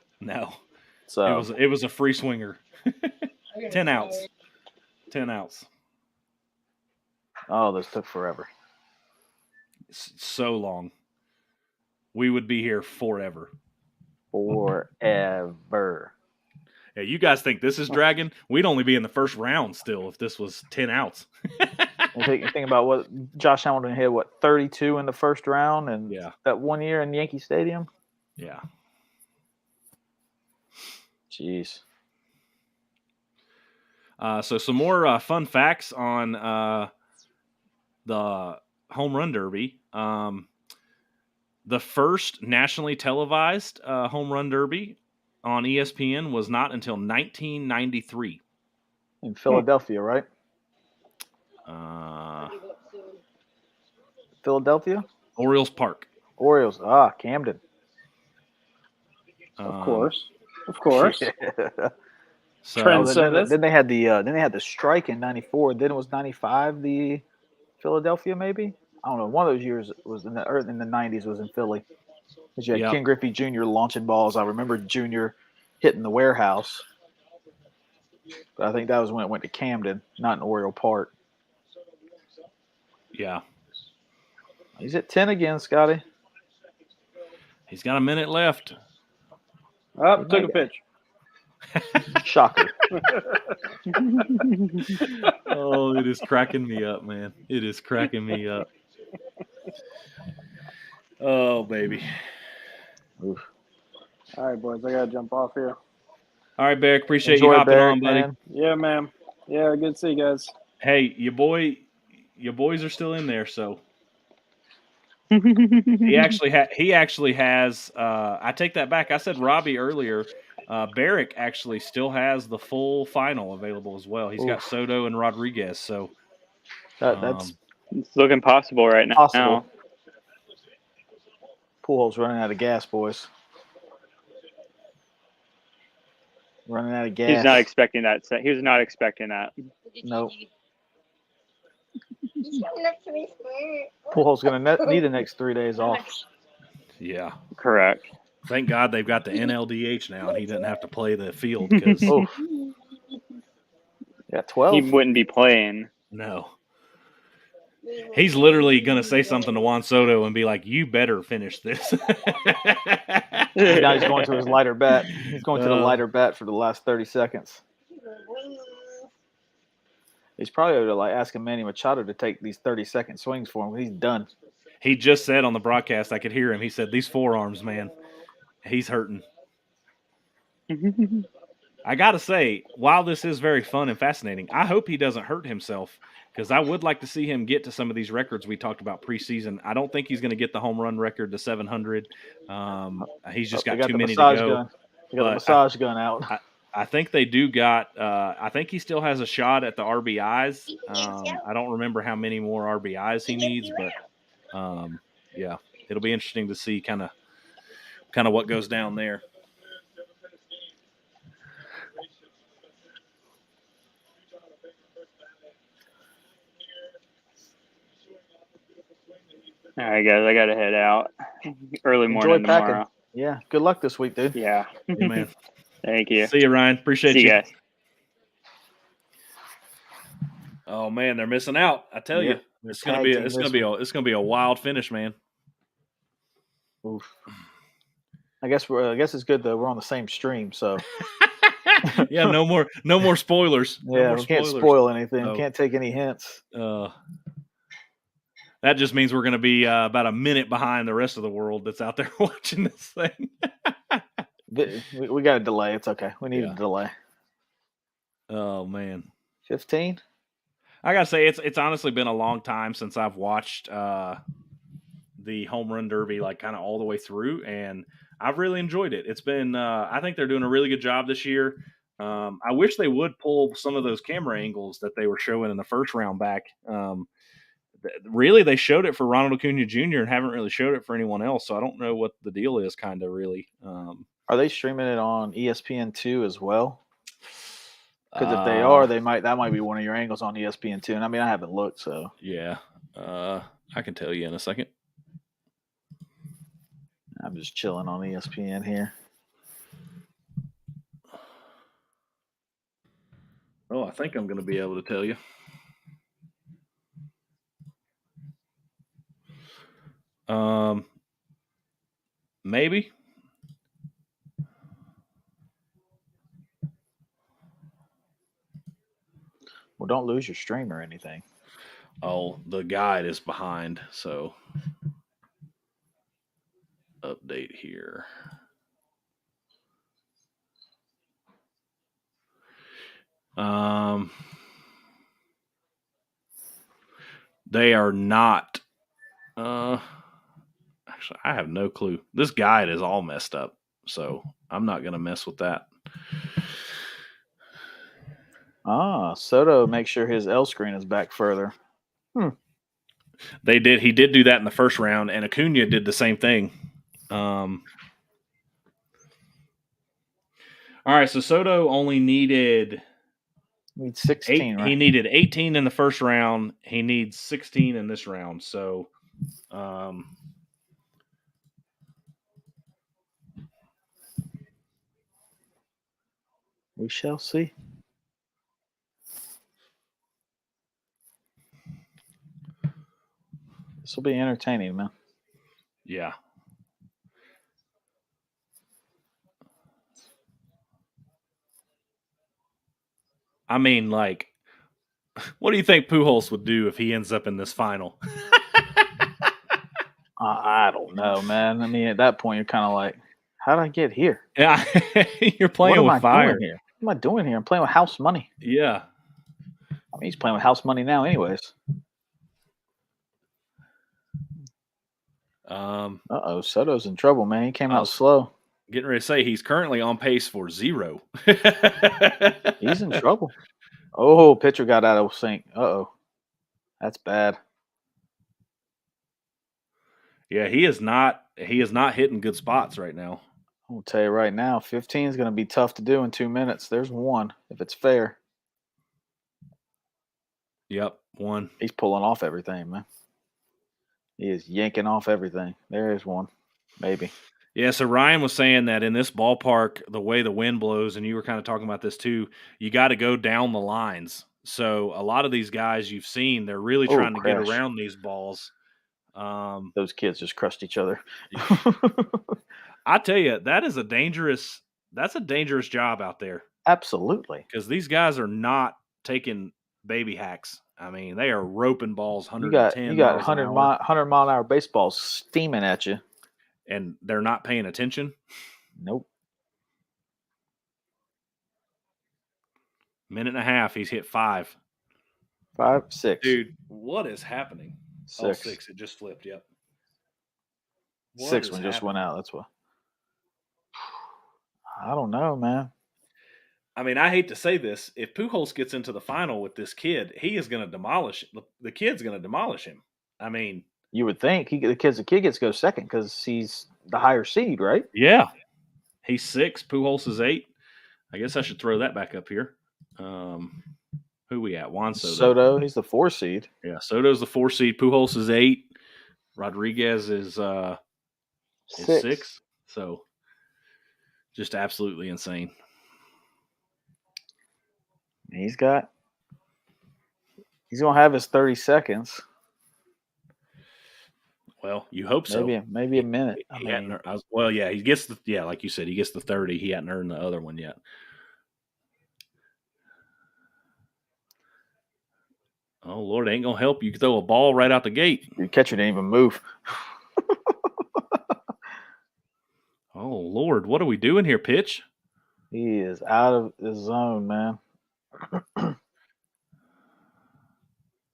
So it was a free swinger. 10 outs. 10 outs. Oh, this took forever. So long. We would be here forever. Forever. Yeah, you guys think this is dragging? We'd only be in the first round still if this was 10 outs. You think about what Josh Hamilton hit, 32 in the first round, and that 1 year in Yankee Stadium? Yeah. Jeez. So some more fun facts on the Home Run Derby. The first nationally televised Home Run Derby on ESPN was not until 1993. In Philadelphia, right? Philadelphia? Orioles Park. Orioles. Camden. Of course. So then they had the strike in '94. Then it was '95. The Philadelphia, maybe, I don't know. One of those years was in the '90s was in Philly. Because you had Ken Griffey Jr. launching balls. I remember Jr. hitting the warehouse. But I think that was when it went to Camden, not in Oriole Park. Yeah. He's at 10 again, Scotty. He's got a minute left. Took a pitch. Shocker. Oh, it is cracking me up, man. It is cracking me up. Oh, baby. Oof. All right, boys. I got to jump off here. All right, Barrick. Appreciate you hopping on, buddy. Man. Yeah, man. Yeah, good to see you guys. Hey, your boys are still in there, so. He actually has. I take that back. I said Robbie earlier. Barrick actually still has the full final available as well. He's got Soto and Rodriguez. So that's it's looking possible right now. possible. Pujols running out of gas, boys. Running out of gas. He's not expecting that. He was not expecting that. Nope. Pujols going to need the next 3 days off. Yeah. Correct. Thank God they've got the NLDH now, and he doesn't have to play the field because yeah, 12. He wouldn't be playing. No. He's literally going to say something to Juan Soto and be like, "You better finish this." Now he's going to his lighter bat. He's going to the lighter bat for the last 30 seconds. He's probably like asking Manny Machado to take these 30-second swings for him. He's done. He just said on the broadcast, I could hear him. He said, "These forearms, man, he's hurting." I got to say, while this is very fun and fascinating, I hope he doesn't hurt himself because I would like to see him get to some of these records we talked about preseason. I don't think he's going to get the home run record to 700. He's just got too many to go. He got the massage gun out. I think they do got I think he still has a shot at the RBIs. I don't remember how many more RBIs he needs, but yeah, it'll be interesting to see kind of what goes down there. All right, guys, I got to head out. Early morning tomorrow. Yeah, good luck this week, dude. Yeah. Yeah, man. Thank you. See you, Ryan. Appreciate you. See you guys. Oh man, they're missing out. I tell you, it's gonna be a wild finish, man. Oof. I guess it's good though. We're on the same stream, so yeah, no more spoilers. Yeah, we can't spoil anything. No. Can't take any hints. That just means we're going to be about a minute behind the rest of the world that's out there watching this thing. We got a delay. It's okay. We need a delay. Oh man, 15. I gotta say, it's honestly been a long time since I've watched the home run derby like kind of all the way through, and I've really enjoyed it. It's been I think they're doing a really good job this year. I wish they would pull some of those camera angles that they were showing in the first round back. Really, they showed it for Ronald Acuna Jr. and haven't really showed it for anyone else. So I don't know what the deal is. Kind of really. Are they streaming it on ESPN2 as well? Because if they are, that might be one of your angles on ESPN2. And I mean, I haven't looked, so yeah, I can tell you in a second. I'm just chilling on ESPN here. Oh, I think I'm going to be able to tell you. Maybe. Well, don't lose your stream or anything. Oh, the guide is behind, so update here. They are not. Actually, I have no clue. This guide is all messed up, so I'm not going to mess with that. Soto makes sure his L screen is back further. He did do that in the first round, and Acuna did the same thing. All right, so Soto only needed 16. Right? He needed 18 in the first round. He needs 16 in this round. So, we shall see. This will be entertaining, man. Yeah. I mean, like, what do you think Pujols would do if he ends up in this final? I don't know, man. I mean, at that point, you're kind of like, how did I get here? Yeah, you're playing with fire. What am I doing here? I'm playing with house money. Yeah. I mean, he's playing with house money now anyways. Soto's in trouble, man. He came out slow. Getting ready to say he's currently on pace for 0. He's in trouble. Oh, pitcher got out of sync. That's bad. Yeah, he is not hitting good spots right now. I'll tell you right now, 15 is going to be tough to do in 2 minutes. There's one, if it's fair. Yep, one. He's pulling off everything, man. He is yanking off everything. There is one, maybe. Yeah, so Ryan was saying that in this ballpark, the way the wind blows, and you were kind of talking about this too, you got to go down the lines. So a lot of these guys you've seen, they're really trying to get around these balls. Those kids just crushed each other. I tell you, that's a dangerous job out there. Absolutely. Because these guys are not taking baby hacks. I mean, they are roping balls 110 You got 100-mile-an-hour baseballs steaming at you. And they're not paying attention? Nope. Minute and a half, he's hit 5. 5, 6. Dude, what is happening? 6. Oh, 6. It just flipped, yep. 6 one just went out, that's why. I don't know, man. I mean, I hate to say this. If Pujols gets into the final with this kid, he is going to demolish – the kid's going to demolish him. I mean – you would think the kid gets to go second because he's the higher seed, right? Yeah. He's 6. Pujols is 8. I guess I should throw that back up here. Who we at? Juan Soto. Soto, he's the 4 seed. Yeah, Soto's the 4 seed. Pujols is 8. Rodriguez is 6. So just absolutely insane. He's going to have his 30 seconds. Well, you hope so. Maybe a minute. He gets like you said, he gets the 30. He hadn't earned the other one yet. Oh, Lord, it ain't going to help. You throw a ball right out the gate. Your catcher didn't even move. Oh, Lord, what are we doing here, pitch? He is out of the zone, man.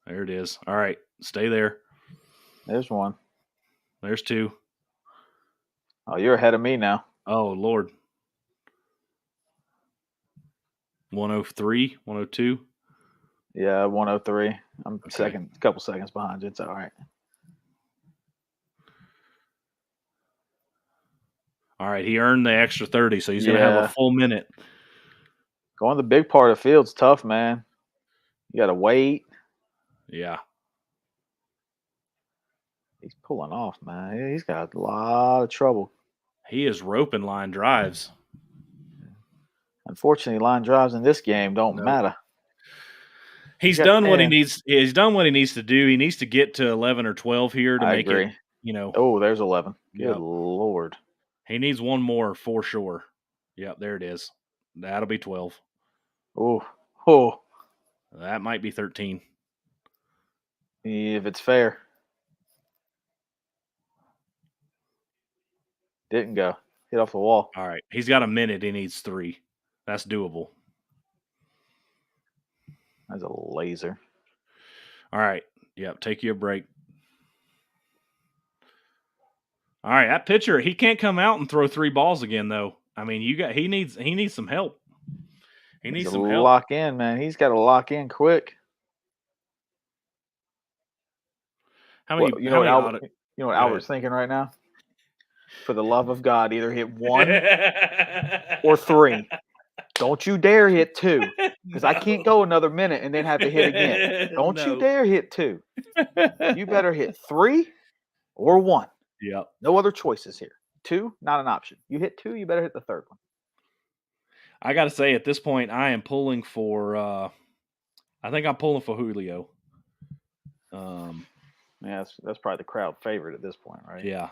There it is. All right, stay there. There's one. There's 2. Oh, you're ahead of me now. Oh, Lord. 103, 102. Yeah, 103. I'm second, a couple seconds behind you. It's all right. All right, he earned the extra 30, so he's going to have a full minute. Going the big part of the field's tough, man. You got to wait. Yeah. He's pulling off, man. He's got a lot of trouble. He is roping line drives. Unfortunately, line drives in this game don't matter. He's done what he needs. He's done what he needs to do. He needs to get to 11 or 12 here to make it. Oh, there's 11. Good Lord. He needs one more for sure. Yep, there it is. That'll be 12. Oh. That might be 13. If it's fair. Didn't go. Hit off the wall. All right. He's got a minute. He needs 3. That's doable. That's a laser. All right. Yep. Take you a break. All right. That pitcher, he can't come out and throw 3 balls again, though. I mean, he needs some help. He needs some help. Lock in, man. He's got to lock in quick. You know what Albert's thinking right now? For the love of God, either hit 1 or 3. Don't you dare hit 2, because I can't go another minute and then have to hit again. Don't you dare hit 2. You better hit 3 or 1. Yep. No other choices here. 2, not an option. You hit 2, you better hit the third one. I got to say, at this point, I am pulling for. I think I'm pulling for Julio. Yeah, that's probably the crowd favorite at this point, right? Yeah.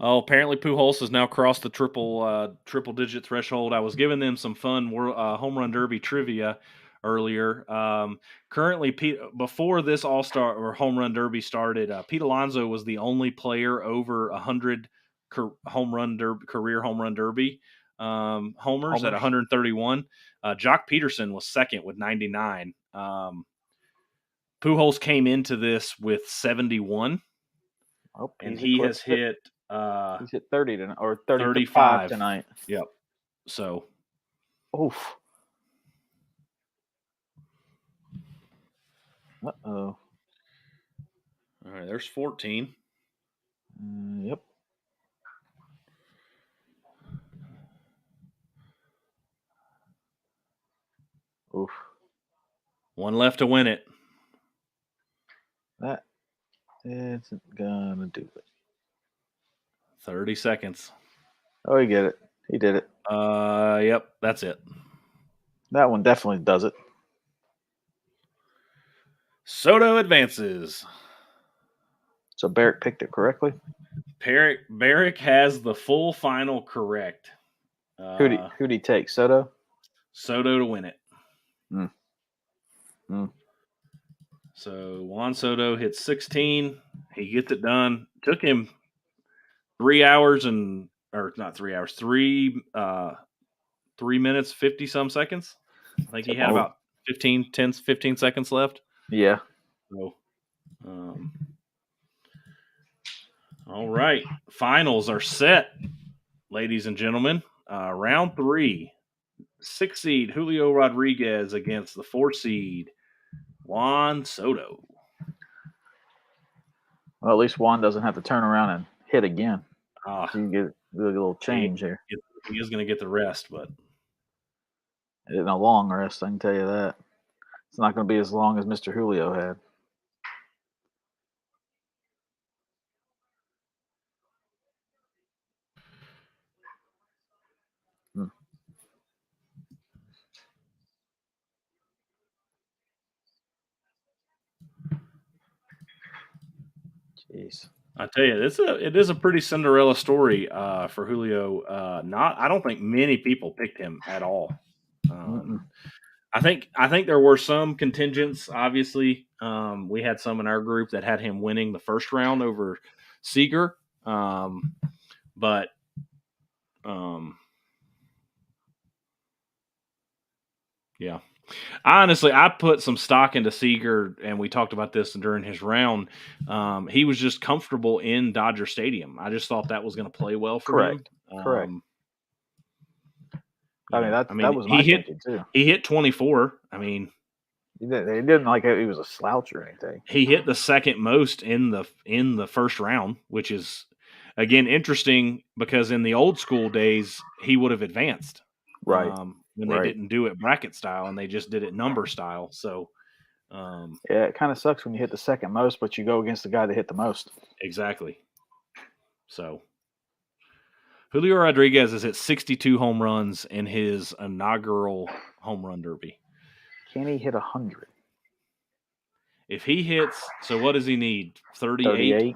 Oh, apparently Pujols has now crossed the triple digit threshold. I was giving them some fun home run derby trivia earlier. Currently, before this All-Star or home run derby started, Pete Alonso was the only player over 100 career home run derby homers at 131. Jock Peterson was second with 99. Pujols came into this with 71, and he has hit. He's hit 30 tonight, or 35 tonight. Yep. So. Oof. Uh-oh. All right, there's 14. Yep. Oof. One left to win it. That isn't gonna do it. 30 seconds. Oh, he get it. He did it. Yep, that's it. That one definitely does it. Soto advances. So Barrick picked it correctly? Barrick has the full final correct. Who'd he take? Soto? Soto to win it. Mm. So Juan Soto hits 16. He gets it done. Took him 3 hours not 3 hours, 3 minutes, 50 some seconds. I think he had about 15 seconds left. Yeah. So, all right. Finals are set, ladies and gentlemen. Round 3. 6 seed Julio Rodriguez against the 4 seed Juan Soto. Well, at least Juan doesn't have to turn around and hit again. So you get a little change here. He is going to get the rest, but in a long rest, I can tell you that. It's not going to be as long as Mr. Julio had. Jeez. I tell you, it is a pretty Cinderella story for Julio. I don't think many people picked him at all. I think there were some contingents. Obviously, we had some in our group that had him winning the first round over Seager, but yeah. Honestly, I put some stock into Seager, and we talked about this during his round. He was just comfortable in Dodger Stadium. I just thought that was going to play well for him. Correct. That was my thinking too. He hit 24. I mean, he didn't like he was a slouch or anything. He hit the second most in the first round, which is again interesting because in the old school days he would have advanced. Right. When they didn't do it bracket style and they just did it number style. So, yeah, it kind of sucks when you hit the second most, but you go against the guy that hit the most. Exactly. So, Julio Rodriguez has hit 62 home runs in his inaugural home run derby. Can he hit 100? If he hits, so what does he need? 38?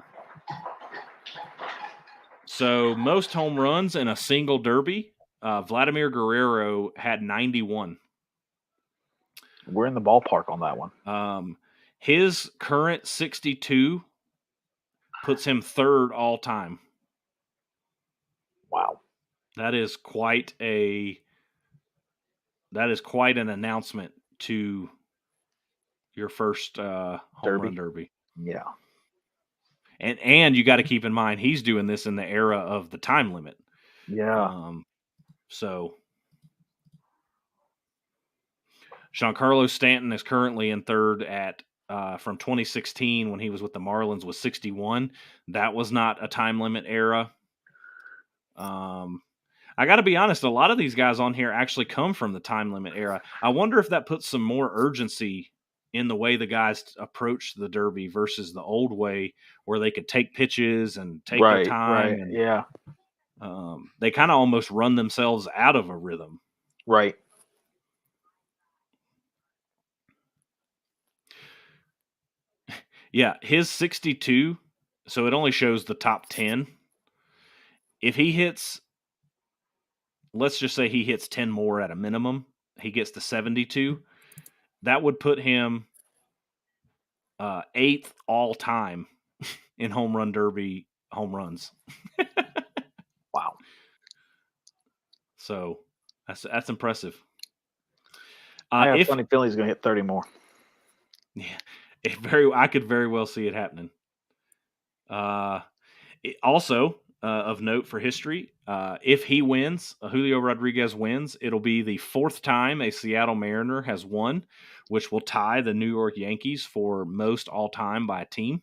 So, most home runs in a single derby. Vladimir Guerrero had 91. We're in the ballpark on that one. His current 62 puts him third all time. Wow. That is quite an announcement to your first home run derby. Yeah. And you got to keep in mind he's doing this in the era of the time limit. Yeah. So Giancarlo Stanton is currently in third at from 2016 when he was with the Marlins was 61. That was not a time limit era. I got to be honest, a lot of these guys on here actually come from the time limit era. I wonder if that puts some more urgency in the way the guys approach the Derby versus the old way where they could take pitches and take their time. Right. And, yeah. They kind of almost run themselves out of a rhythm. Right. Yeah, his 62, so it only shows the top 10. If he hits, let's just say he hits 10 more at a minimum, he gets to 72, that would put him 8th all time in home run derby home runs. Wow. So that's impressive. I have a funny feeling he's going to hit 30 more. Yeah, I could very well see it happening. Also, of note for history, if he wins, Julio Rodriguez wins, it'll be the 4th time a Seattle Mariner has won which will tie the New York Yankees for most all-time by a team.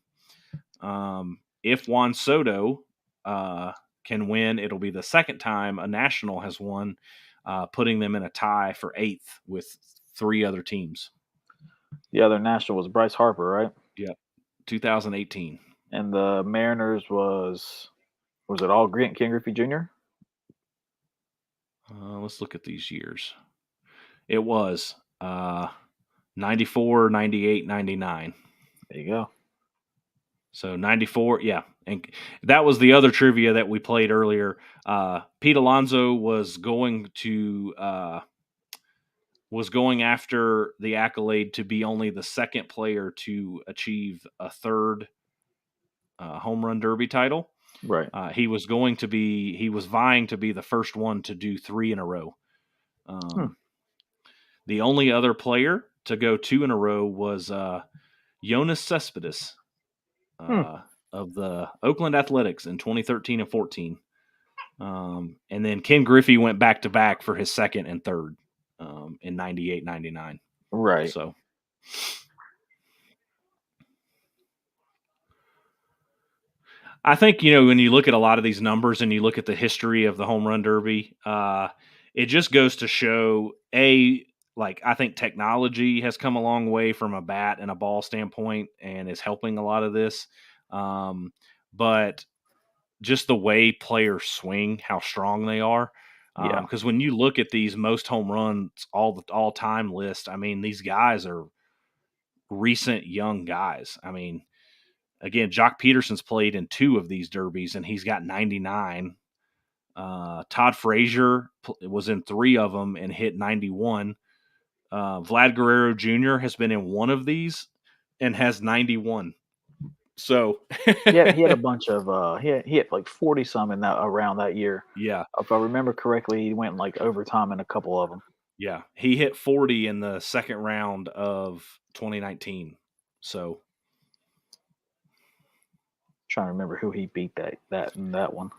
If Juan Soto can win, it'll be the second time a National has won, putting them in a tie for 8th with 3 other teams. The other National was Bryce Harper, right? Yep, 2018. And the Mariners was it all Ken Griffey Jr.? Let's look at these years. It was 94, 98, 99. There you go. So 94, yeah. And that was the other trivia that we played earlier. Pete Alonso was going after the accolade to be only the second player to achieve a third home run derby title. Right. He was vying to be the first one to do 3 in a row. The only other player to go 2 in a row was Yoenis Cespedes of the Oakland Athletics in 2013 and 14. And then Ken Griffey went back-to-back for his second and third in 98, 99. Right. So I think, when you look at a lot of these numbers and you look at the history of the home run derby, it just goes to show, I think technology has come a long way from a bat and a ball standpoint and is helping a lot of this. But just the way players swing, how strong they are. Because when you look at these most home runs, all-time list, I mean, these guys are recent young guys. I mean, again, Jock Peterson's played in 2 of these derbies, and he's got 99. Todd Frazier was in 3 of them and hit 91. Vlad Guerrero Jr. has been in 1 of these and has 91. So he had a bunch of he had like 40 some in that around that year. Yeah, if I remember correctly, he went like overtime in a couple of them. Yeah, he hit 40 in the second round of 2019. So trying to remember who he beat that one.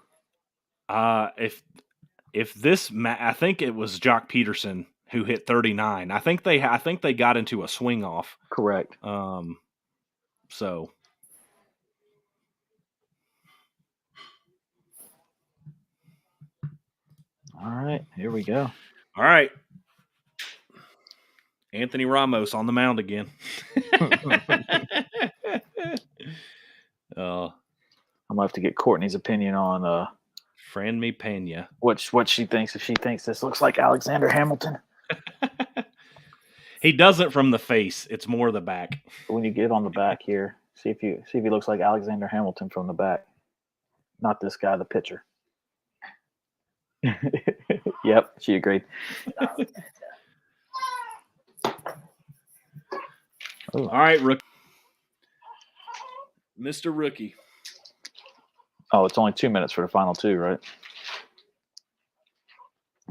If this, I think it was Jock Peterson who hit 39. I think they got into a swing off. Correct. So. All right, here we go. All right. Anthony Ramos on the mound again. I'm gonna have to get Courtney's opinion on Franmil Pena. What she thinks, if she thinks this looks like Alexander Hamilton. He doesn't from the face. It's more the back. When you get on the back here, see if he looks like Alexander Hamilton from the back. Not this guy, the pitcher. Yep, she agreed. All right, rookie. Mr. Rookie. Oh, it's only 2 minutes for the final 2, right?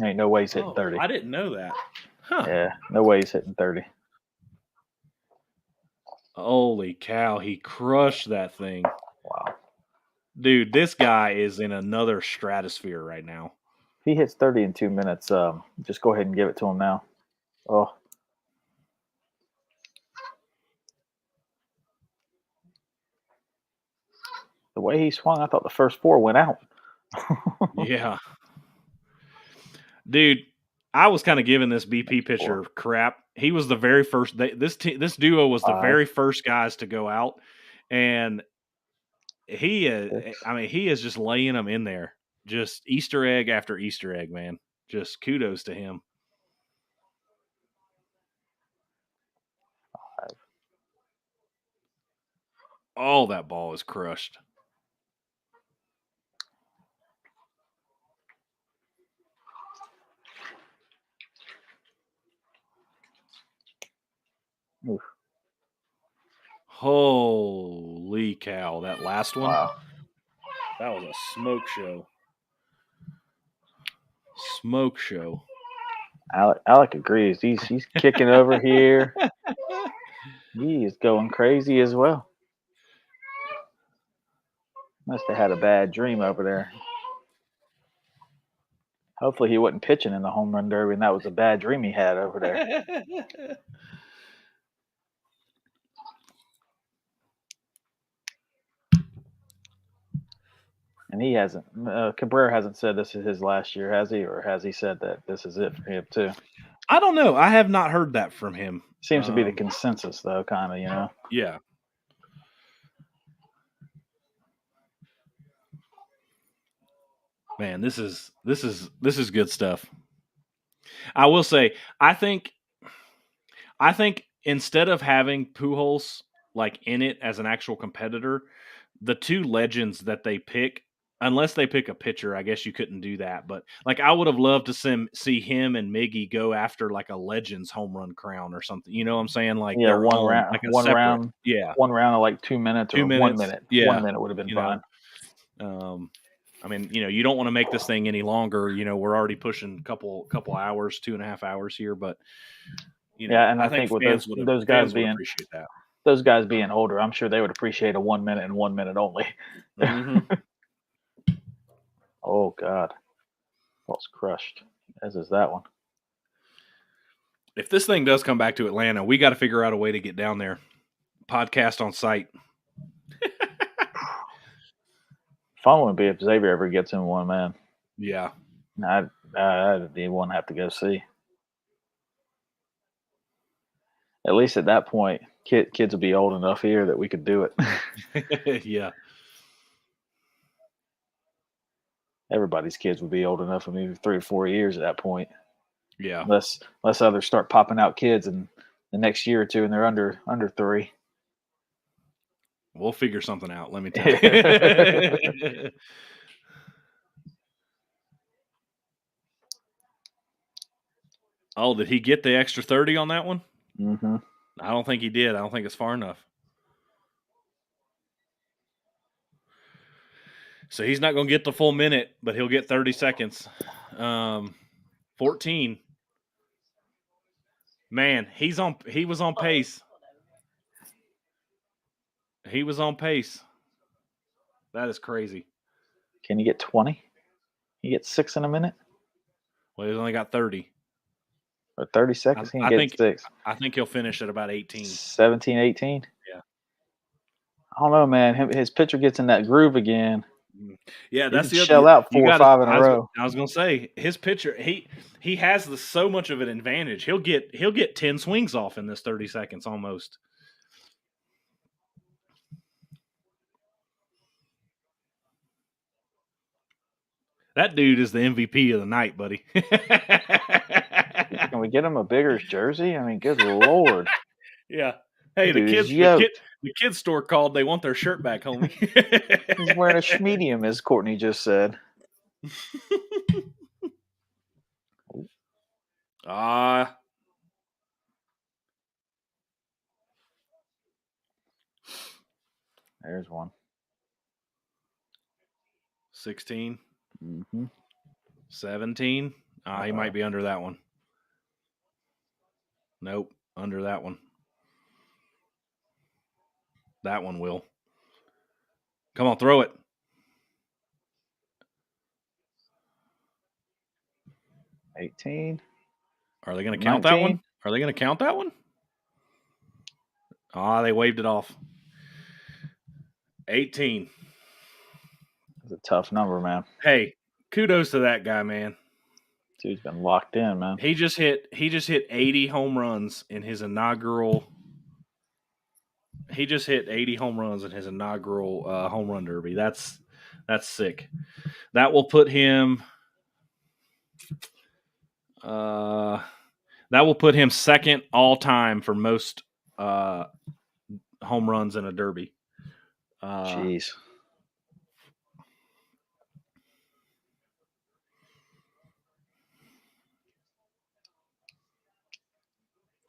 Ain't no way he's hitting 30. I didn't know that. Huh. Yeah, no way he's hitting 30. Holy cow, he crushed that thing. Wow. Dude, this guy is in another stratosphere right now. If he hits 30 in 2 minutes, just go ahead and give it to him now. Oh. The way he swung, I thought the first 4 went out. Yeah. Dude, I was kind of giving this BP pitcher crap. He was the very first. This duo was the very first guys to go out, and he is just laying them in there. Just Easter egg after Easter egg, man. Just kudos to him. 5. Oh, that ball is crushed. Oof. Holy cow, that last one. Wow. That was a smoke show. Smoke show. Alec agrees. He's kicking over here. He is going crazy as well. Must have had a bad dream over there. Hopefully he wasn't pitching in the home run derby, and that was a bad dream he had over there. And he hasn't. Cabrera hasn't said this is his last year, has he? Or has he said that this is it for him too? I don't know. I have not heard that from him. Seems to be the consensus, though, kind of. Yeah. Man, this is good stuff. I will say, I think instead of having Pujols like in it as an actual competitor, the two legends that they pick, unless they pick a pitcher, I guess you couldn't do that. But like, I would have loved to see him and Miggy go after like a Legends home run crown or something. You know what I'm saying? Like, yeah, one own, round, like one separate, round, yeah, one round of like 2 minutes or 1 minute. Yeah, 1 minute would have been fine. I mean, you don't want to make this thing any longer. We're already pushing a couple hours, 2.5 hours here, but yeah, and I think with those guys being appreciate that. Those guys being older, I'm sure they would appreciate a 1 minute and 1 minute only. Mm-hmm. Oh God, ball's crushed. As is that one. If this thing does come back to Atlanta, we got to figure out a way to get down there. Podcast on site. Fun would be if Xavier ever gets in one, man. Yeah. I'd be one to have to go see. At least at that point, kids will be old enough here that we could do it. Yeah. Everybody's kids would be old enough in maybe 3 or 4 years at that point. Yeah. Unless others start popping out kids in the next year or two and they're under 3. We'll figure something out, let me tell you. Oh, did he get the extra 30 on that one? Mm-hmm. I don't think he did. I don't think it's far enough. So he's not going to get the full minute, but he'll get 30 seconds. 14. Man, he was on pace. He was on pace. That is crazy. Can you get 20? You get 6 in a minute? Well, he's only got 30. Or 30 seconds? He can get 6. I think he'll finish at about 18. 17, 18? Yeah. I don't know, man. His pitcher gets in that groove again. Yeah, that's the other. Shell out 4 or 5 in a row. I was gonna say his pitcher. He has so much of an advantage. He'll get 10 swings off in this 30 seconds almost. That dude is the MVP of the night, buddy. Can we get him a bigger jersey? I mean, good Lord. Yeah. Hey, the kids store called. They want their shirt back, homie. He's wearing a schmedium, as Courtney just said. There's one. 16. Mm-hmm. 17. He might be under that one. Nope, under that one. That one will. Come on, throw it. $18. Are they going to count that one? Are they going to count that one? They waved it off. 18. That's a tough number, man. Hey, kudos to that guy, man. Dude's been locked in, man. He just hit 80 home runs in his inaugural. He just hit 80 home runs in his inaugural home run derby. That's sick. That will put him. That will put him second all time for most home runs in a derby. Jeez.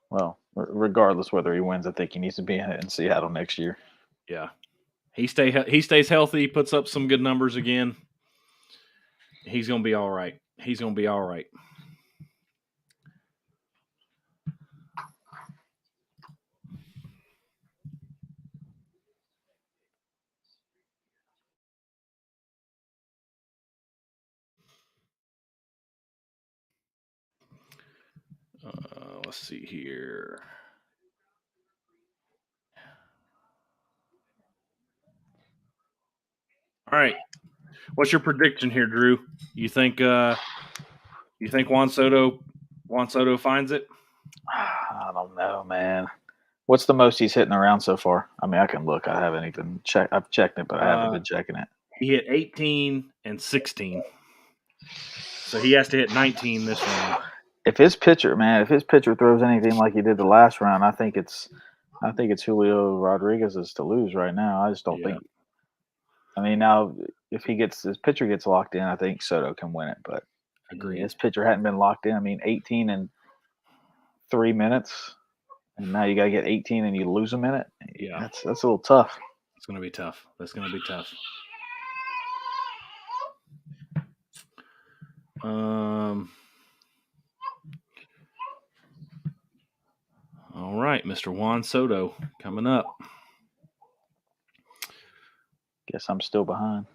Well, regardless whether he wins, I think he needs to be in Seattle next year. Yeah, he stays healthy, puts up some good numbers again. He's gonna be all right. He's gonna be all right. Let's see here. All right. What's your prediction here, Drew? You think Juan Soto finds it? I don't know, man. What's the most he's hitting around so far? I mean, I can look. I haven't even checked. I've checked it, but I haven't been checking it. He hit 18 and 16. So he has to hit 19 this round. If his pitcher throws anything like he did the last round, I think it's Julio Rodriguez's to lose right now. I just don't think. I mean, now if his pitcher gets locked in, I think Soto can win it. But agree, his pitcher hadn't been locked in. I mean, 18 in 3 minutes, and now you got to get 18 and you lose a minute. Yeah, that's a little tough. It's going to be tough. That's going to be tough. All right, Mr. Juan Soto coming up. Guess I'm still behind.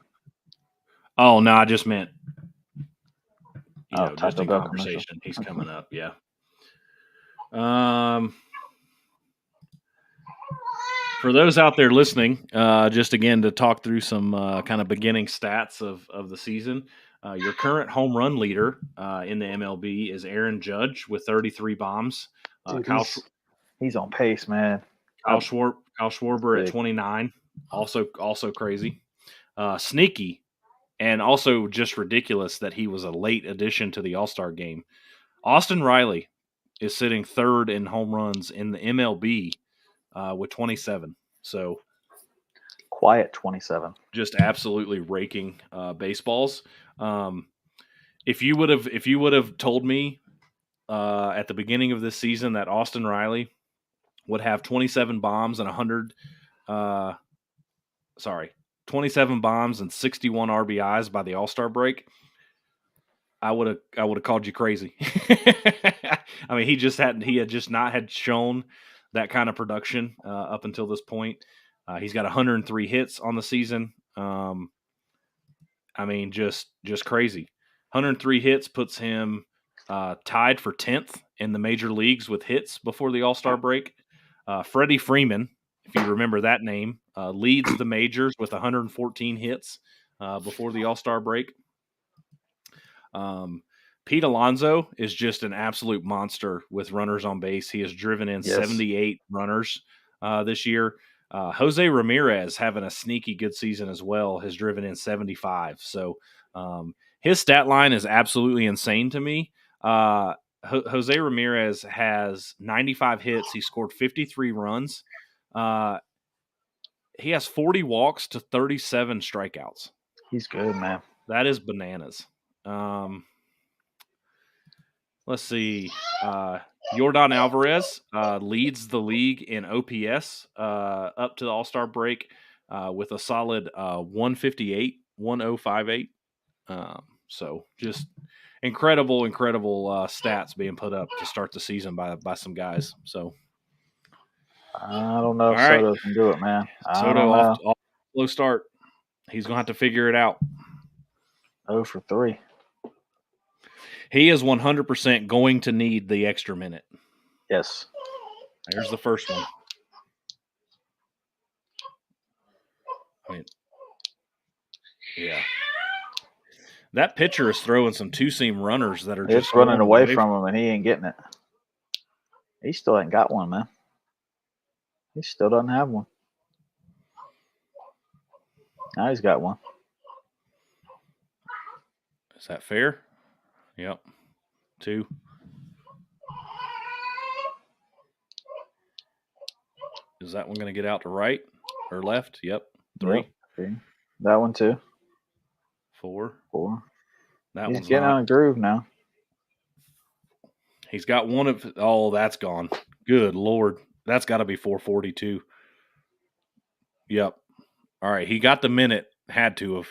Oh no, I just meant just in Bell conversation. He's coming up, yeah. For those out there listening, just again to talk through some kind of beginning stats of the season. Your current home run leader in the MLB is Aaron Judge with 33 bombs. Dude, he's on pace, man. Kyle Schwarber at 29, also crazy. Sneaky, and also just ridiculous that he was a late addition to the All-Star game. Austin Riley is sitting third in home runs in the MLB with 27. So quiet 27. Just absolutely raking baseballs. If you would have told me at the beginning of this season that Austin Riley would have 27 bombs and 27 bombs and 61 RBIs by the All-Star break, I would have called you crazy. I mean, he had just not shown that kind of production up until this point. He's got 103 hits on the season. I mean, just crazy. 103 hits puts him tied for 10th in the major leagues with hits before the All-Star break. Freddie Freeman, if you remember that name, leads the majors with 114 hits before the All-Star break. Pete Alonso is just an absolute monster with runners on base. He has driven in 78 runners this year. Jose Ramirez, having a sneaky good season as well, has driven in 75. So his stat line is absolutely insane to me. Jose Ramirez has 95 hits. He scored 53 runs. He has 40 walks to 37 strikeouts. He's good, man. That is bananas. Let's see. Yordan Alvarez leads the league in OPS up to the All-Star break with a solid 158, 1058. So just incredible stats being put up to start the season by some guys. So I don't know if Soto can do it, man. Soto off slow start. He's going to have to figure it out. 0 for 3. He is 100% going to need the extra minute. Yes. There's the first one. I mean, yeah. That pitcher is throwing some two-seam runners that are just running away from him, and he ain't getting it. He still ain't got one, man. He still doesn't have one. Now he's got one. Is that fair? Yep. 2. Is that one going to get out to right or left? Yep. 3. Yep. 3. That one too. 4. He's getting on a groove now. He's got one of. Oh, that's gone. Good Lord. That's got to be 442. Yep. All right. He got the minute. Had to have.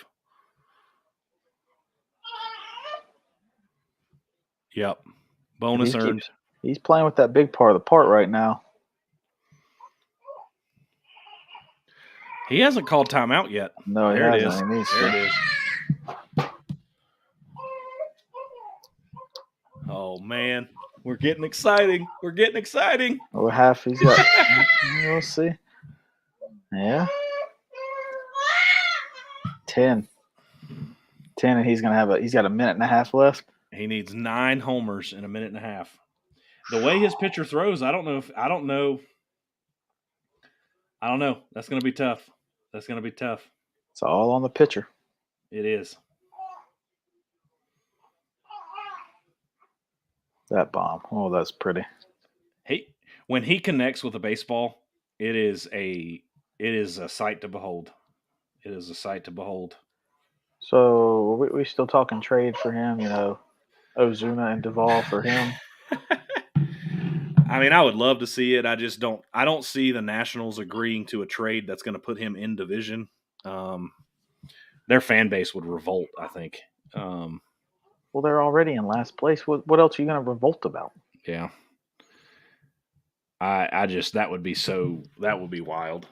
Yep. Bonus earned. He's playing with that big part of the part right now. He hasn't called timeout yet. No, there it hasn't. is. There it is. Oh, man. We're getting exciting. Oh, half he's got. We'll see. Yeah. 10. 10, and he's got a minute and a half left. He needs 9 homers in a minute and a half. The way his pitcher throws, I don't know. That's going to be tough. It's all on the pitcher. It is. That bomb. Oh, that's pretty. When he connects with a baseball, it is a sight to behold. It is a sight to behold. So we still talking trade for him, Ozuna and Duvall for him. I mean, I would love to see it. I don't see the Nationals agreeing to a trade that's going to put him in division. Their fan base would revolt, I think. Well, they're already in last place. What else are you going to revolt about? Yeah. That would be wild.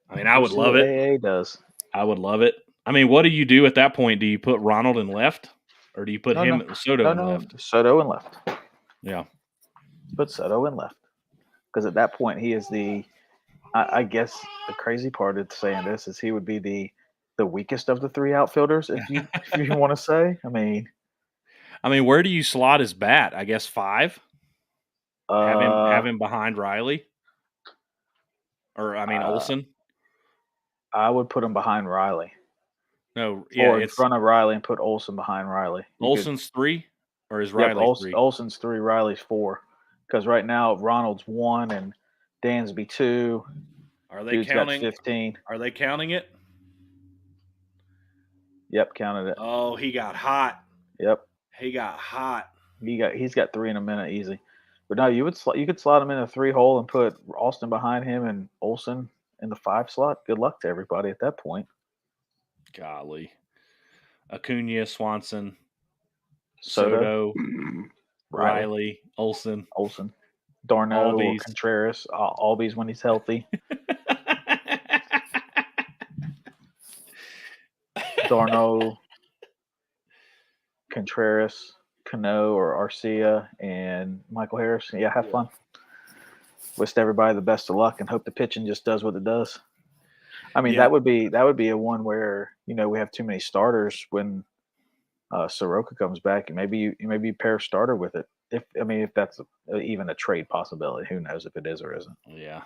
I mean, I would love it. AA does. I would love it. I mean, what do you do at that point? Do you put Ronald in left, or do you put Soto in left? Soto in left. Yeah. Put Soto in left, because at that point he is I guess the crazy part of saying this is he would be the weakest of the 3 outfielders, if you want to say. I mean, where do you slot his bat? I guess 5. Have him behind Riley, or Olsen. I would put him behind Riley. No, yeah, or in front of Riley and put Olsen behind Riley. Olsen's 3, or is Riley 3? Olsen's 3, Riley's 4. Because right now Ronald's 1 and Dansby 2. Are they counting? Got 15. Are they counting it? Yep, counted it. Oh, he got hot. Yep, he got hot. He's got 3 in a minute easy. But no, you could slot him in a 3 hole and put Austin behind him and Olsen in the 5 slot. Good luck to everybody at that point. Golly. Acuna, Swanson, Soto, Riley, Olsen, Darno, or Contreras, Albies when he's healthy. Darno, Contreras, Cano, or Arcia, and Michael Harris. Yeah, have fun. Wish everybody the best of luck and hope the pitching just does what it does. I mean, that would be a one where we have too many starters when Soroka comes back, and maybe you pair a starter with it. If that's even a trade possibility, who knows if it is or isn't. Yeah.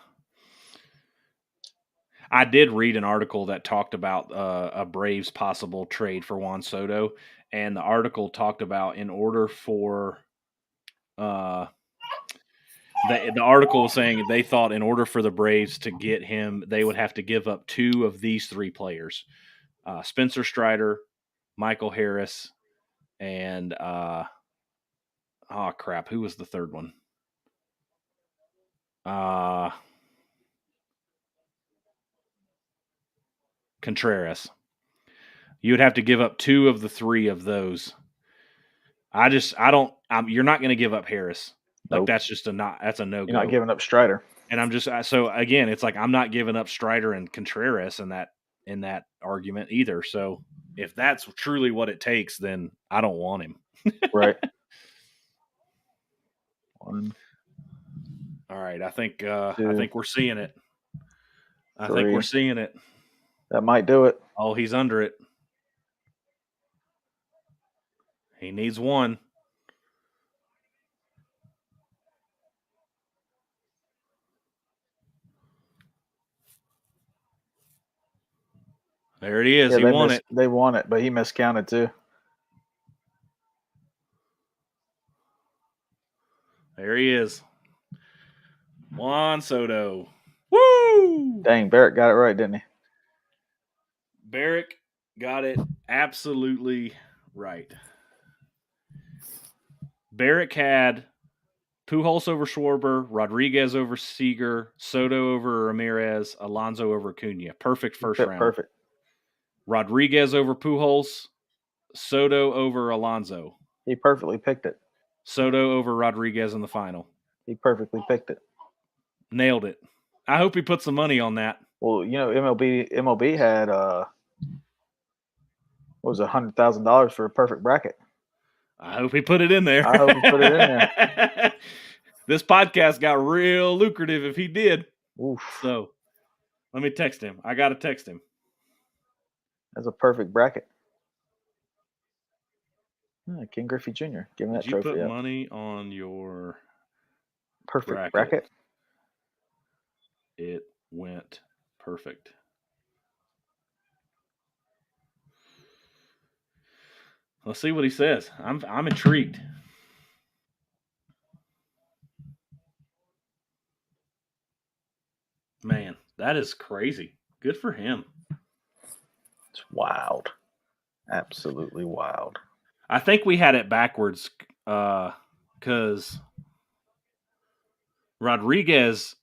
I did read an article that talked about a Braves possible trade for Juan Soto, and the article talked about in order for the article was saying they thought in order for the Braves to get him, they would have to give up 2 of these 3 players, Spencer Strider, Michael Harris, and who was the third one? Contreras. You would have to give up 2 of the 3 of those. You're not going to give up Harris. Like, nope. That's a no-go. You're not giving up Strider. And I'm just, so again, it's like, I'm not giving up Strider and Contreras in that argument either. So if that's truly what it takes, then I don't want him. Right. All right. I think we're seeing it. I think we're seeing it. That might do it. Oh, he's under it. He needs 1. There it is. He won it. They won it, but he miscounted too. There he is. Juan Soto. Woo! Dang, Barrett got it right, didn't he? Barrett got it absolutely right. Barrett had Pujols over Schwarber, Rodriguez over Seager, Soto over Ramirez, Alonso over Acuna. Perfect first round. Perfect. Rodriguez over Pujols, Soto over Alonso. He perfectly picked it. Soto over Rodriguez in the final. He perfectly picked it. Nailed it. I hope he put some money on that. Well, MLB had $100,000 for a perfect bracket. I hope he put it in there. I hope he put it in there. This podcast got real lucrative if he did. Oof. So let me text him. I got to text him. That's a perfect bracket. King Griffey Jr. Give him that Did you trophy. put up. money on your Perfect bracket? It went perfect. Let's see what he says. I'm intrigued. Man, that is crazy. Good for him. It's wild. Absolutely wild. I think we had it backwards because Rodriguez.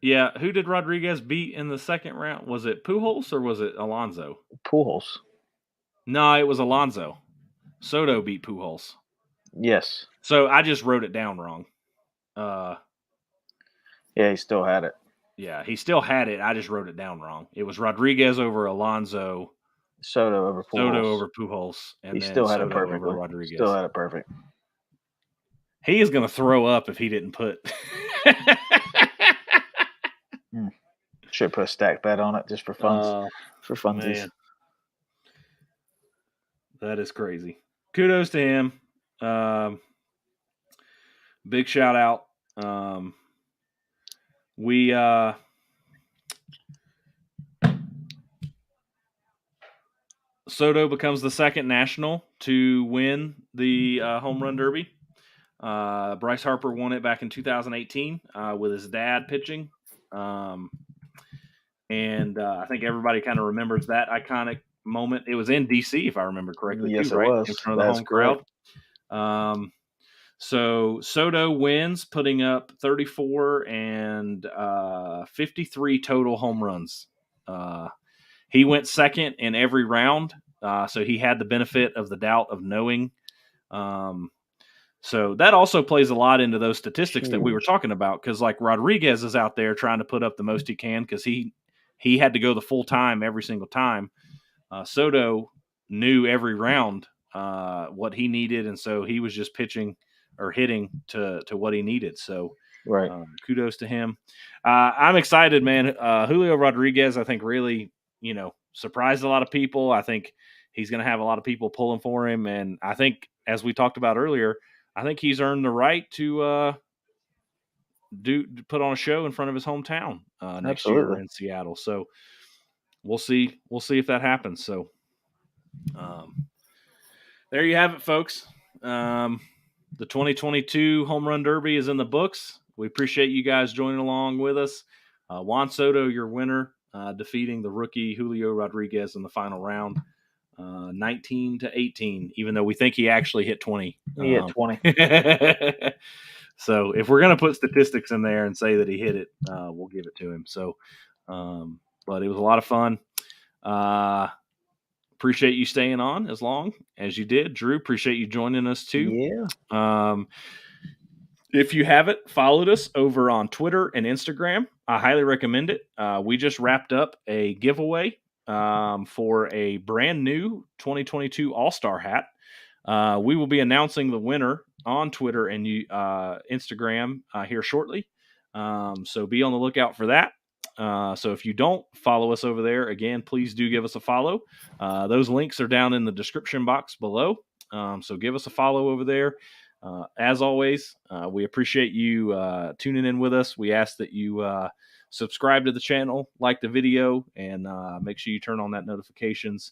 Yeah, who did Rodriguez beat in the second round? Was it Pujols or was it Alonso? Pujols. No, it was Alonso. Soto beat Pujols. Yes. So I just wrote it down wrong. Yeah, he still had it. Yeah, he still had it. I just wrote it down wrong. It was Rodriguez over Alonso. Soto over Pujols. And he then still had Soto it perfectly. over Rodriguez. Still had it perfect. He is going to throw up if he didn't put. Should put a stack bet on it just for fun. For funsies. Man. That is crazy. Kudos to him. Big shout out. Soto becomes the second national to win the home run derby. Bryce Harper won it back in 2018 with his dad pitching. And I think everybody kind of remembers that iconic moment. It was in D.C., if I remember correctly. Yes, too, it right? was. In front of the home crowd. So Soto wins, putting up 34 and 53 total home runs. He went second in every round, so he had the benefit of the doubt of knowing. So that also plays a lot into those statistics that we were talking about, because like Rodriguez is out there trying to put up the most he can because he had to go the full time every single time. Soto knew every round what he needed, and so he was just pitching or hitting to what he needed. So right, kudos to him. I'm excited, man. Julio Rodriguez, I think, really surprised a lot of people. I think he's going to have a lot of people pulling for him, and I think, as we talked about earlier, I think he's earned the right to put on a show in front of his hometown next year in Seattle. So we'll see if that happens. So there you have it, folks. The 2022 Home Run Derby is in the books. We appreciate you guys joining along with us. Juan Soto, your winner, defeating the rookie Julio Rodriguez in the final round, 19-18, even though we think he actually hit 20. He hit 20. So if we're going to put statistics in there and say that he hit it, we'll give it to him. So, but it was a lot of fun. Appreciate you staying on as long as you did. Drew, appreciate you joining us too. Yeah. If you haven't followed us over on Twitter and Instagram, I highly recommend it. We just wrapped up a giveaway for a brand new 2022 All-Star hat. We will be announcing the winner on Twitter and Instagram here shortly. So be on the lookout for that. So if you don't follow us over there, again, please do give us a follow. Those links are down in the description box below. So give us a follow over there. As always, we appreciate you tuning in with us. We ask that you subscribe to the channel, like the video, and make sure you turn on that notifications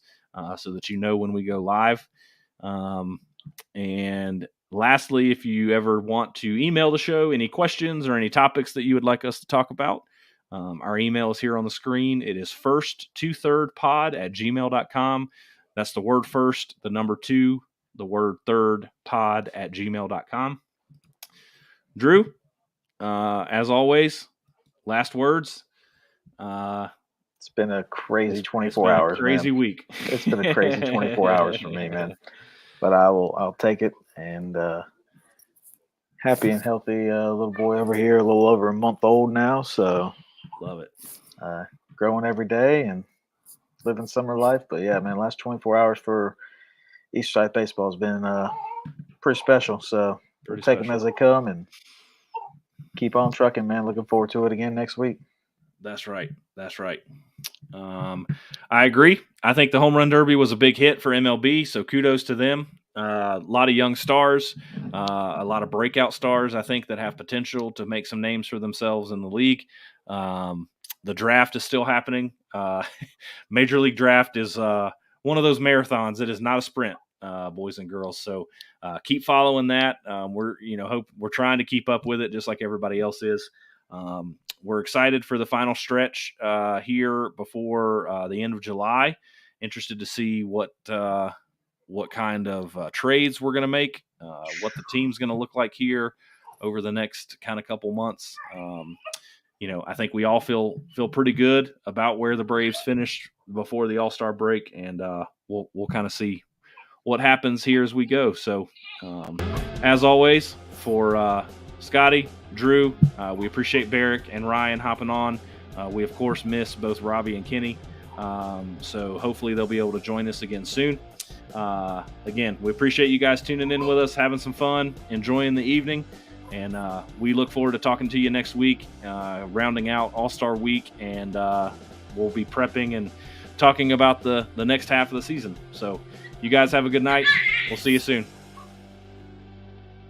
so that you know when we go live. And lastly, if you ever want to email the show, any questions or any topics that you would like us to talk about, our email is here on the screen. It is first2thirdpod@gmail.com. That's the word first, the number 2, the word third, pod@gmail.com. Drew, as always, last words. It's been a crazy 24 hours, crazy man. week. It's been a crazy 24 hours for me, man. But I'll take it, and happy and healthy little boy over here, a little over a month old now. So love it. Growing every day and living summer life. But yeah, man, last 24 hours for Eastside baseball has been pretty special. So we'll take them as they come and keep on trucking, man. Looking forward to it again next week. That's right. I agree. I think the Home Run Derby was a big hit for MLB, so kudos to them. A lot of young stars, a lot of breakout stars, I think, that have potential to make some names for themselves in the league. The draft is still happening. Major League Draft is one of those marathons. It is not a sprint, boys and girls. So keep following that. We're trying to keep up with it just like everybody else is. We're excited for the final stretch here before the end of July. Interested to see what kind of trades we're going to make, what the team's going to look like here over the next kind of couple months. I think we all feel pretty good about where the Braves finished before the All-Star break, and we'll kind of see what happens here as we go. So, as always, for Scotty, Drew, we appreciate Barrick and Ryan hopping on. We, of course, miss both Robbie and Kenny, so hopefully they'll be able to join us again soon. Again, we appreciate you guys tuning in with us, having some fun, enjoying the evening. And we look forward to talking to you next week, rounding out All-Star Week, and we'll be prepping and talking about the next half of the season. So you guys have a good night. We'll see you soon.